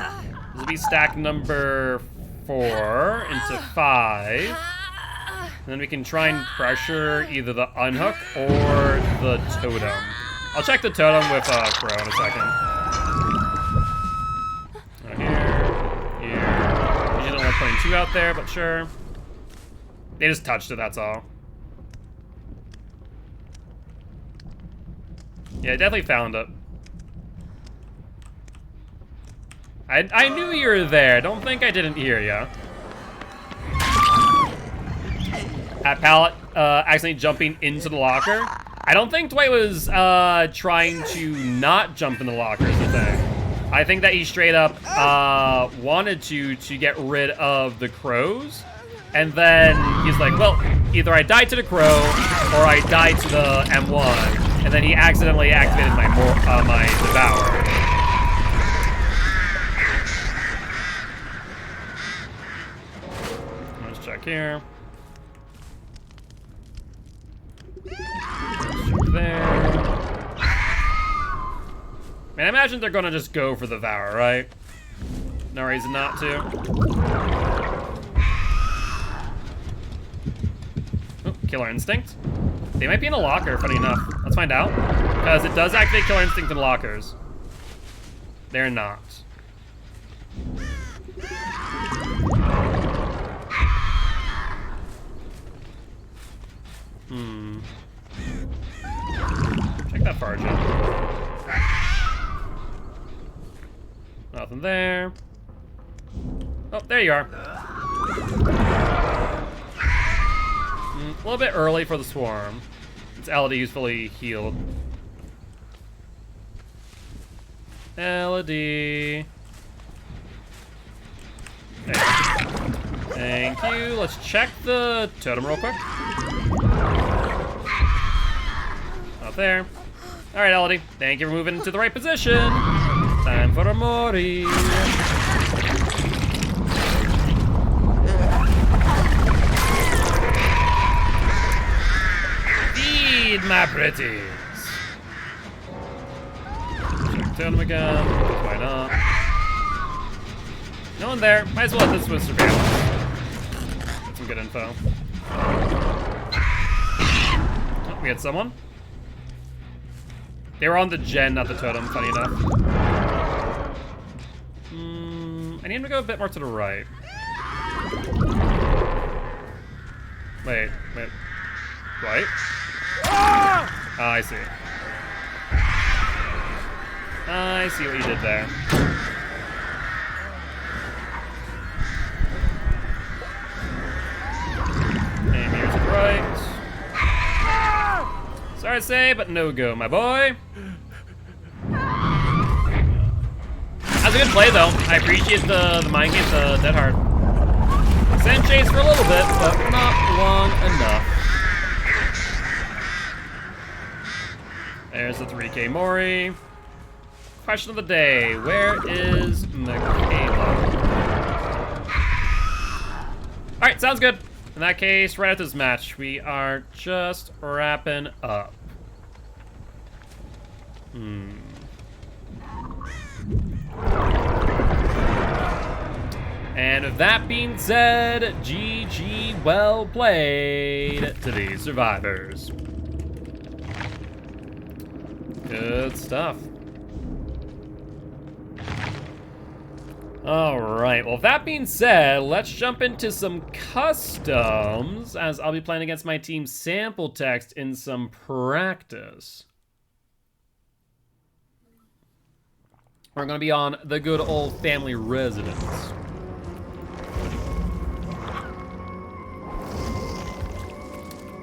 This will be stack number 4 into 5. And then we can try and pressure either the unhook or the totem. I'll check the totem with Crow in a second. Here. Usually don't like putting 2 out there, but sure. They just touched it, that's all. Yeah, I definitely found it. I knew you were there. Don't think I didn't hear you. At Pallet accidentally jumping into the locker. I don't think Dwight was trying to not jump in the locker is the thing. I think that he straight up wanted to get rid of the crows. And then he's like, well, either I die to the crow or I die to the M1. And then he accidentally activated my Devour. Let's check here. There. Man, I imagine they're gonna just go for the Devour, right? No reason not to. Oh, Killer Instinct. They might be in a locker, funny enough. Let's find out. Because it does activate Killer Instinct in lockers. They're not. Check that far jump. Nothing there. Oh, there you are. A little bit early for the swarm. It's Elodie who's fully healed. Elodie. Thank you. Let's check the totem real quick. Up there. All right, Elodie. Thank you for moving into the right position. Time for a Mori. Feed my pretties. Check totem again. Why not? No one there. Might as well let this with surveillance. Get some good info. Oh, we had someone. They were on the gen, not the totem, funny enough. I need him to go a bit more to the right. Wait. Right? Ah, I see. I see what you did there. And here's to the right. Sorry to say, but no go, my boy. That was a good play, though. I appreciate the mind game, the dead hard. Send chase for a little bit, but not long enough. There's the 3K Mori. Question of the day, where is Michaela? All right, sounds good. In that case, right after this match, we are just wrapping up. And with that being said, GG, well played to these survivors. Good stuff. All right, well, with that being said, let's jump into some customs, as I'll be playing against my team Sample Text in some practice. We're gonna be on the good old family residence.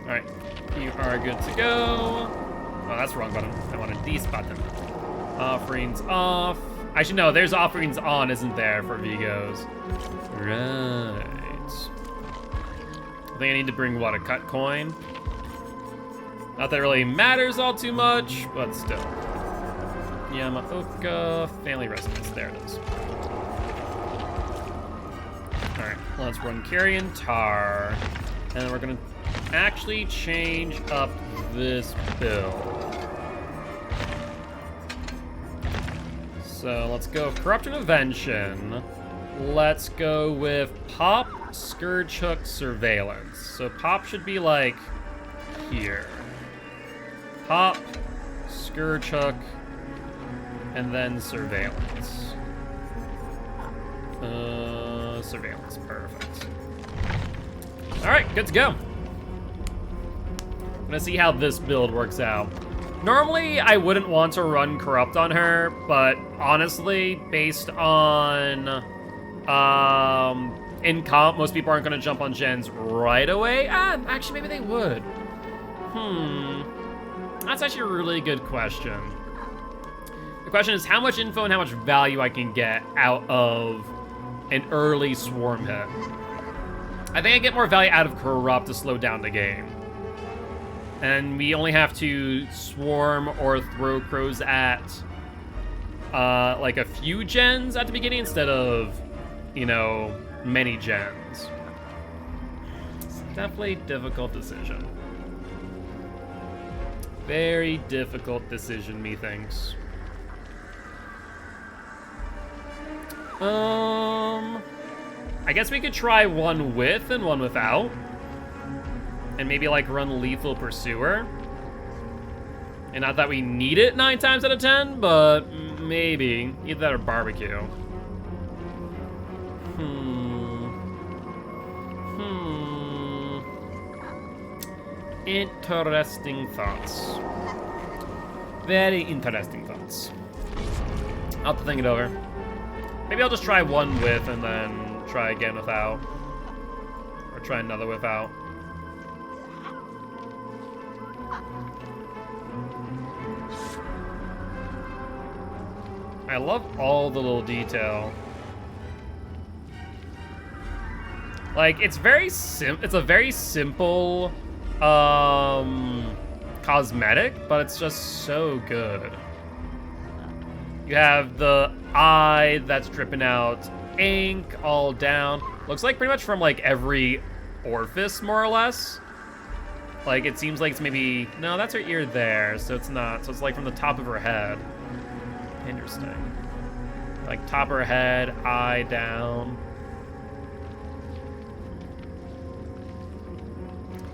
All right, you are good to go. Oh, that's the wrong button. I wanted this button. Offerings off. Actually, no, there's offerings on, isn't there, for Vigos? Right. I think I need to bring, what, a cut coin? Not that it really matters all too much, but still. Yamaoka, family residence, there it is. All right, let's run Carrion Tar. And we're gonna actually change up this build. So let's go Corrupt Intervention. Let's go with Pop, Scourge Hook, Surveillance. So Pop should be like here. Pop, Scourge Hook, and then Surveillance. Surveillance, perfect. All right, good to go. I'm gonna see how this build works out. Normally, I wouldn't want to run Corrupt on her, but honestly, based on in comp, most people aren't gonna jump on gens right away. Actually, maybe they would. That's actually a really good question. The question is how much info and how much value I can get out of an early swarm hit. I think I get more value out of Corrupt to slow down the game. And we only have to swarm or throw crows at like a few gens at the beginning instead of, you know, many gens. It's definitely a difficult decision. Very difficult decision, methinks. I guess we could try one with and one without. And maybe like run Lethal Pursuer. And not that we need it 9 times out of 10, but maybe. Either that or Barbecue. Interesting thoughts. Very interesting thoughts. I'll have to think it over. Maybe I'll just try one with and then try again without. Or try another without. I love all the little detail. Like, it's a very simple cosmetic, but it's just so good. You have the eye that's dripping out ink all down. Looks like pretty much from like every orifice, more or less. Like, it seems like it's maybe, no, that's her ear there, so it's not. So it's like from the top of her head. Interesting. Like top of her head, eye down.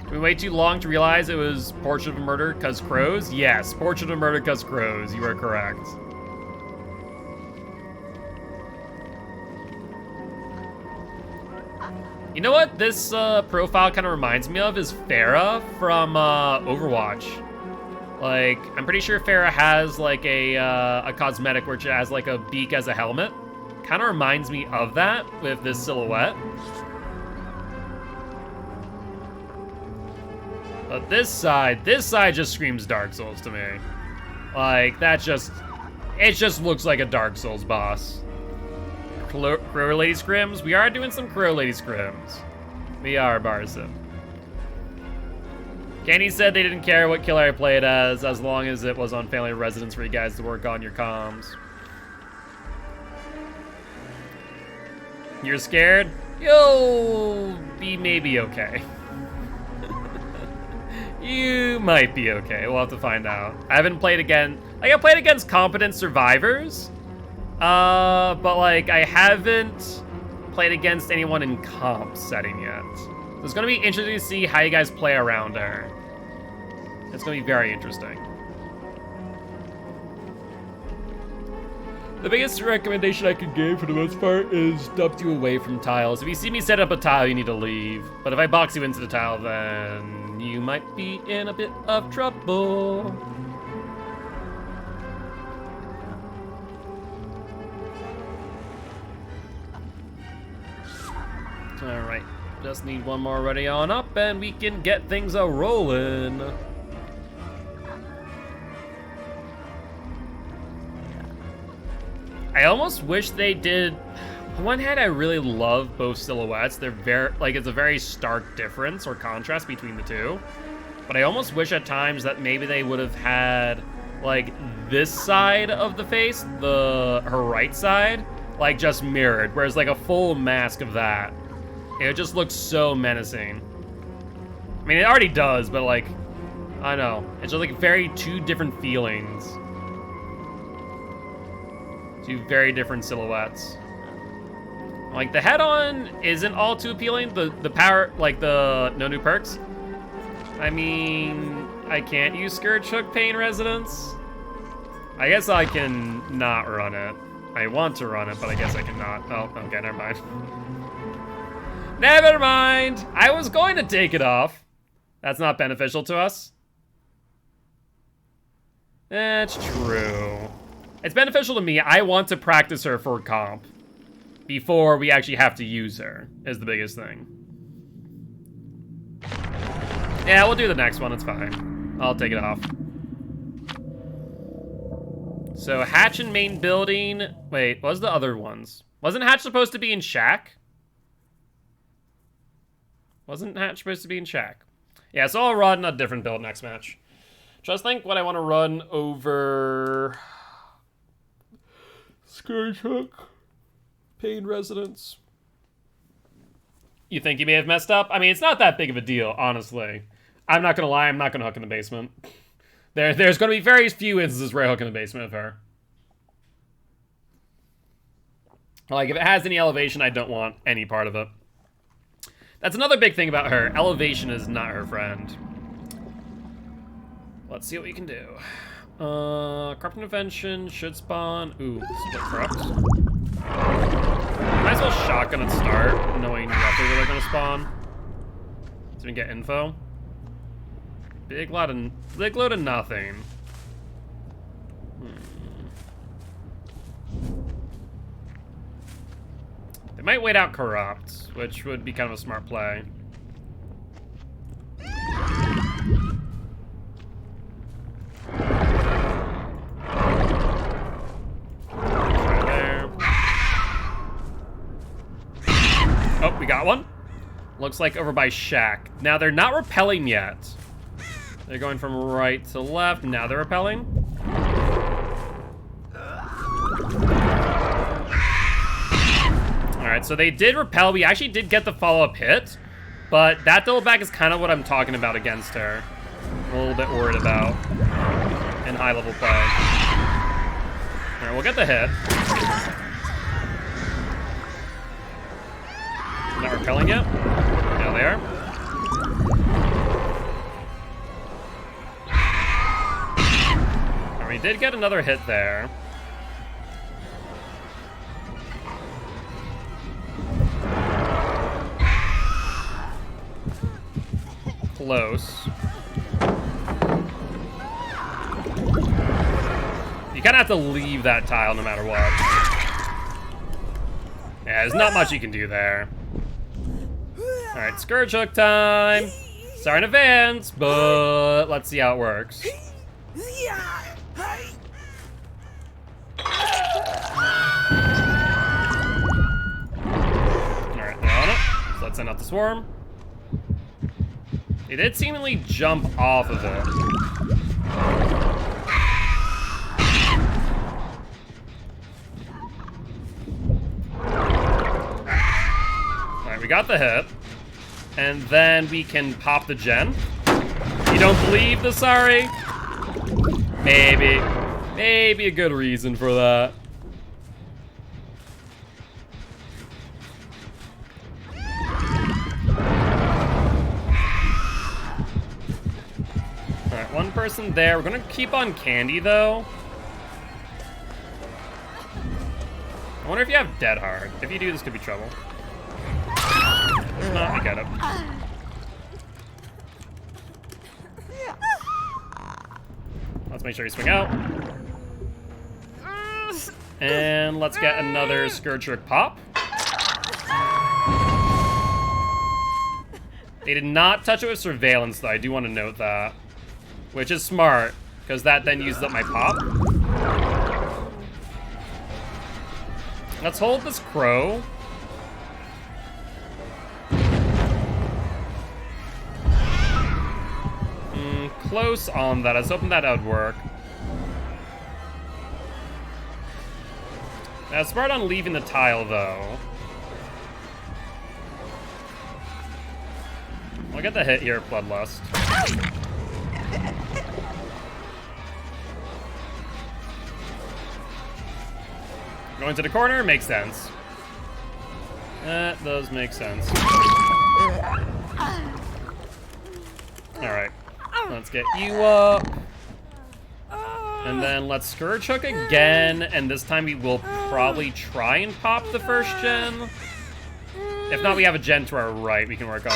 Did we wait too long to realize it was Portrait of a Murder Cause Crows? Yes, Portrait of a Murder Cause Crows. You are correct. You know what this profile kind of reminds me of is Pharah from Overwatch. Like, I'm pretty sure Pharah has like a cosmetic which has like a beak as a helmet. Kind of reminds me of that with this silhouette. But this side just screams Dark Souls to me. Like, it just looks like a Dark Souls boss. Crow Lady Scrims? We are doing some Crow Lady Scrims. We are, Barson. Kenny said they didn't care what killer I played as long as it was on family residence for you guys to work on your comms. You're scared? You'll be maybe okay. You might be okay. We'll have to find out. I haven't played again. Like, I played against competent survivors. But like, I haven't played against anyone in comp setting yet. So it's gonna be interesting to see how you guys play around her. It's gonna be very interesting. The biggest recommendation I can give for the most part is dump you away from tiles. If you see me set up a tile, you need to leave. But if I box you into the tile, then you might be in a bit of trouble. All right, just need one more ready on up and we can get things a-rolling. I almost wish they did. On one hand, I really love both silhouettes. They're very, like, it's a very stark difference or contrast between the two. But I almost wish at times that maybe they would have had, like, this side of the face, her right side, like, just mirrored. Whereas, like, a full mask of that, it just looks so menacing. I mean, it already does, but, like, I don't know. It's just, like, very two different feelings. Two very different silhouettes. Like, the head-on isn't all too appealing. The power, like, the no new perks. I mean, I can't use Scourge Hook Pain Resonance. I guess I can not run it. I want to run it, but I guess I cannot. Oh, okay, never mind. Never mind! I was going to take it off. That's not beneficial to us. That's true. It's beneficial to me. I want to practice her for comp before we actually have to use her, is the biggest thing. Yeah, we'll do the next one. It's fine. I'll take it off. So, Hatch and main building. Wait, what was the other ones? Wasn't Hatch supposed to be in Shack? Wasn't Hatch supposed to be in Shack? Yeah, so I'll run a different build next match. Just think what I want to run over... Scourge Hook. Pain Resonance. You think you may have messed up? I mean, it's not that big of a deal, honestly. I'm not gonna lie, I'm not gonna hook in the basement. There's gonna be very few instances where I hook in the basement of her. Like, if it has any elevation, I don't want any part of it. That's another big thing about her. Elevation is not her friend. Let's see what we can do. Corrupt Intervention should spawn. Ooh, split corrupt. Might as well shotgun and start, knowing roughly where they're gonna spawn. So we can get info. Big load of nothing. Might wait out Corrupt, which would be kind of a smart play. Oh, we got one. Looks like over by Shack. Now, they're not repelling yet. They're going from right to left. Now they're repelling. Alright, so they did repel. We actually did get the follow-up hit. But that double back is kind of what I'm talking about against her. I'm a little bit worried about in high-level play. Alright, we'll get the hit. Not repelling yet? Now they are. We did get another hit there. Close. You kind of have to leave that tile no matter what. Yeah, there's not much you can do there. Alright, Scourge Hook time. Sorry in advance, but let's see how it works. Alright, they're on it. So let's send out the swarm. They did seemingly jump off of it. Alright, we got the hit. And then we can pop the gen. You don't believe the sorry? Maybe. Maybe a good reason for that. Alright, one person there. We're gonna keep on Candy, though. I wonder if you have Dead Hard. If you do, this could be trouble. If not, we get it. Let's make sure you swing out. And let's get another Scourge Hook pop. They did not touch it with Surveillance, though. I do want to note that. Which is smart, because that then uses up my pop. Let's hold this Crow. Close on that. I was hoping that would work. Now, smart on leaving the tile, though. I'll get the hit here, Bloodlust. Going to the corner makes sense. That does make sense. Alright. Let's get you up. And then let's Scourge Hook again, and this time we will probably try and pop the first gen. If not, we have a gen to our right we can work on.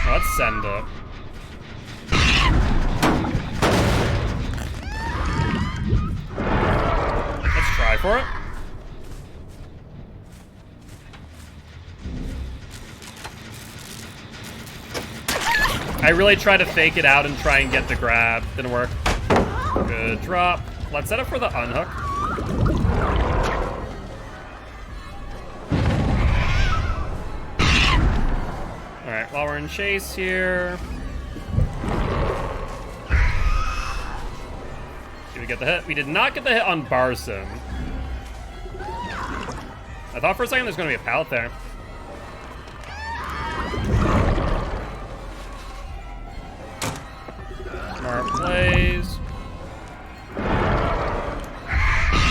Let's send it. Let's try for it. I really tried to fake it out and try and get the grab. Didn't work. Good drop. Let's set up for the unhook. Alright, while we're in chase here. Did we get the hit? We did not get the hit on Barson. I thought for a second there's going to be a pallet there. Smart plays.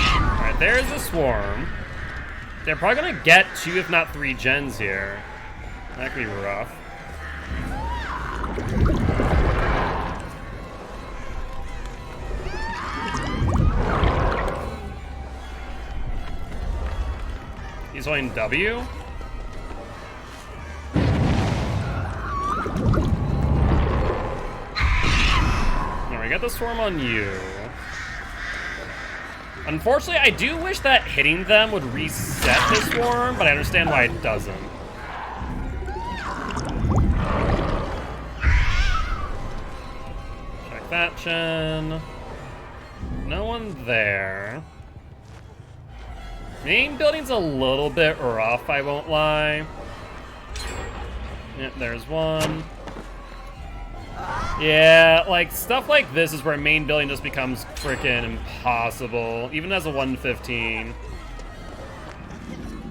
Alright, there's the swarm. They're probably gonna get 2, if not 3 gens here. That could be rough. He's holding W. Get the swarm on you. Unfortunately, I do wish that hitting them would reset this swarm, but I understand why it doesn't. Check that gen. No one there. Main building's a little bit rough, I won't lie. Yep, there's one. Yeah, like, stuff like this is where main building just becomes freaking impossible, even as a 115.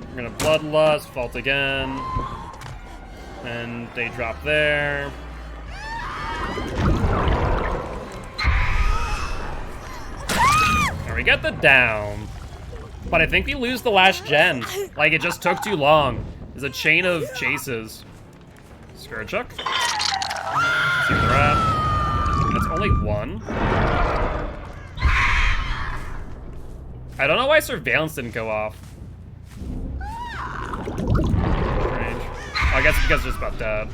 We're gonna Bloodlust, Fault again. And they drop there. And we get the down. But I think we lose the last gen. Like, it just took too long. There's a chain of chases. Scourgehook. See where they're at. That's only one. I don't know why surveillance didn't go off. Strange. Oh, I guess it's because it's just about dead.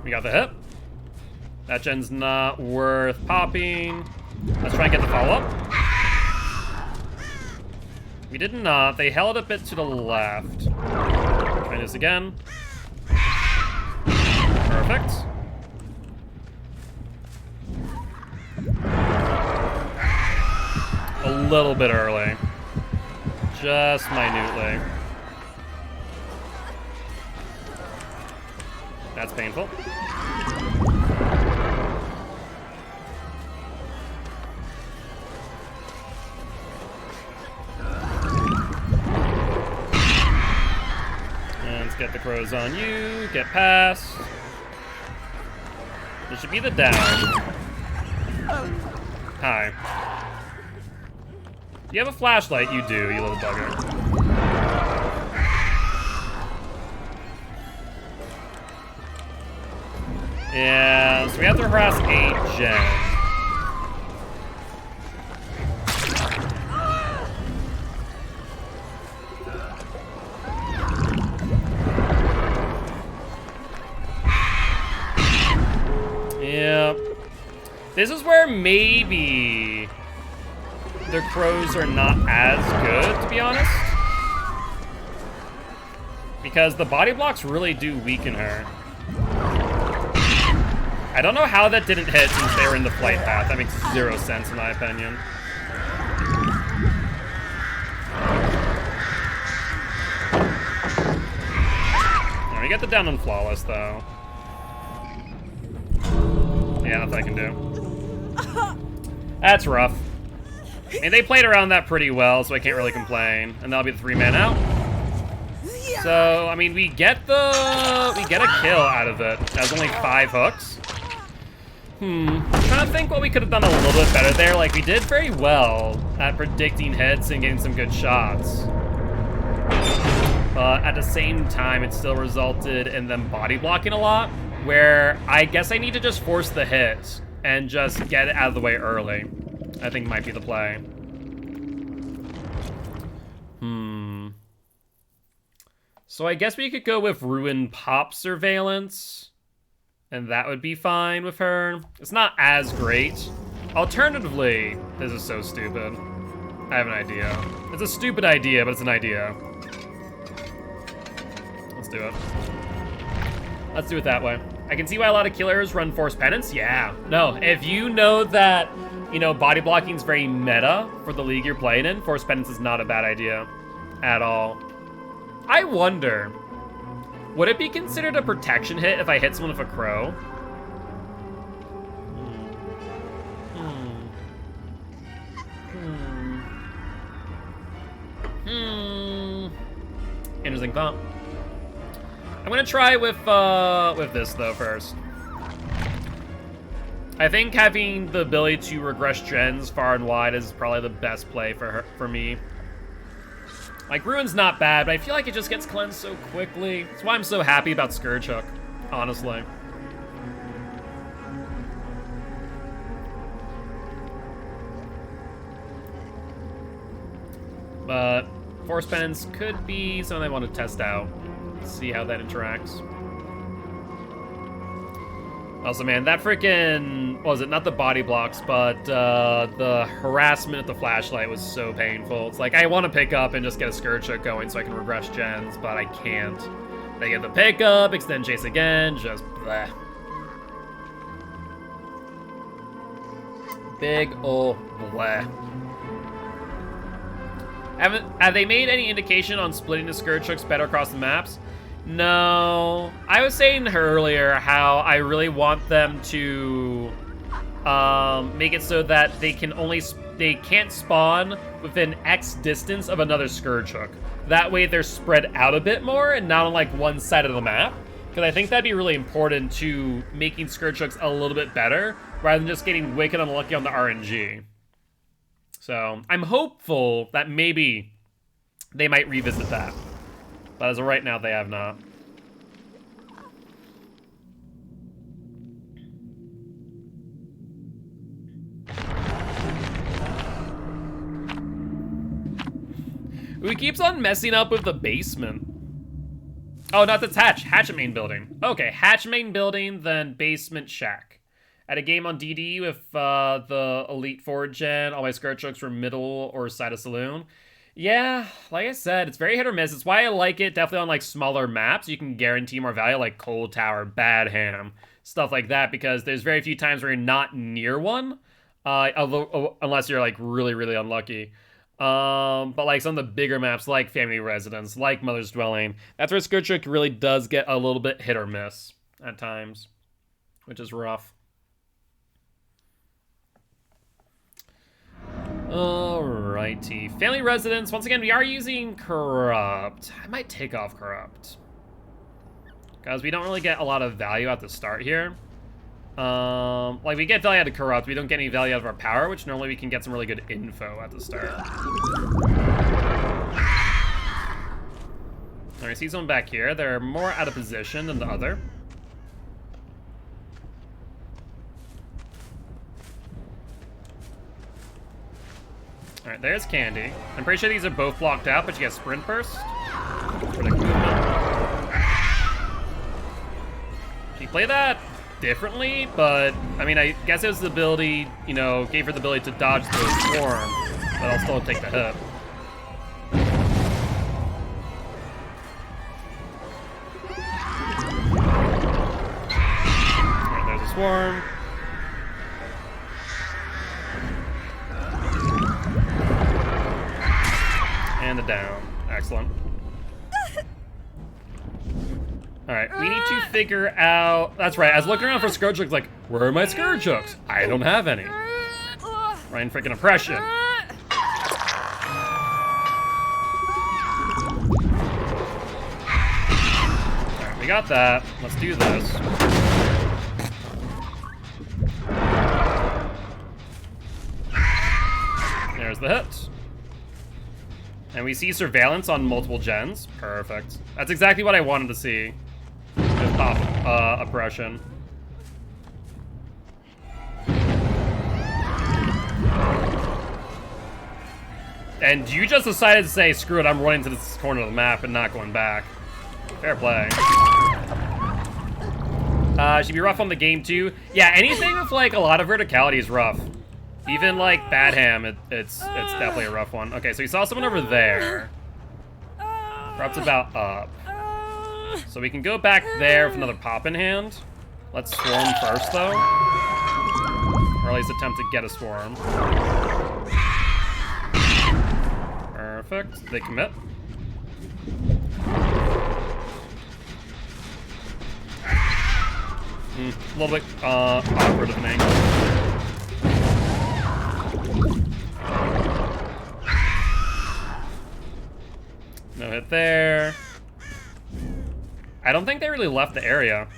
We got the hit. That gen's not worth popping. Let's try and get the follow-up. We did not. They held a bit to the left. Try this again. Perfect. A little bit early. Just minutely. That's painful. Get the crows on you, get past. This should be the down. Hi. Do you have a flashlight? You do, you little bugger. Yeah, so we have to harass 8 gen. This is where maybe the crows are not as good, to be honest. Because the body blocks really do weaken her. I don't know how that didn't hit since they were in the flight path. That makes 0 sense in my opinion. Alright, we get the down on flawless though. Yeah, nothing I can do. That's rough. I mean, they played around that pretty well, so I can't really complain. And that'll be the 3-man out. So, I mean, we get a kill out of it. That was only 5 hooks. I'm trying to think what we could have done a little bit better there. Like, we did very well at predicting hits and getting some good shots. But at the same time, it still resulted in them body blocking a lot, where I guess I need to just force the hit and just get it out of the way early. I think might be the play. So I guess we could go with Ruin Pop Surveillance, and that would be fine with her. It's not as great. Alternatively, this is so stupid. I have an idea. It's a stupid idea, but it's an idea. Let's do it. Let's do it that way. I can see why a lot of killers run Force Penance. Yeah. No, if you know that, you know, body blocking is very meta for the league you're playing in, Force Penance is not a bad idea at all. I wonder, would it be considered a protection hit if I hit someone with a crow? Interesting thought. I'm gonna try with this though first. I think having the ability to regress gens far and wide is probably the best play for me. Like, Ruin's not bad, but I feel like it just gets cleansed so quickly. That's why I'm so happy about Scourgehook, honestly. But Force Penance could be something I want to test out. See how that interacts. Also, man, that freaking, what was it? Not the body blocks, but the harassment at the flashlight was so painful. It's like, I want to pick up and just get a Scourge Hook going so I can regress gens, but I can't. They get the pickup, extend chase again, just bleh. Big ol' bleh. Have they made any indication on splitting the Scourge Hooks better across the maps? No. I was saying earlier how I really want them to make it so that they can't spawn within X distance of another Scourge Hook. That way they're spread out a bit more and not on like one side of the map. Because I think that'd be really important to making Scourge Hooks a little bit better rather than just getting wicked unlucky on the RNG. So I'm hopeful that maybe they might revisit that. But as of right now, they have not. Who keeps on messing up with the basement? Oh, not that's Hatch. Hatch main building. Okay, Hatch main building, then basement shack. At a game on DD with the Elite 4 gen, all my Scourge Hooks were middle or side of saloon. Yeah, like I said, it's very hit or miss. It's why I like it definitely on like smaller maps. You can guarantee more value like Cold Tower, Bad Ham, stuff like that, because there's very few times where you're not near one, unless you're like really, really unlucky. But like some of the bigger maps like Family Residence, like Mother's Dwelling, that's where Scourge Hook really does get a little bit hit or miss at times, which is rough. Alrighty. Family Residence. Once again, we are using Corrupt. I might take off Corrupt, because we don't really get a lot of value at the start here. Like, we get value out of Corrupt. We don't get any value out of our power, which normally we can get some really good info at the start. Alright, see someone back here. They're more out of position than the other. Alright, there's Candy. I'm pretty sure these are both blocked out, but you get Sprint Burst. She played that differently, but, I mean, I guess it was the ability, you know, gave her the ability to dodge the swarm, but I'll still take the hit. Alright, there's a swarm. And a down. Excellent. Alright, we need to figure out... That's right, I was looking around for Scourge Hooks, like, where are my Scourge Hooks? I don't have any. Ryan freaking oppression. Alright, we got that. Let's do this. There's the hit. And we see surveillance on multiple gens. Perfect. That's exactly what I wanted to see. Just pop oppression. And you just decided to say, screw it, I'm running to this corner of the map and not going back. Fair play. Should be rough on the game too. Yeah, anything with like a lot of verticality is rough. Even like Bad Ham, it's definitely a rough one. Okay, so we saw someone over there. Corrupt's about up. So we can go back there with another pop in hand. Let's swarm first though. Or at least attempt to get a swarm. Perfect. They commit. A little bit awkward of an angle. No hit there. I don't think they really left the area.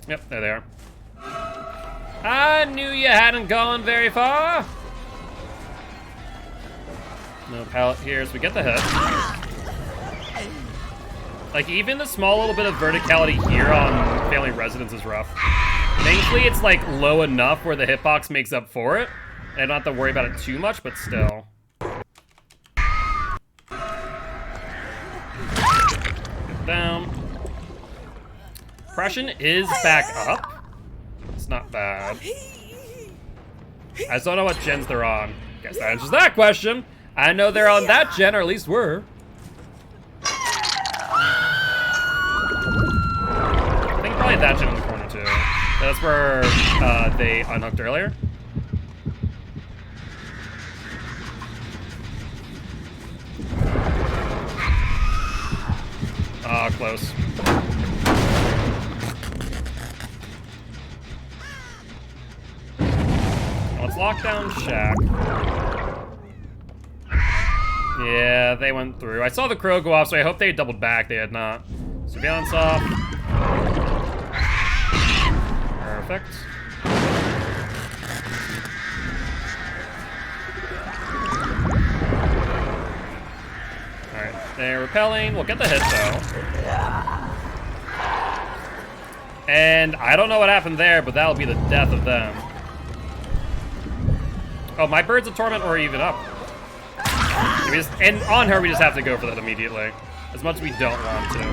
Yep, there they are. I knew you hadn't gone very far. No pallet here, so we get the hit. Like, even the small little bit of verticality here on Family Residence is rough. Thankfully, it's, like, low enough where the hitbox makes up for it. And I don't have to worry about it too much, but still. Get down. oppression is back up. It's not bad. I just don't know what gens they're on. Guess that answers that question. I know they're on that gen, or at least were. I think probably that gen in the corner too. That's where they unhooked earlier. Ah, close. Let's lock down Shack. Yeah, they went through. I saw the crow go off, so I hope they doubled back. They had not. Surveillance off. Perfect. Alright, they're repelling. We'll get the hit, though. And I don't know what happened there, but that'll be the death of them. Oh, my Birds of Torment were even up. And on her, we just have to go for that immediately. As much as we don't want to.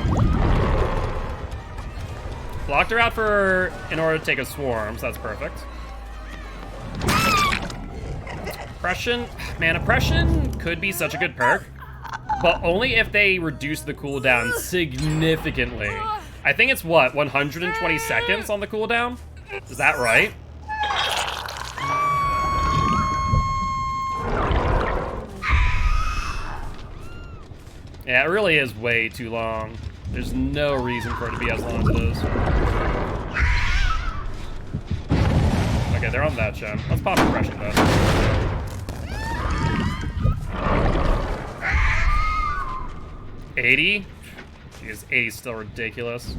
Blocked her out in order to take a swarm, so that's perfect. Oppression. Man, Oppression could be such a good perk, but only if they reduce the cooldown significantly. I think it's what, 120 seconds on the cooldown? Is that right? Yeah, it really is way too long. There's no reason for it to be as long as it is. Okay, they're on that gen. Let's pop Oppression though. $80? Jeez, 80's still ridiculous.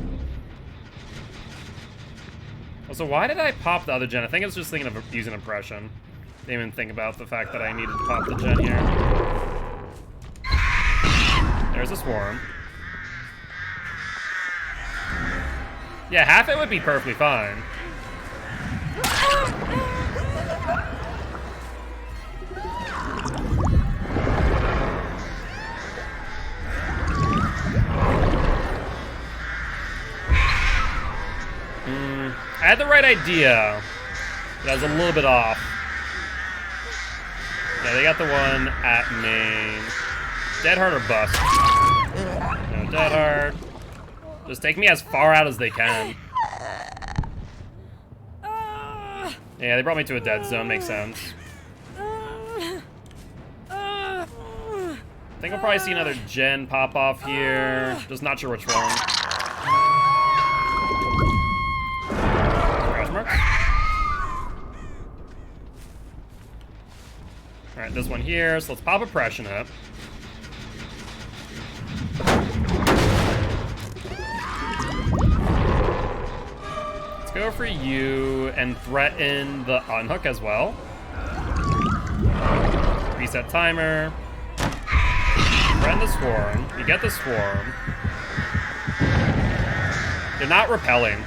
Also, why did I pop the other gen? I think I was just thinking of using Oppression. Didn't even think about the fact that I needed to pop the gen here. There's a swarm. Yeah, half it would be perfectly fine. I had the right idea, but I was a little bit off. Yeah, they got the one at main. Dead hard or bust? No, dead hard. Just take me as far out as they can. Yeah, they brought me to a dead zone, makes sense. I think we'll probably see another gen pop off here. Just not sure which one. Scratch marks. Alright, this one here, so let's pop Oppression up. Let's go for you and threaten the unhook as well. Reset timer. Threaten the swarm. You get the swarm. They're not repelling.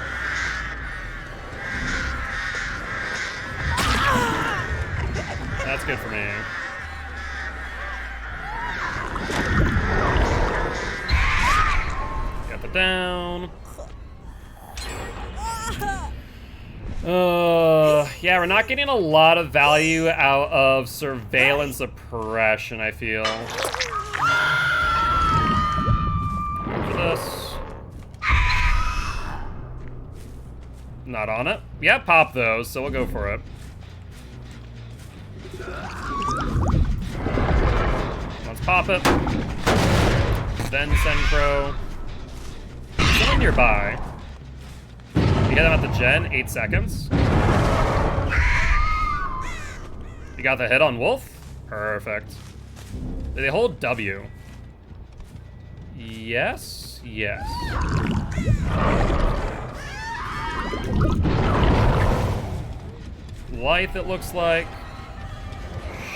That's good for me. Get the down. Yeah, we're not getting a lot of value out of surveillance oppression, I feel. Go for this. Not on it. Yeah, pop those, so we'll go for it. Let's pop it. Then send Crow. Someone nearby. You get them at the gen, 8 seconds. You got the hit on Wolf? Perfect. Did they hold W? Yes, yes. Life, it looks like.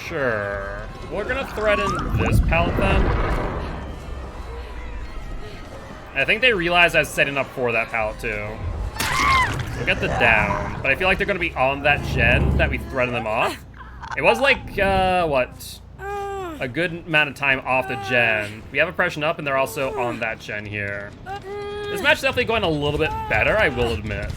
Sure. We're gonna threaten this pallet then. I think they realized I was setting up for that pallet too. We'll get the down, but I feel like they're gonna be on that gen that we threatened them off. It was like, what? A good amount of time off the gen. We have oppression up and they're also on that gen here. This match is definitely going a little bit better, I will admit.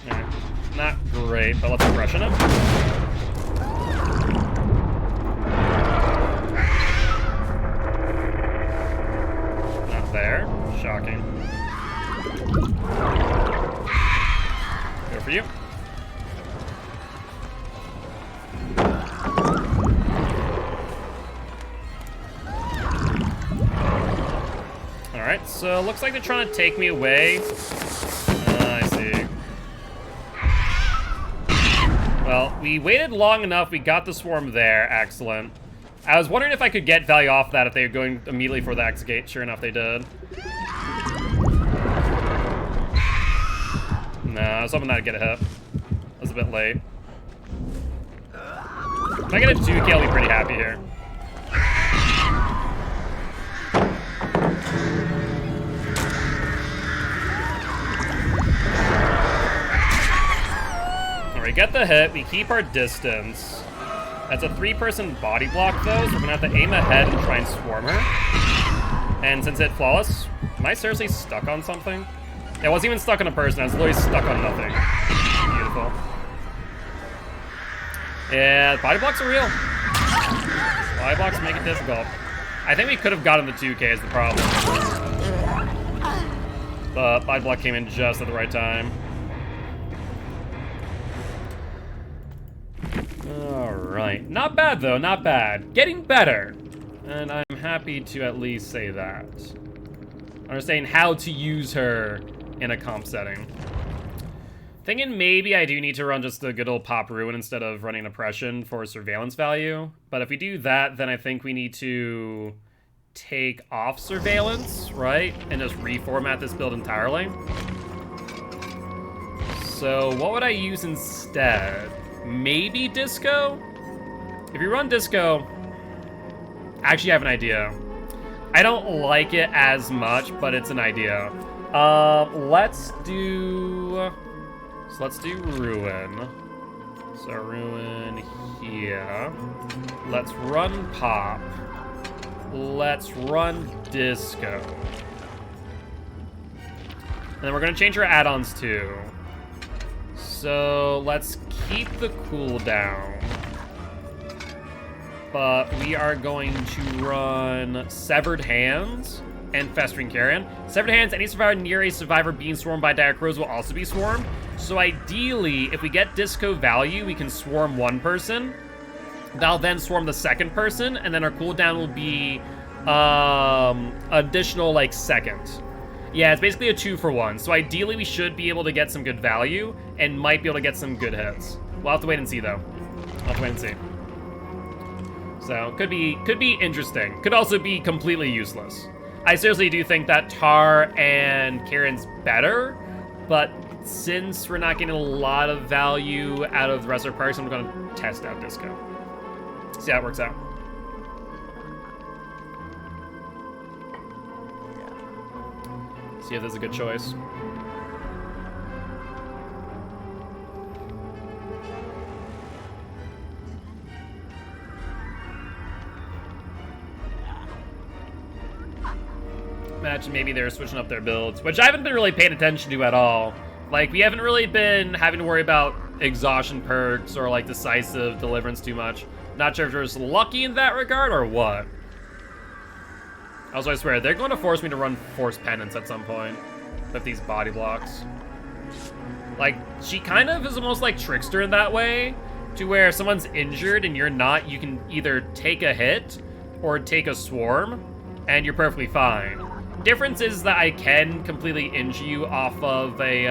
Yeah, not great, but let's aggression him. Not there. Shocking. Go for you. Alright, so looks like they're trying to take me away. I see. Well, we waited long enough. We got the swarm there. Excellent. I was wondering if I could get value off that if they were going immediately for the X gate. Sure enough, they did. No, I was hoping that I'd get a hit. I was a bit late. If I get a 2K, I'll be pretty happy here. We get the hit, we keep our distance. That's a 3-person body block though, so we're gonna have to aim ahead and try and swarm her. And since it flawless, am I seriously stuck on something? Yeah, I wasn't even stuck on a person, I was literally stuck on nothing. Beautiful. Yeah, body blocks are real. Body blocks make it difficult. I think we could have gotten the 2K is the problem. But body block came in just at the right time. Alright, not bad though, not bad. Getting better. And I'm happy to at least say that. Understanding how to use her in a comp setting. Thinking maybe I do need to run just the good old pop ruin instead of running oppression for surveillance value. But if we do that, then I think we need to take off surveillance, right? And just reformat this build entirely. So what would I use instead? Maybe disco? If you run disco, actually I have an idea. I don't like it as much, but it's an idea. Let's do ruin. So ruin here. Let's run pop. Let's run disco. And then we're gonna change our add-ons too. So let's keep the cooldown. But we are going to run Severed Hands and Festering Carrion. Severed Hands, any survivor near a survivor being swarmed by dire crows will also be swarmed. So ideally, if we get disco value, we can swarm one person. That'll then swarm the second person, and then our cooldown will be additional like second. Yeah, it's basically a 2-for-1. So ideally, we should be able to get some good value and might be able to get some good hits. We'll have to wait and see, though. We'll have to wait and see. So could be interesting. Could also be completely useless. I seriously do think that Tar and Karen's better, but since we're not getting a lot of value out of the rest of our party, I'm going to test out Disco. See how it works out. See if there's a good choice. Imagine maybe they're switching up their builds, which I haven't been really paying attention to at all. Like, we haven't really been having to worry about exhaustion perks or, like, decisive deliverance too much. Not sure if they're just lucky in that regard or what. Also, I swear, they're going to force me to run Force Penance at some point with these body blocks. Like, she kind of is almost like Trickster in that way, to where if someone's injured and you're not, you can either take a hit or take a swarm, and you're perfectly fine. Difference is that I can completely injure you off of a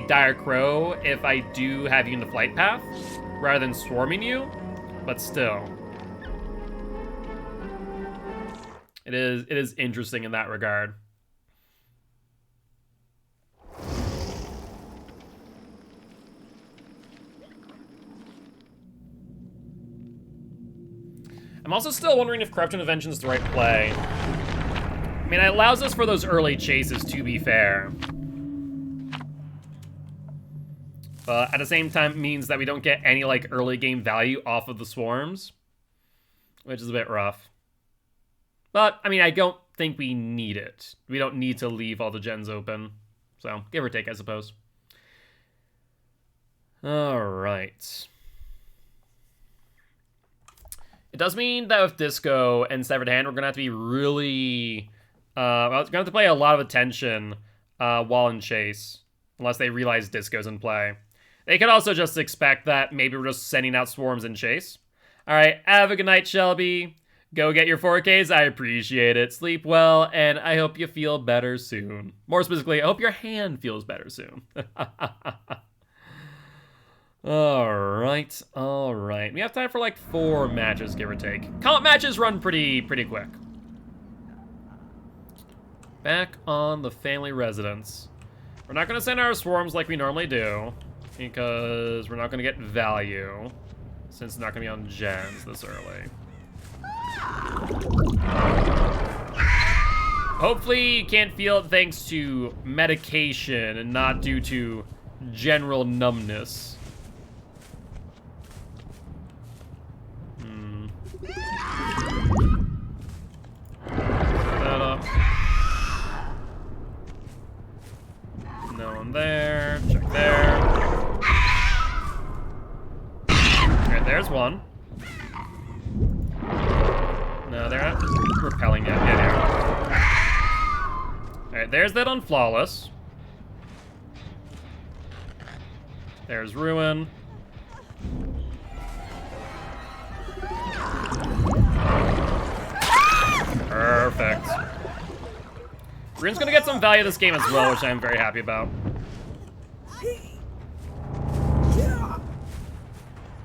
dire crow if I do have you in the flight path, rather than swarming you, but still. It is interesting in that regard. I'm also still wondering if Corrupt Intervention is the right play. I mean, it allows us for those early chases, to be fair. But at the same time, it means that we don't get any, like, early game value off of the swarms, which is a bit rough. But, I mean, I don't think we need it. We don't need to leave all the gens open. So, give or take, I suppose. Alright. It does mean that with Disco and Severed Hand, we're going to have to be really... well, we're going to have to pay a lot of attention while in chase. Unless they realize Disco's in play. They could also just expect that maybe we're just sending out swarms in chase. Alright, have a good night, Shelby. Go get your 4Ks, I appreciate it. Sleep well, and I hope you feel better soon. More specifically, I hope your hand feels better soon. Alright, alright. We have time for like 4 matches, give or take. Comp matches run pretty quick. Back on the family residence. We're not going to send our swarms like we normally do, because we're not going to get value, since it's not going to be on gens this early. Hopefully you can't feel it thanks to medication and not due to general numbness. That up. No one there. Check there. Alright, there's one. No, they're not repelling yet. Yeah, they are. Alright, there's that on Flawless. There's Ruin. Perfect. Ruin's gonna get some value this game as well, which I'm very happy about.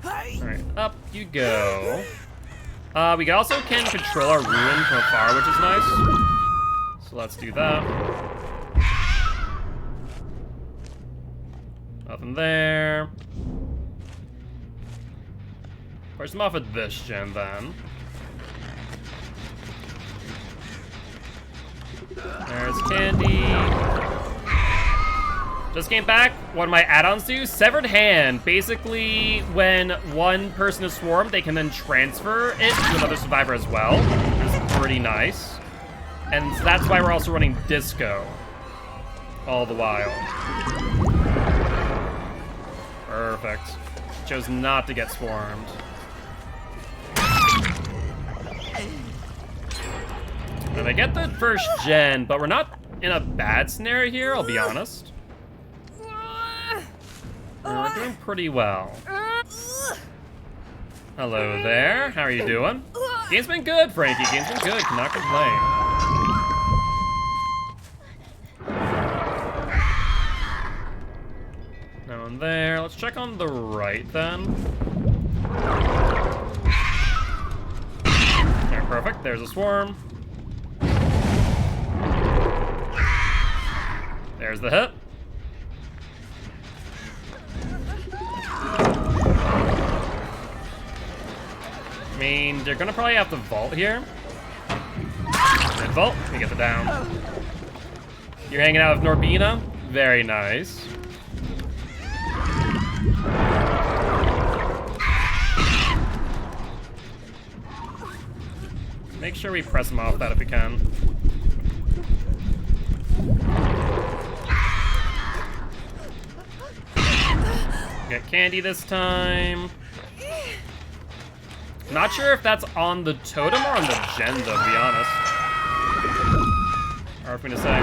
Alright, up you go. We also can control our Ruin from afar, which is nice. So let's do that. Nothing there. Push them off at this gen then. There's Candy. Just came back. What do my add-ons do? Severed Hand. Basically, when one person is swarmed, they can then transfer it to another survivor as well. It's pretty nice. And that's why we're also running Disco all the while. Perfect. Chose not to get swarmed. And I get the first gen, but we're not in a bad scenario here, I'll be honest. We're doing pretty well. Hello there, how are you doing? Game's been good, Frankie, game's been good, cannot complain. No one there, let's check on the right then. There, perfect, there's a swarm. There's the hit. I mean, they're gonna probably have to vault here. And vault, we get the down. You're hanging out with Norbina? Very nice. Make sure we press him off that if we can. Get Candy this time. Not sure if that's on the totem or on the gen, though, to be honest. Hard for me to say.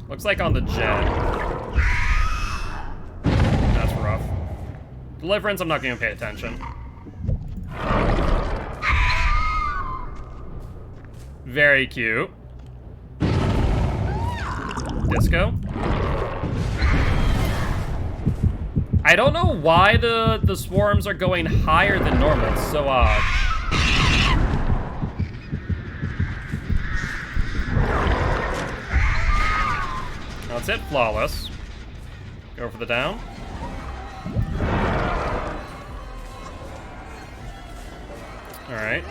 Looks like on the gen. That's rough. Deliverance, I'm not going to pay attention. Very cute. Disco. I don't know why the swarms are going higher than normal. It's so odd. Now let's hit Flawless. Go for the down. Alright.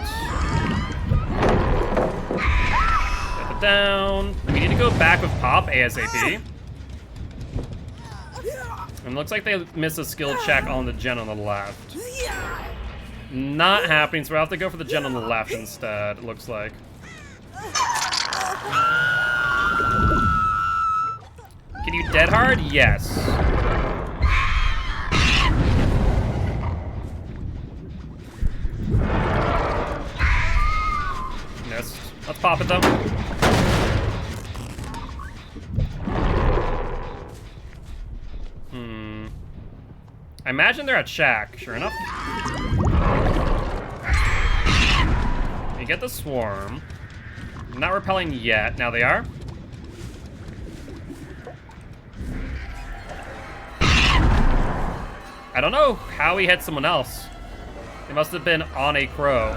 Get the down. We need to go back with Pop ASAP. And looks like they missed a skill check on the gen on the left. Not happening, so we'll have to go for the gen on the left instead, it looks like. Can you dead hard? Yes. Missed. Let's pop it though. I imagine they're at Shack, sure enough. You get the swarm. Not repelling yet. Now they are. I don't know how he hit someone else. They must have been on a crow.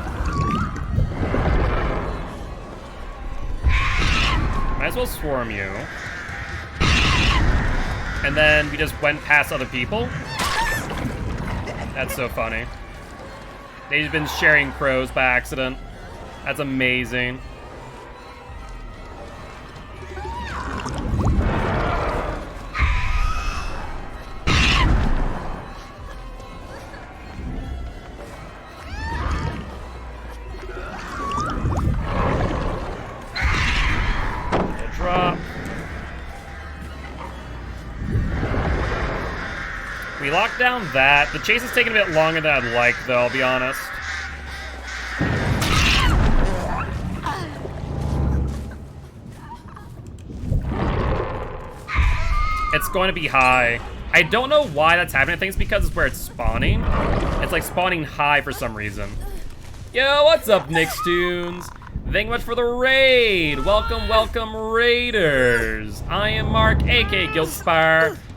Might as well swarm you. And then we just went past other people. That's so funny. They've been sharing crows by accident. That's amazing. Drop. We locked down that. The chase is taking a bit longer than I'd like, though, I'll be honest. It's going to be high. I don't know why that's happening. I think it's because it's where it's spawning. It's like spawning high for some reason. Yo, what's up, Nickstoons? Thank you much for the raid. Welcome, welcome, Raiders. I am Mark, aka Gilty.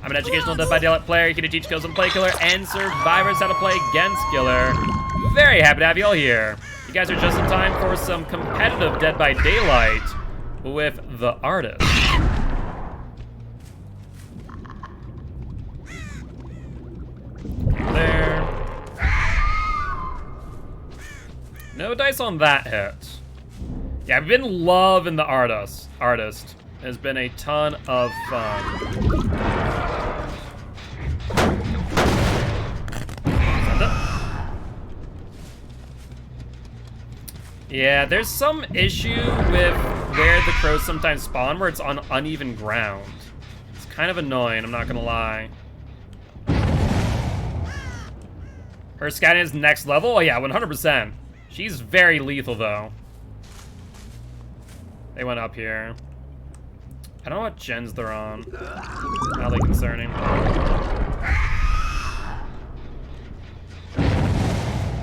I'm an educational Dead by Daylight player here to teach Kills and Play Killer and survivors how to play against Killer. Very happy to have you all here. You guys are just in time for some competitive Dead by Daylight with the artist. There. No dice on that hit. Yeah, I've been loving the artist. Has been a ton of fun. Send it. Yeah, there's some issue with where the crows sometimes spawn, where it's on uneven ground. It's kind of annoying, I'm not gonna lie. Her scouting is next level? Oh yeah, 100%. She's very lethal though. They went up here. I don't know what gens they're on. Highly concerning.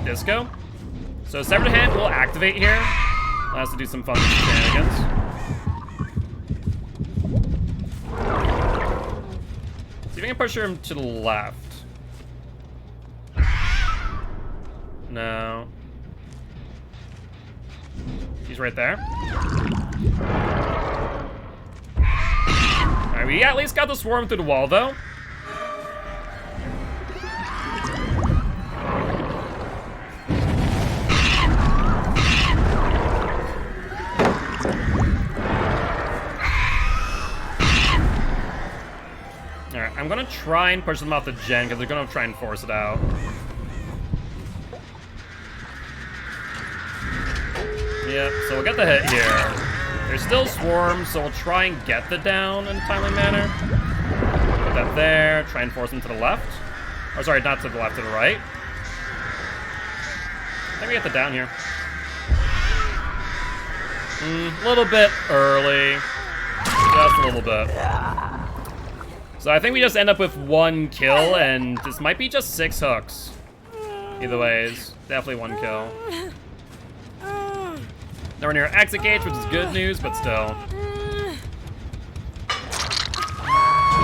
Disco. So Severed Hand will activate here. Allow us to do some fun shenanigans. See if we can push him to the left. No. He's right there. Alright, we at least got the swarm through the wall, though. Alright, I'm gonna try and push them off the gen, because they're gonna try and force it out. Yep, so we'll get the hit here. There's still swarms, so we'll try and get the down in a timely manner. Put that there, try and force them to the left. Or sorry, not to the left, to the right. I think we get the down here. A little bit early. Just a little bit. So I think we just end up with 1 kill, and this might be just 6 hooks. Either ways, definitely 1 kill. Nowhere near exit gauge, which is good news, but still.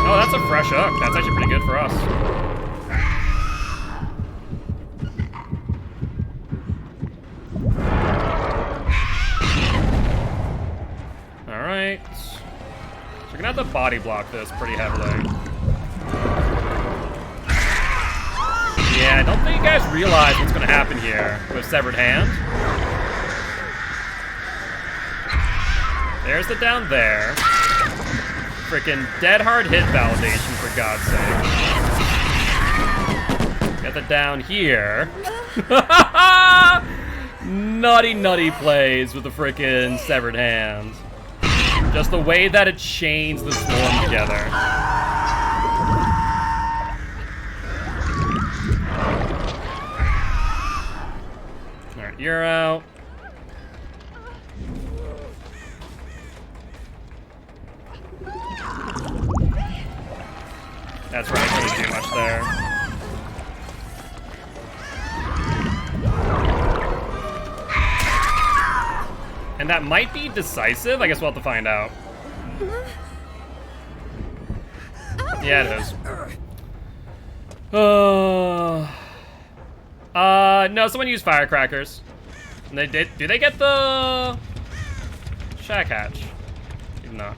Oh, that's a fresh hook. That's actually pretty good for us. Alright. So we're gonna have to body block this pretty heavily. Yeah, I don't think you guys realize what's gonna happen here with Severed Hand. There's the down there. Freaking dead hard hit validation, for God's sake. Get the down here. Nutty plays with the freaking severed hand. Just the way that it chains the swarm together. Alright, you're out. That's right, I couldn't do much there. And that might be decisive. I guess we'll have to find out. Yeah, it is. No, someone used firecrackers. And they did. Do they get the shack hatch? No.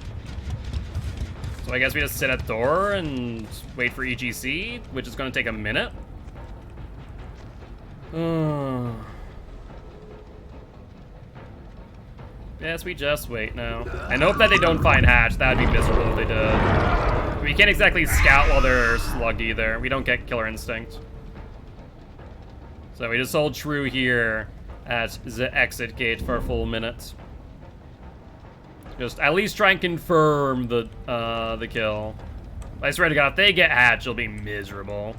So I guess we just sit at the door and wait for EGC, which is going to take a minute. Yes, we just wait now. And hope that they don't find hatch. That would be miserable if they did. We can't exactly scout while they're slugged either. We don't get killer instinct. So we just hold true here at the exit gate for a full minute. Just at least try and confirm the kill. I swear to God, if they get hatch, it'll be miserable.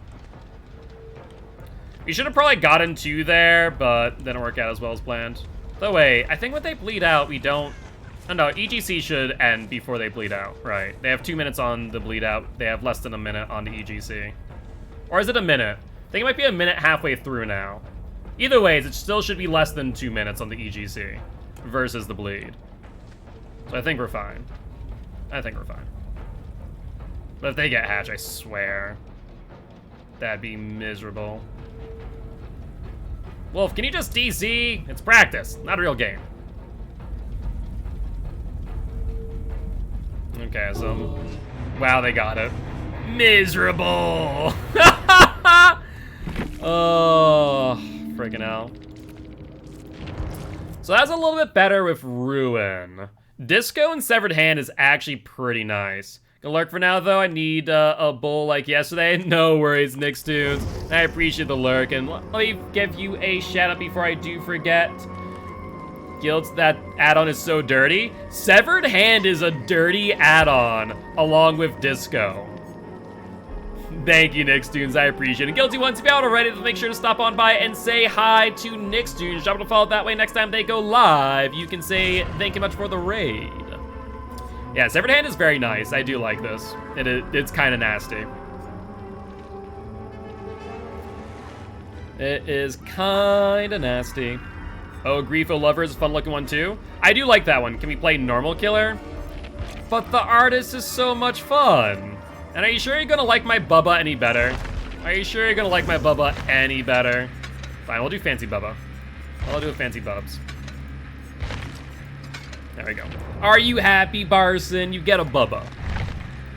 We should have probably gotten 2 there, but didn't work out as well as planned. By the way, I think when they bleed out, we don't... Oh no, EGC should end before they bleed out, right? They have 2 minutes on the bleed out. They have less than a minute on the EGC. Or is it a minute? I think it might be a minute halfway through now. Either way, it still should be less than 2 minutes on the EGC versus the bleed. So I think we're fine. I think we're fine. But if they get hatch, I swear, that'd be miserable. Wolf, can you just DC? It's practice, not a real game. Okay, so... Wow, they got it. Miserable! Oh, freaking hell. So that's a little bit better with Ruin. Disco and Severed Hand is actually pretty nice. Gonna lurk for now, though. I need a bull like yesterday. No worries, Nickstoons. I appreciate the lurk, and let me give you a shout out before I do forget. Guilt, that add-on is so dirty. Severed Hand is a dirty add-on, along with Disco. Thank you, Nickstoons. I appreciate it. Guilty ones, if you haven't already, make sure to stop on by and say hi to Nickstoons. Drop it a follow that way. Next time they go live, you can say thank you much for the raid. Yeah, Severed Hand is very nice. I do like this. It's kind of nasty. It is kind of nasty. Oh, Griefo Lover is a fun-looking one, too. I do like that one. Can we play Normal Killer? But the artist is so much fun. And are you sure you're going to like my Bubba any better? Are you sure you're going to like my Bubba any better? Fine, we'll do Fancy Bubba. I'll do a Fancy Bubs. There we go. Are you happy, Barson? You get a Bubba.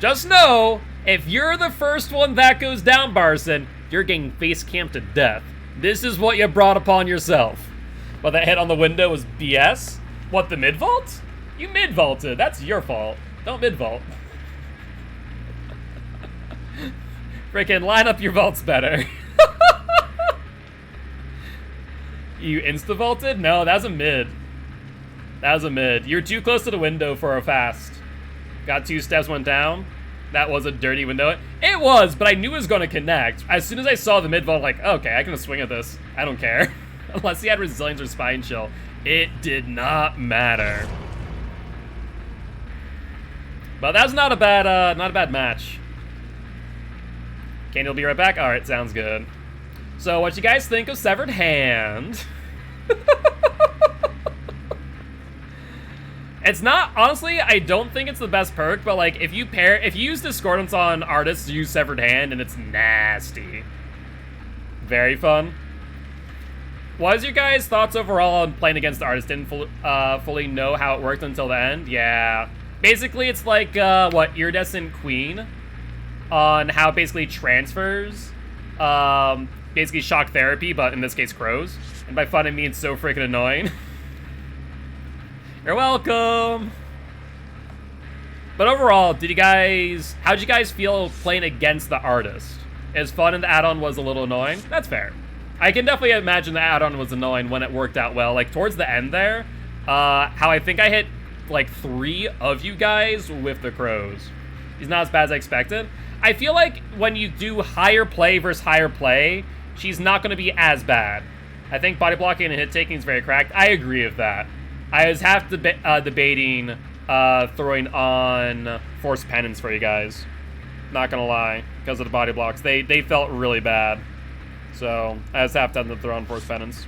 Just know, if you're the first one that goes down, Barson, you're getting face camped to death. This is what you brought upon yourself. But that hit on the window was BS? What, the mid-vault? You mid-vaulted. That's your fault. Don't mid-vault. Frickin' line up your vaults better. You insta-vaulted? No, that was a mid. That was a mid. You're too close to the window for a fast. Got 2 steps, went down. That was a dirty window. It was, but I knew it was going to connect. As soon as I saw the mid-vault, like, okay, I can swing at this. I don't care. Unless he had resilience or spine chill. It did not matter. But that's not a bad match. Candy will be right back. All right, sounds good. So, what you guys think of Severed Hand? It's not, honestly, I don't think it's the best perk, but like, if you use Discordance on artists, use Severed Hand, and it's nasty. Very fun. What was your guys' thoughts overall on playing against the artist? Didn't fully know how it worked until the end? Yeah. Basically, it's like, Iridescent Queen on how it basically transfers, basically shock therapy, but in this case, crows. And by fun, I mean it's so freaking annoying. You're welcome. But overall, how'd you guys feel playing against the artist? As fun and the add-on was a little annoying? That's fair. I can definitely imagine the add-on was annoying when it worked out well. Like, towards the end there, how I think I hit, like, 3 of you guys with the crows. He's not as bad as I expected. I feel like when you do higher play versus higher play, she's not going to be as bad. I think body blocking and hit taking is very cracked. I agree with that. I was half debating throwing on Force Penance for you guys. Not gonna lie, because of the body blocks. They felt really bad. So, I just have to end up throwing Force Penance.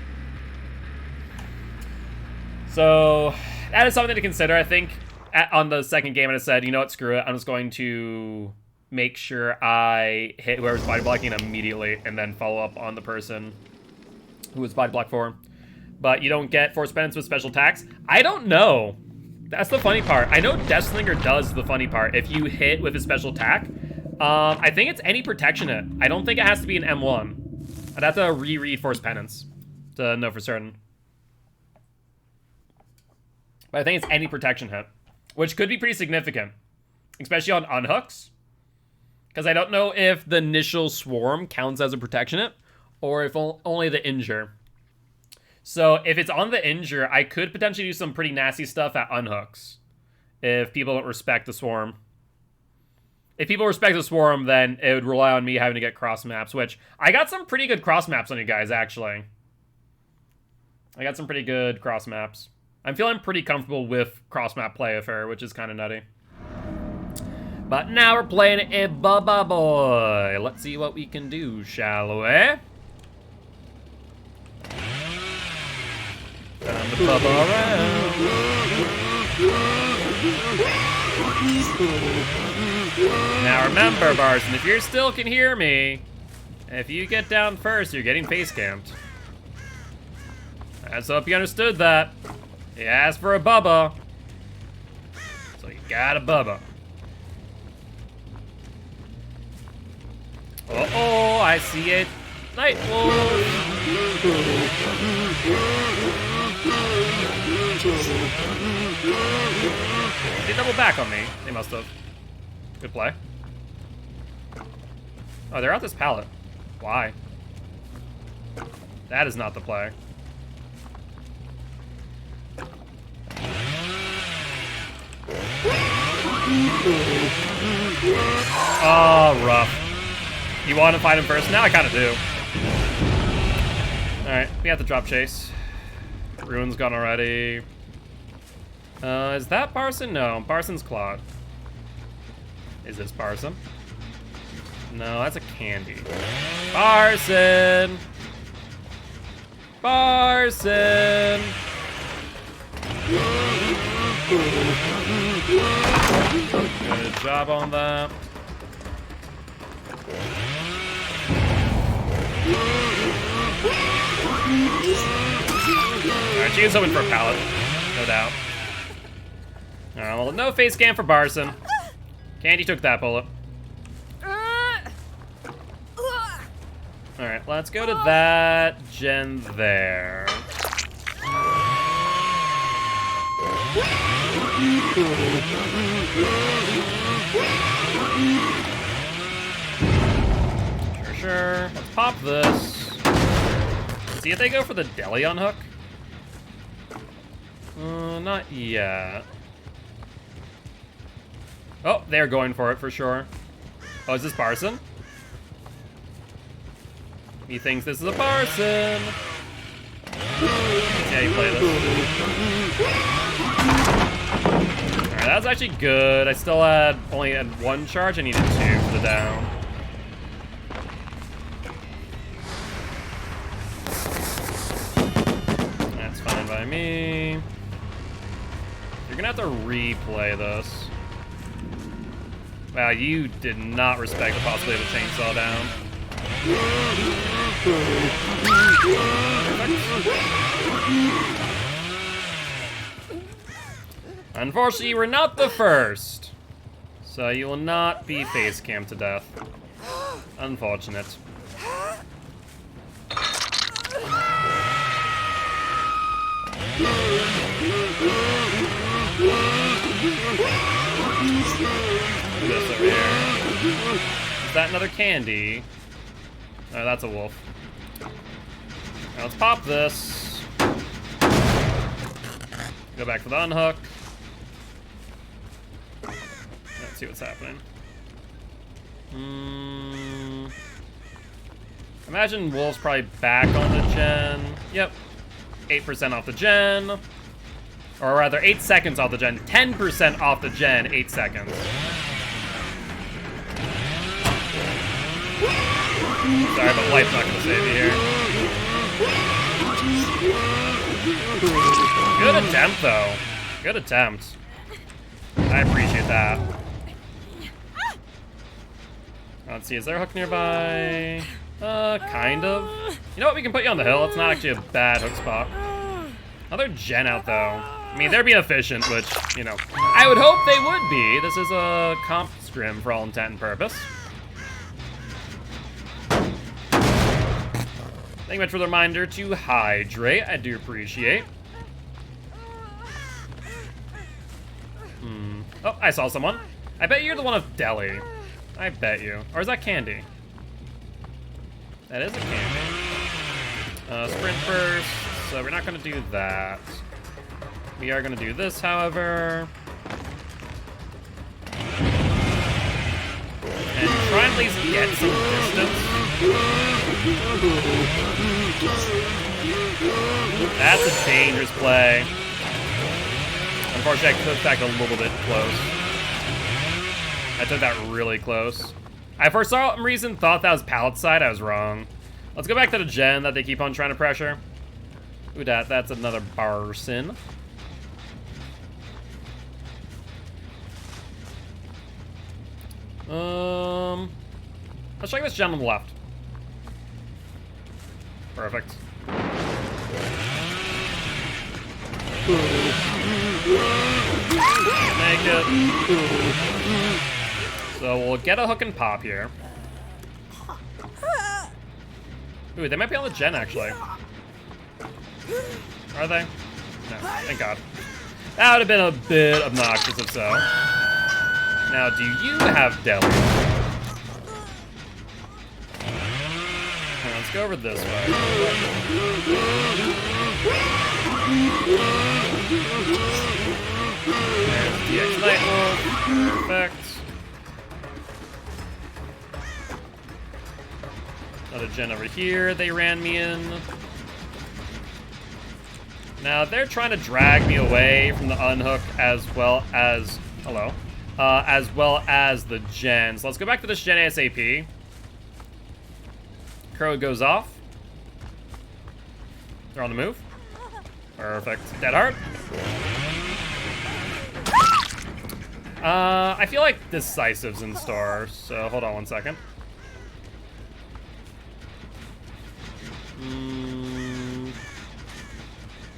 So, that is something to consider. I think on the second game I said, you know what, screw it. I'm just going to make sure I hit whoever's body blocking immediately and then follow up on the person who was body blocked for. But you don't get Force Penance with special attacks. I don't know. That's the funny part. I know Deathslinger does the funny part. If you hit with a special attack, I think it's any protection hit. I don't think it has to be an M1. I'd have to reread Force Penance to know for certain. But I think it's any protection hit, which could be pretty significant, especially on unhooks. Because I don't know if the initial swarm counts as a protection hit, or if only the injure. So if it's on the injure, I could potentially do some pretty nasty stuff at unhooks if people don't respect the swarm. If people respect the swarm, then it would rely on me having to get cross maps, which I got some pretty good cross maps on you guys, actually. I got some pretty good cross maps. I'm feeling pretty comfortable with cross map play with her, which is kind of nutty. But now we're playing a Bubba Boy. Let's see what we can do, shall we? Time to bubble around. Now remember, Barson, if you still can hear me, if you get down first, you're getting face camped. I just hope you understood that. You asked for a Bubba, so you got a Bubba. Uh-oh, I see it. Night Wolf. They double back on me. They must have. Good play. Oh, they're out this pallet. Why? That is not the play. Oh, rough. You want to fight him first? Now I kind of do. Alright, we have to drop chase. Ruin's gone already. Is that Barson? No, Barson's Claude. Is this Barson? No, that's a Candy. Barson! Barson! Good job on that. Alright, she is hoping for a pallet. No doubt. Alright, well, no face scan for Barson. Candy took that bullet. Alright, let's go to that gen there. Sure. Let's pop this. See if they go for the deli on hook. Not yet. Oh, they're going for it for sure. Oh, is this Barson? He thinks this is a Barson. Let's see how you play this. Alright, that was actually good. I still only had 1 charge. I needed 2 for the down. That's fine by me. You're gonna have to replay this. Wow, you did not respect the possibility of a chainsaw down. Unfortunately, you were not the first. So you will not be face cam to death. Unfortunate. This over here. Is that another candy? Oh, that's a wolf. Now let's pop this. Go back for the unhook. Let's see what's happening. Imagine wolves probably back on the gen. Yep. 8% off the gen. Or rather, 8 seconds off the gen. 10% off the gen, 8 seconds. Sorry, but light's not gonna save you here. Good attempt, though. Good attempt. I appreciate that. Let's see, is there a hook nearby? Kind of. You know what, we can put you on the hill. It's not actually a bad hook spot. Another gen out, though. I mean, they're being efficient, which, you know, I would hope they would be. This is a comp scrim for all intent and purpose. Thank you much for the reminder to hydrate. I do appreciate. Oh, I saw someone. I bet you're the one of Deli. I bet you. Or is that candy? That is a candy. Sprint first. So we're not going to do that. We are going to do this, however. And try and at least get some distance. That's a dangerous play. Unfortunately, I took back a little bit close. I took that really close. I for some reason thought that was pallet side. I was wrong. Let's go back to the gen that they keep on trying to pressure. Ooh, that's another Barson. Let's check this gen on the left. Perfect. Make it. So we'll get a hook and pop here. Ooh, they might be on the gen, actually. Are they? No, thank God. That would have been a bit obnoxious if so. Now, do you have deli? Let's go over this way. There's DX Nightwolf. Perfect. Another gen over here they ran me in. Now, they're trying to drag me away from the unhook as well as... Hello. As well as the gen. So let's go back to this gen ASAP. Crow goes off. They're on the move. Perfect. Dead heart. I feel like Decisive's in store, so hold on one second.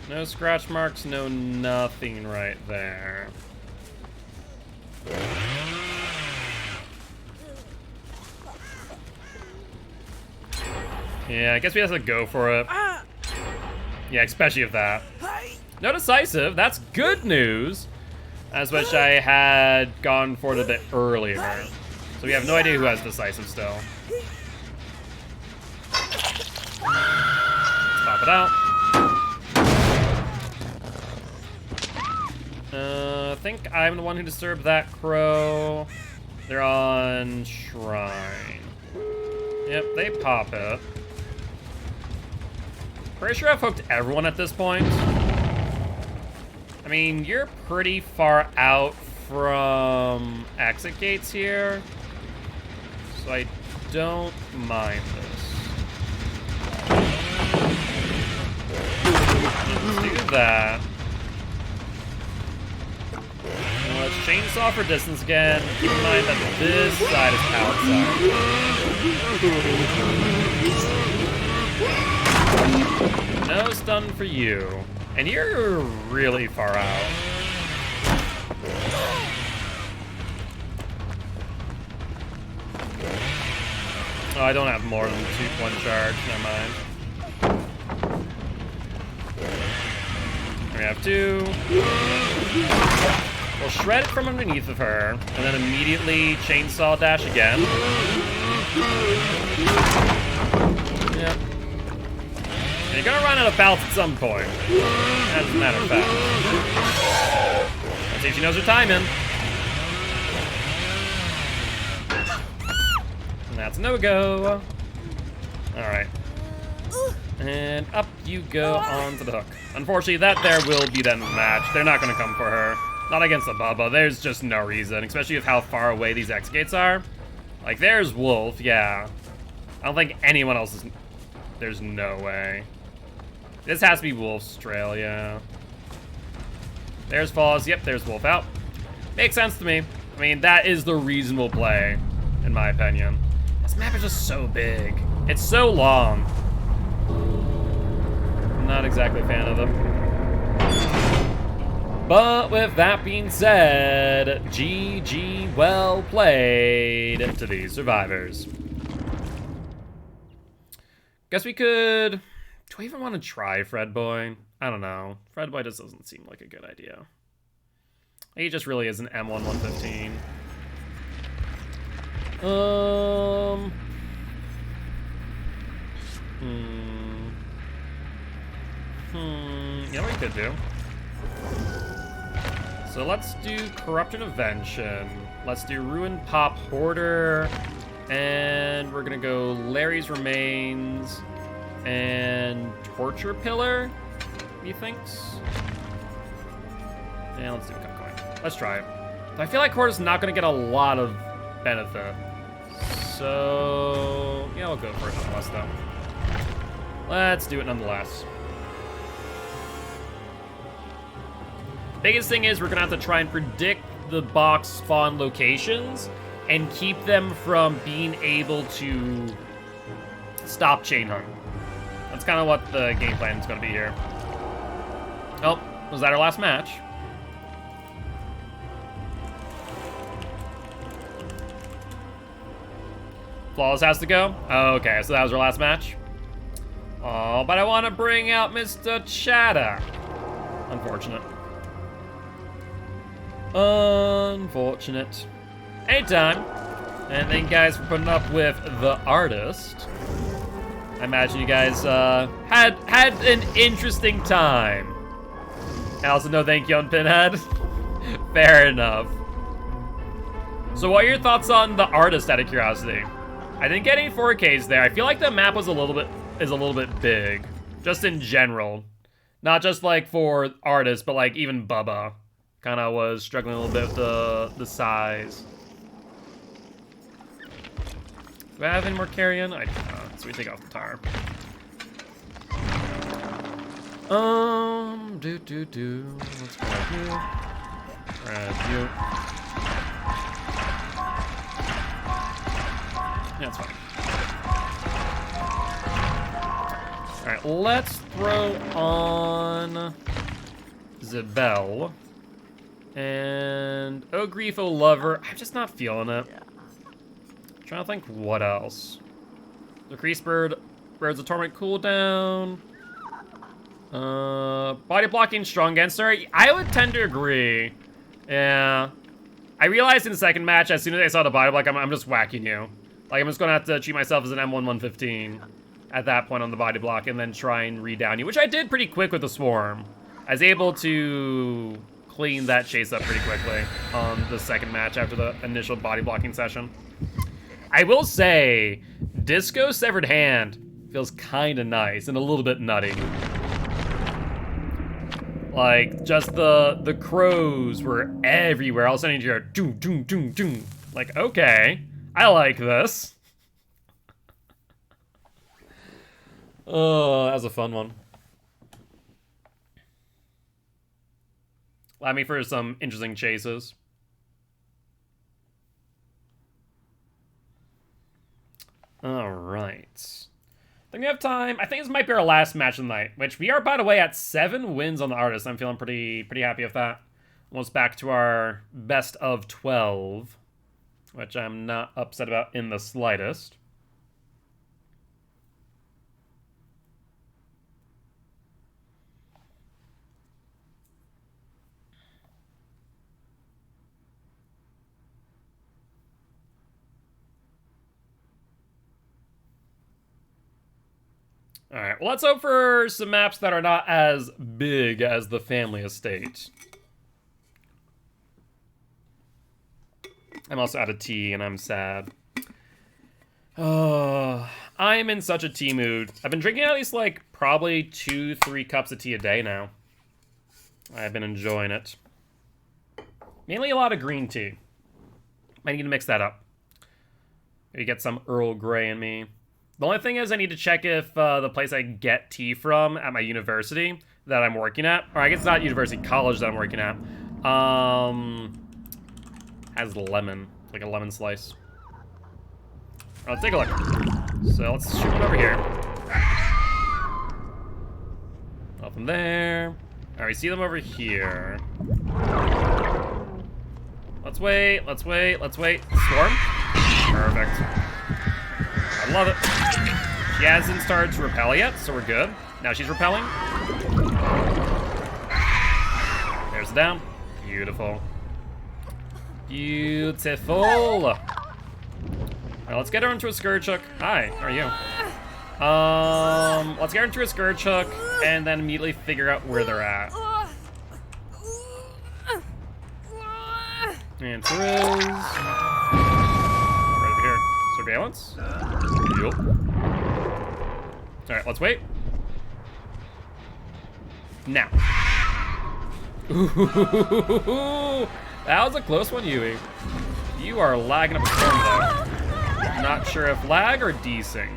No scratch marks, no nothing right there. Yeah, I guess we have to go for it. Yeah, especially with that. No decisive, that's good news. As wish I had gone for it a bit earlier. So we have no idea who has decisive still. Let's pop it out. I think I'm the one who disturbed that crow. They're on Shrine. Yep, they pop it. Pretty sure I've hooked everyone at this point. I mean, you're pretty far out from exit gates here, so I don't mind this. Let's do that. And let's chainsaw for distance again. Keep in mind that this side is outside. No stun for you. And you're really far out. Oh, I don't have more than one charge. Never mind. We have two. We'll shred it from underneath of her, and then immediately chainsaw dash again. Yep. And you're gonna run out of balance at some point, as a matter of fact. Let's see if she knows her timing. And that's no-go. Alright. And up you go onto the hook. Unfortunately, that there will be the end of the match. They're not gonna come for her. Not against the Bubba. There's just no reason, especially with how far away these X gates are. Like, there's Wolf, yeah. I don't think anyone else is... There's no way. This has to be Wolf's trail, yeah. There's Falls. Yep, there's Wolf out. Makes sense to me. I mean, that is the reasonable play, in my opinion. This map is just so big. It's so long. I'm not exactly a fan of them. But with that being said, GG, well played to these survivors. Guess we could... Do I even want to try Fred Boy? I don't know. Fred Boy just doesn't seem like a good idea. He just really is an M1115. You know what we could do? So let's do Corrupt Intervention. Let's do Ruin Pop Hoarder. And we're gonna go Larry's Remains and Torture Pillar, methinks? Yeah, let's do a cut coin. Let's try it. I feel like Hoarder's not gonna get a lot of benefit. So, yeah, we'll go for it nonetheless, though. Let's do it nonetheless. Biggest thing is we're gonna have to try and predict the box spawn locations and keep them from being able to stop chain hunt. That's kind of what the game plan is gonna be here. Oh, was that our last match? Flawless has to go? Okay, so that was our last match. Oh, but I want to bring out Mr. Chatter. Unfortunate. Unfortunate. Anytime. And thank you guys for putting up with the artist. I imagine you guys had an interesting time. I also know thank you on Pinhead. Fair enough. So what are your thoughts on the artist, out of curiosity? I think getting 4Ks there, I feel like the map was a little bit big. Just in general. Not just like for artists, but like even Bubba kind of was struggling a little bit with the size. Do I have any more carrion? I do not, so we take off the tire. Let's grab you. Grab you. Yeah, it's fine. Alright, let's throw on Zabelle. And Oh Grief, Oh Lover. I'm just not feeling it. I'm trying to think what else. The Crease Bird, Birds of Torment cooldown. Body blocking strong against her. I would tend to agree. Yeah. I realized in the second match, as soon as I saw the body block, I'm just whacking you. Like, I'm just gonna have to treat myself as an M1115 at that point on the body block and then try and re-down you, which I did pretty quick with the Swarm. I was able to clean that chase up pretty quickly on the second match after the initial body blocking session. I will say, Disco Severed Hand feels kind of nice and a little bit nutty. Like, just the crows were everywhere. All of a sudden you hear doom, doom, doom, doom. Like, okay, I like this. Oh, that was a fun one. Allow me for some interesting chases. All right. I think we have time. I think this might be our last match of the night, which we are, by the way, at 7 wins on the artist. I'm feeling pretty happy with that. Almost back to our best of 12, which I'm not upset about in the slightest. Alright, well, let's hope for some maps that are not as big as the family estate. I'm also out of tea, and I'm sad. Oh, I am in such a tea mood. I've been drinking at least, like, probably 2-3 cups of tea a day now. I've been enjoying it. Mainly a lot of green tea. I need to mix that up. Maybe get some Earl Grey in me. The only thing is I need to check if the place I get tea from at my university that I'm working at, or I guess it's not university, college that I'm working at, has lemon, like a lemon slice. Let's take a look. So let's shoot one over here. Nothing there. All right, we see them over here. Let's wait, let's wait, let's wait. Storm? Perfect. I love it. She hasn't started to repel yet, so we're good. Now she's repelling. There's the down. Beautiful. Beautiful. All right, let's get her into a Scourge Hook. Hi, how are you? Let's get her into a Scourge Hook and then immediately figure out where they're at. And throws. Right over here. Surveillance. Yup. Alright, let's wait. Now. Ooh, that was a close one, Yui. You are lagging up a storm, though. Not sure if lag or desync.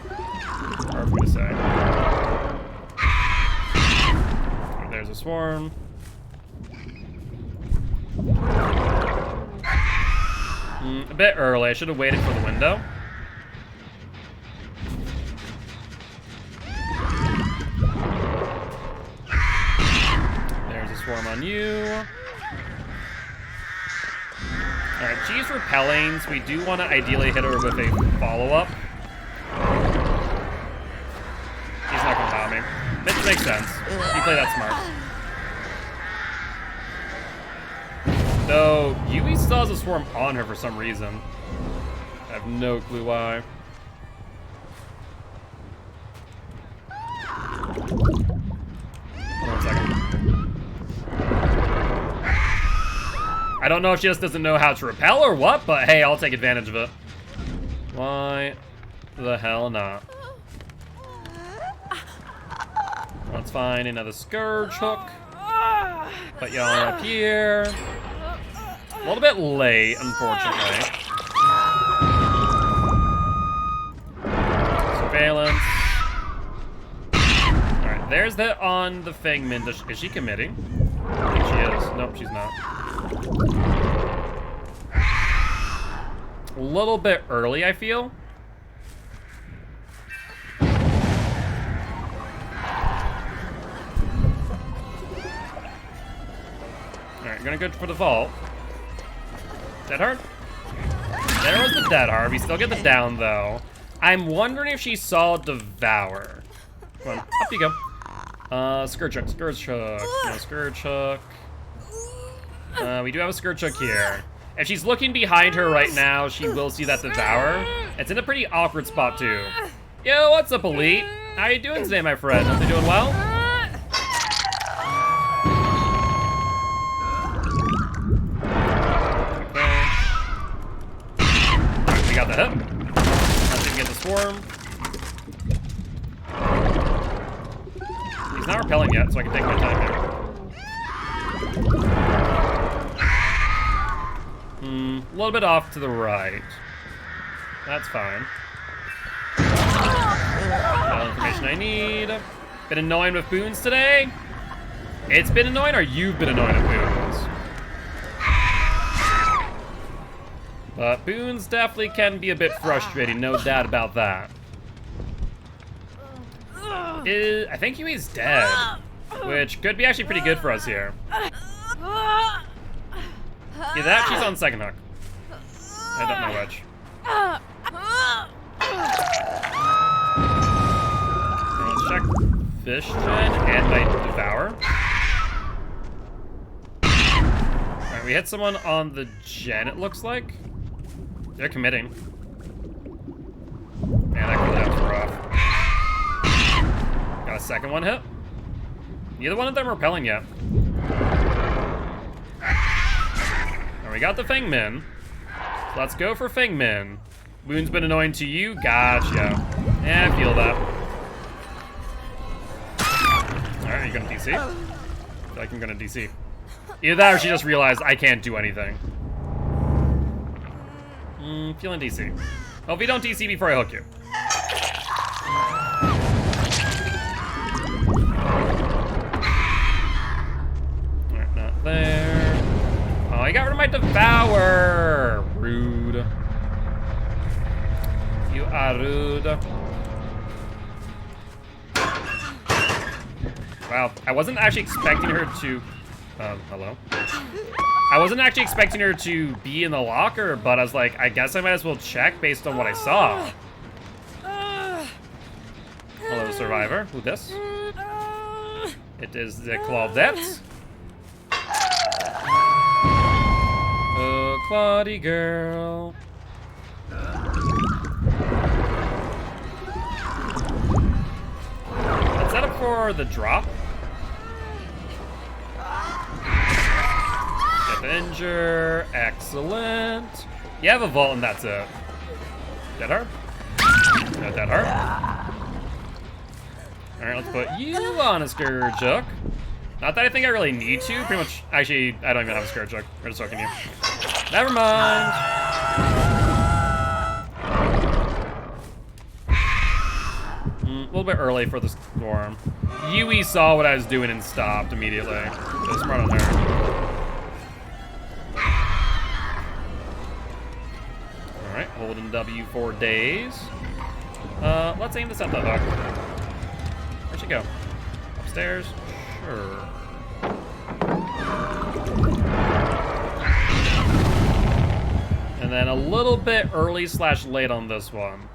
Hard for me to say. There's a swarm. A bit early. I should have waited for the window. There's a swarm on you. Alright, she's repelling, so we do want to ideally hit her with a follow-up. She's not going to allow me. That makes sense. You play that smart. Though, Yui still has a swarm on her for some reason. I have no clue why. Hold on a second. I don't know if she just doesn't know how to repel or what, but hey, I'll take advantage of it. Why the hell not? Let's find another Scourge Hook. Put y'all up here. A little bit late, unfortunately. Surveillance. Alright, there's the on the Fangman. Is she committing? I think she is. Nope, she's not. A little bit early, I feel. Alright, gonna go for the vault. Dead Hard? There was the Dead Hard. We still get the down, though. I'm wondering if she saw Devour. Come on, up you go. Scourge Hook, Scourge Hook. No, Scourge Hook. We do have a Scourge Hook here. If she's looking behind her right now, she will see that Devour. It's in a pretty awkward spot, too. Yo, what's up, Elite? How you doing today, my friend? Hope you're doing well? We got the hit. Let's even get the swarm. He's not repelling yet, so I can take my time here. A little bit off to the right. That's fine. All the information I need. Been annoying with boons today? It's been annoying, or you've been annoying with boons? But boons definitely can be a bit frustrating, no doubt about that. I think Yui's dead, which could be actually pretty good for us here. Either that, she's on second hook. I don't know which. Let's check Fish Gen and my Devour. Alright, we hit someone on the Gen, it looks like. They're committing. Man, that collapsed rough. Got a second one hit. Neither one of them are repelling yet. And we got the Feng Min. So let's go for Feng Min. Wound's been annoying to you? Gotcha. Yeah, I feel that. Alright, are you gonna DC? I feel like I'm gonna DC. Either that or she just realized I can't do anything. Feeling DC. Hope you don't DC before I hook you. Alright, not there. Oh, I got rid of my Devour! Rude. You are rude. Wow, I wasn't actually expecting her to... hello? I wasn't actually expecting her to be in the locker, but I was like, I guess I might as well check based on what I saw. Hello, survivor. Who this? It is the Claudette. Oh, Claudie girl. Let's set up for the drop. Injure, excellent. You have a vault and that's it. Dead heart? No dead heart. Alright, let's put you on a Scourge Hook. Not that I think I really need to. Pretty much, actually, I don't even have a Scourge Hook. We're just hooking you. Never mind. A little bit early for the storm. Yui saw what I was doing and stopped immediately. So smart on her. Alright, holding W for days. Let's aim this at the hook. Where'd she go? Upstairs? Sure. And then a little bit early / late on this one.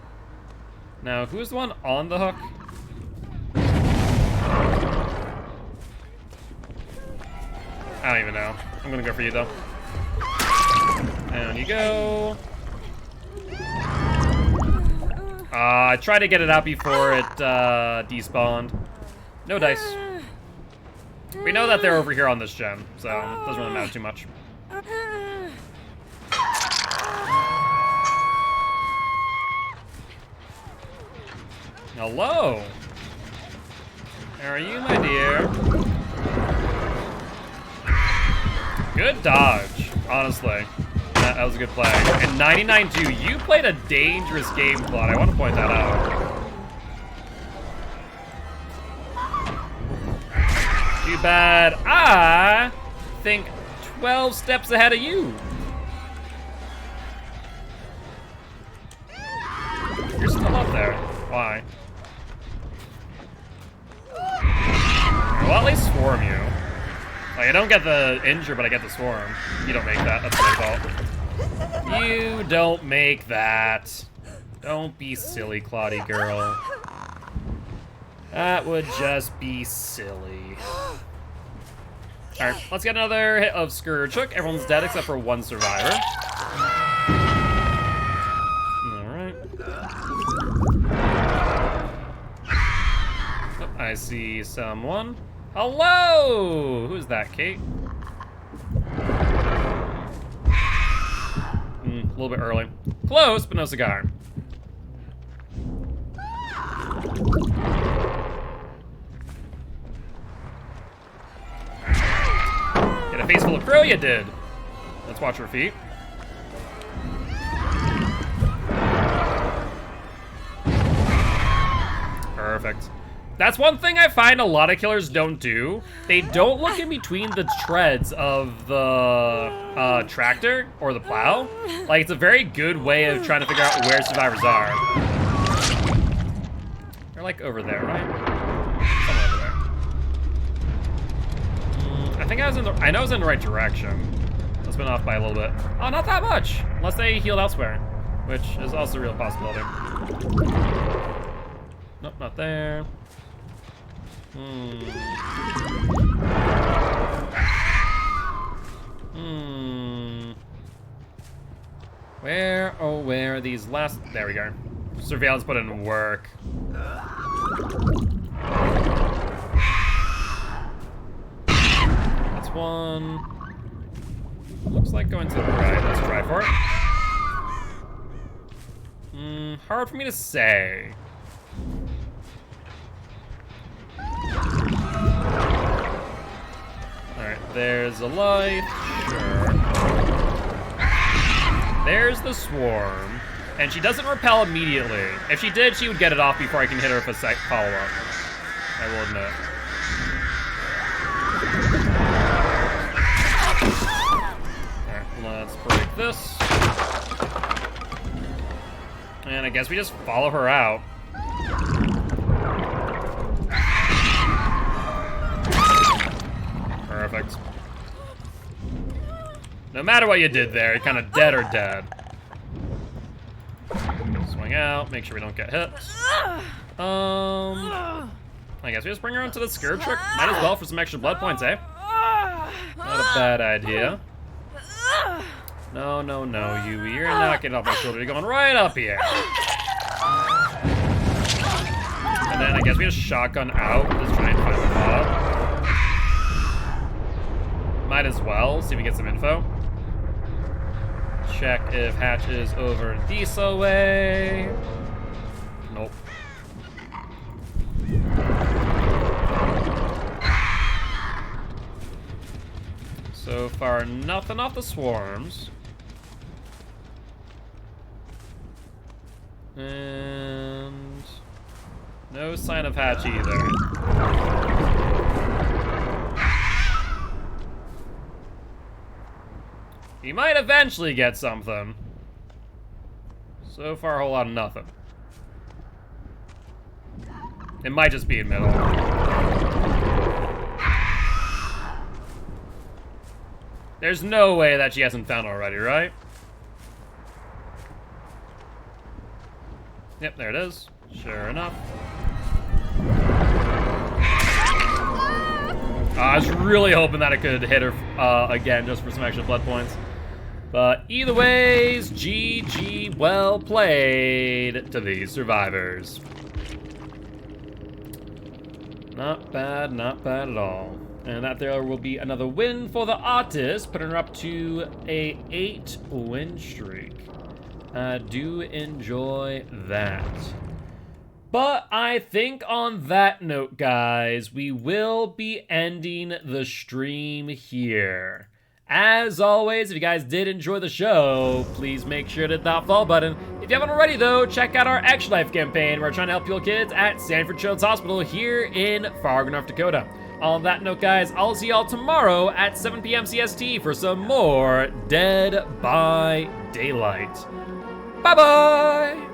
Now, who's the one on the hook? I don't even know. I'm gonna go for you though. Down you go. I tried to get it out before it despawned. No dice. We know that they're over here on this gen, so it doesn't really matter too much. Hello. How are you, my dear? Good dodge, honestly. That was a good play. And 99-2, you played a dangerous game, Claude. I want to point that out. Too bad I think 12 steps ahead of you. You're still up there. Why? Well, at least swarm you. Like, I don't get the injure, but I get the swarm. You don't make that. That's my fault. You don't make that. Don't be silly, Claudie girl. That would just be silly. Alright, let's get another hit of Scourge Hook. Everyone's dead except for one survivor. Alright. Oh, I see someone. Hello! Who's that, Kate? A little bit early. Close, but no cigar. Get a face full of crow, you did. Let's watch her feet. Perfect. That's one thing I find a lot of killers don't do. They don't look in between the treads of the tractor or the plow. Like, it's a very good way of trying to figure out where survivors are. They're like over there, right? Somewhere over there. I think I know I was in the right direction. Let's been off by a little bit. Oh, not that much. Unless they healed elsewhere, which is also a real possibility. Nope, not there. Where, oh, where are these last... There we go. Surveillance put in work. That's one. Looks like going to the right. Let's try for it. Hard for me to say. Alright, there's a light. Sure. There's the swarm. And she doesn't repel immediately. If she did, she would get it off before I can hit her with a follow-up. I will admit. Alright, let's break this. And I guess we just follow her out. Perfect. No matter what you did there, you're kind of dead or dead. Swing out, make sure we don't get hit. I guess we just bring her into the skirt trick. Might as well for some extra blood points, eh? Not a bad idea. No, no, no, Yui, you're not getting off my shoulder. You're going right up here. And then I guess we just shotgun out. Just try and find the mob. Might as well see if we get some info. Check if Hatch is over this way. Nope. So far, nothing off the swarms. And no sign of Hatch either. He might eventually get something. So far, a whole lot of nothing. It might just be in middle. There's no way that she hasn't found already, right? Yep, there it is. Sure enough. I was really hoping that I could hit her again just for some extra blood points. But either ways, GG, well played to these survivors. Not bad at all. And that there will be another win for the artist, putting her up to a 8-win streak. Do enjoy that. But I think on that note, guys, we will be ending the stream here. As always, if you guys did enjoy the show, please make sure to hit that follow button. If you haven't already, though, check out our Extra Life campaign. We're trying to help heal kids at Sanford Children's Hospital here in Fargo, North Dakota. On that note, guys, I'll see y'all tomorrow at 7 p.m. CST for some more Dead by Daylight. Bye-bye!